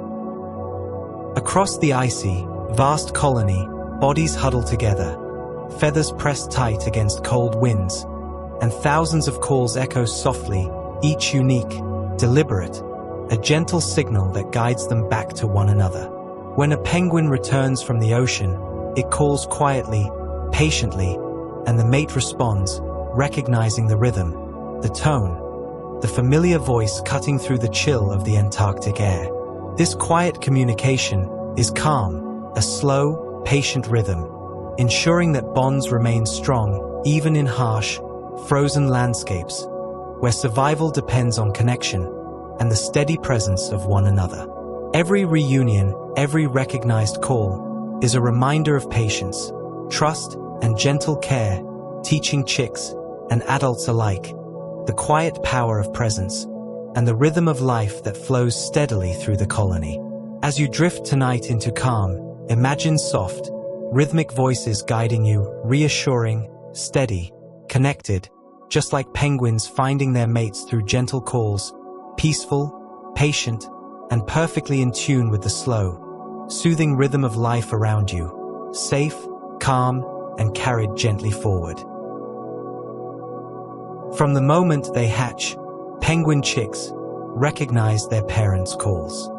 Across the icy, vast colony, bodies huddle together, feathers pressed tight against cold winds, and thousands of calls echo softly, each unique, deliberate, a gentle signal that guides them back to one another. When a penguin returns from the ocean, it calls quietly, patiently, and the mate responds, recognizing the rhythm, the tone, the familiar voice cutting through the chill of the Antarctic air. This quiet communication is calm, a slow, patient rhythm, ensuring that bonds remain strong even in harsh, frozen landscapes, where survival depends on connection and the steady presence of one another. Every reunion, every recognized call, is a reminder of patience, trust, and gentle care, teaching chicks and adults alike the quiet power of presence and the rhythm of life that flows steadily through the colony. As you drift tonight into calm, imagine soft, rhythmic voices guiding you, reassuring, steady, connected, just like penguins finding their mates through gentle calls, peaceful, patient, and perfectly in tune with the slow, soothing rhythm of life around you, safe, calm, and carried gently forward. From the moment they hatch, penguin chicks recognize their parents' calls.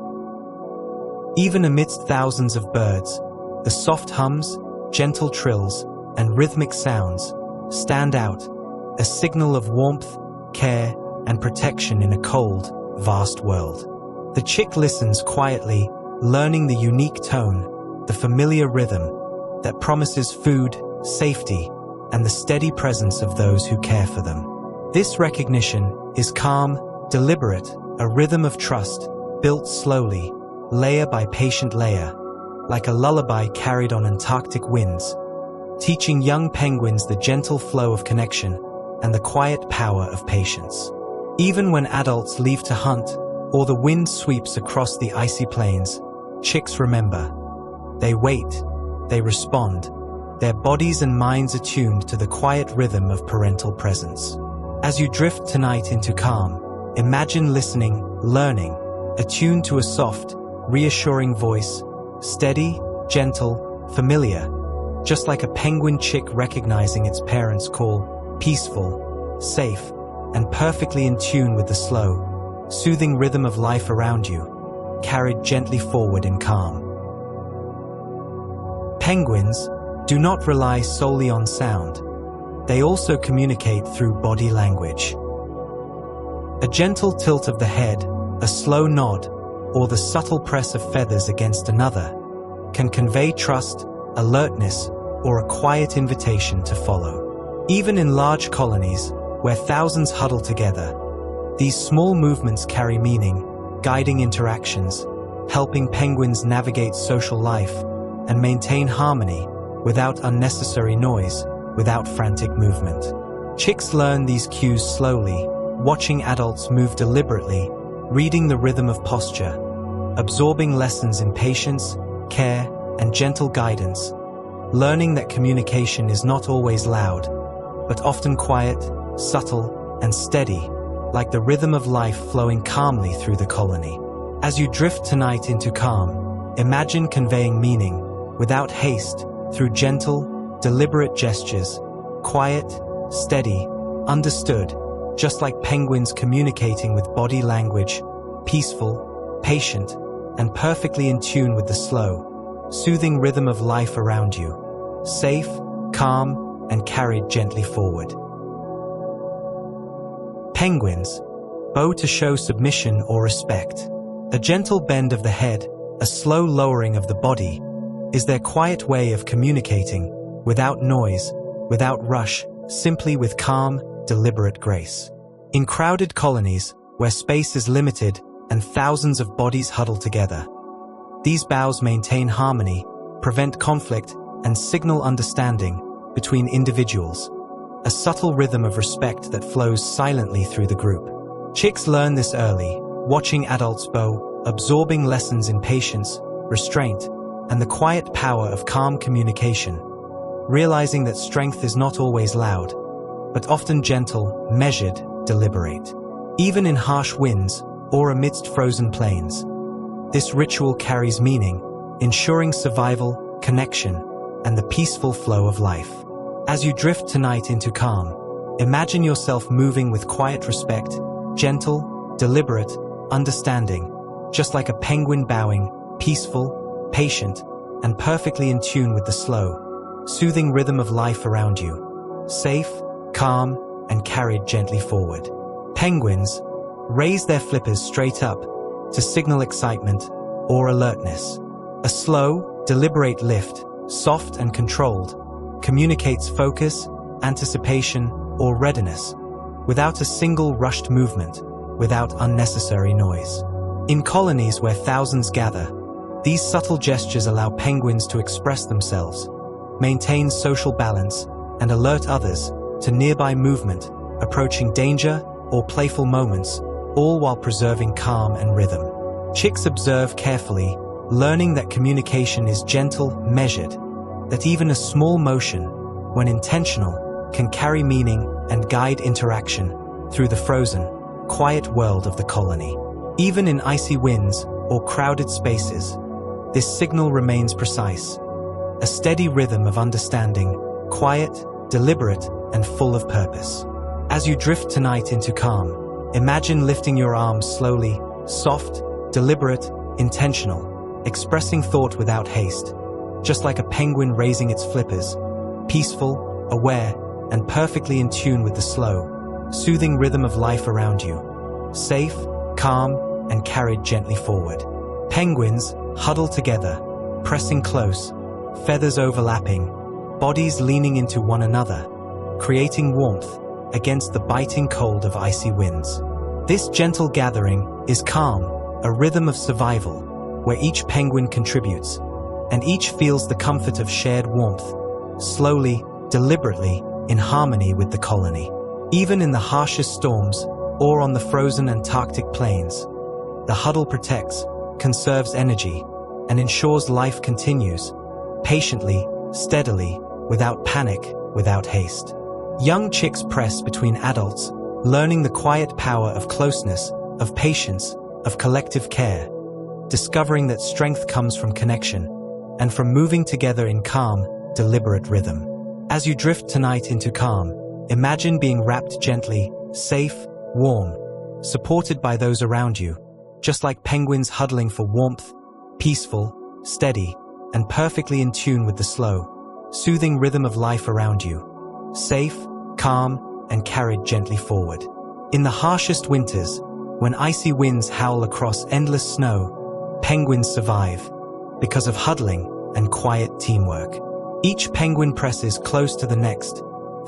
Even amidst thousands of birds, the soft hums, gentle trills, and rhythmic sounds stand out, a signal of warmth, care, and protection in a cold, vast world. The chick listens quietly, learning the unique tone, the familiar rhythm that promises food, safety, and the steady presence of those who care for them. This recognition is calm, deliberate, a rhythm of trust, built slowly, layer by patient layer, like a lullaby carried on Antarctic winds, teaching young penguins the gentle flow of connection and the quiet power of patience. Even when adults leave to hunt or the wind sweeps across the icy plains, chicks remember. They wait, they respond, their bodies and minds attuned to the quiet rhythm of parental presence. As you drift tonight into calm, imagine listening, learning, attuned to a soft, reassuring voice, steady, gentle, familiar, just like a penguin chick recognizing its parents' call, peaceful, safe, and perfectly in tune with the slow, soothing rhythm of life around you, carried gently forward in calm. Penguins do not rely solely on sound. They also communicate through body language. A gentle tilt of the head, a slow nod, or the subtle press of feathers against another can convey trust, alertness, or a quiet invitation to follow. Even in large colonies, where thousands huddle together, these small movements carry meaning, guiding interactions, helping penguins navigate social life and maintain harmony without unnecessary noise, without frantic movement. Chicks learn these cues slowly, watching adults move deliberately, reading the rhythm of posture, absorbing lessons in patience, care, and gentle guidance, learning that communication is not always loud, but often quiet, subtle, and steady, like the rhythm of life flowing calmly through the colony. As you drift tonight into calm, imagine conveying meaning, without haste, through gentle, deliberate gestures, quiet, steady, understood, just like penguins communicating with body language, peaceful, patient, and perfectly in tune with the slow, soothing rhythm of life around you, safe, calm, and carried gently forward. Penguins bow to show submission or respect. A gentle bend of the head, a slow lowering of the body, is their quiet way of communicating, without noise, without rush, simply with calm, deliberate grace. In crowded colonies, where space is limited and thousands of bodies huddle together, these bows maintain harmony, prevent conflict, and signal understanding between individuals, a subtle rhythm of respect that flows silently through the group. Chicks learn this early, watching adults bow, absorbing lessons in patience, restraint, and the quiet power of calm communication, realizing that strength is not always loud, but often gentle, measured, deliberate. Even in harsh winds or amidst frozen plains, this ritual carries meaning, ensuring survival, connection, and the peaceful flow of life. As you drift tonight into calm, imagine yourself moving with quiet respect, gentle, deliberate, understanding, just like a penguin bowing, peaceful, patient, and perfectly in tune with the slow, soothing rhythm of life around you, safe, calm, and carried gently forward. Penguins raise their flippers straight up to signal excitement or alertness. A slow, deliberate lift, soft and controlled, communicates focus, anticipation, or readiness, without a single rushed movement, without unnecessary noise. In colonies where thousands gather, these subtle gestures allow penguins to express themselves, maintain social balance, and alert others to nearby movement, approaching danger or playful moments, all while preserving calm and rhythm. Chicks observe carefully, learning that communication is gentle, measured, that even a small motion, when intentional, can carry meaning and guide interaction through the frozen, quiet world of the colony. Even in icy winds or crowded spaces, this signal remains precise, a steady rhythm of understanding, quiet, deliberate, and full of purpose. As you drift tonight into calm, imagine lifting your arms slowly, soft, deliberate, intentional, expressing thought without haste, just like a penguin raising its flippers, peaceful, aware, and perfectly in tune with the slow, soothing rhythm of life around you, safe, calm, and carried gently forward. Penguins huddle together, pressing close, feathers overlapping, bodies leaning into one another, creating warmth against the biting cold of icy winds. This gentle gathering is calm, a rhythm of survival, where each penguin contributes, and each feels the comfort of shared warmth, slowly, deliberately, in harmony with the colony. Even in the harshest storms, or on the frozen Antarctic plains, the huddle protects, conserves energy, and ensures life continues, patiently, steadily, without panic, without haste. Young chicks press between adults, learning the quiet power of closeness, of patience, of collective care, discovering that strength comes from connection and from moving together in calm, deliberate rhythm. As you drift tonight into calm, imagine being wrapped gently, safe, warm, supported by those around you, just like penguins huddling for warmth, peaceful, steady, and perfectly in tune with the slow, soothing rhythm of life around you. Safe, calm, and carried gently forward. In the harshest winters, when icy winds howl across endless snow, penguins survive because of huddling and quiet teamwork. Each penguin presses close to the next,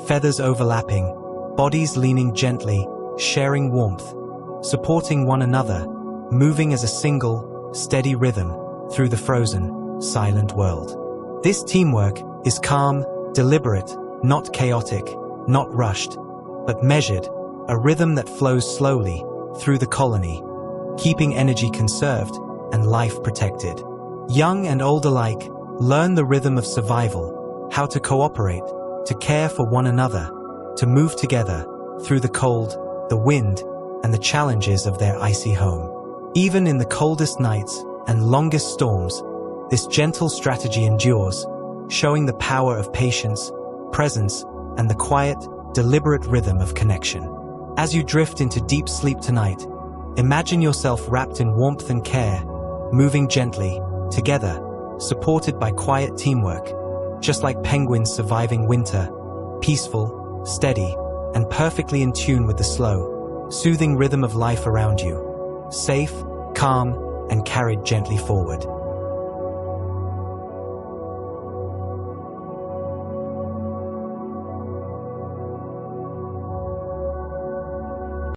feathers overlapping, bodies leaning gently, sharing warmth, supporting one another, moving as a single, steady rhythm through the frozen, silent world. This teamwork is calm, deliberate, not chaotic, not rushed, but measured, a rhythm that flows slowly through the colony, keeping energy conserved and life protected. Young and old alike learn the rhythm of survival, how to cooperate, to care for one another, to move together through the cold, the wind, and the challenges of their icy home. Even in the coldest nights and longest storms, this gentle strategy endures, showing the power of patience, presence, and the quiet, deliberate rhythm of connection. As you drift into deep sleep tonight, imagine yourself wrapped in warmth and care, moving gently, together, supported by quiet teamwork, just like penguins surviving winter, peaceful, steady, and perfectly in tune with the slow, soothing rhythm of life around you. Safe, calm, and carried gently forward.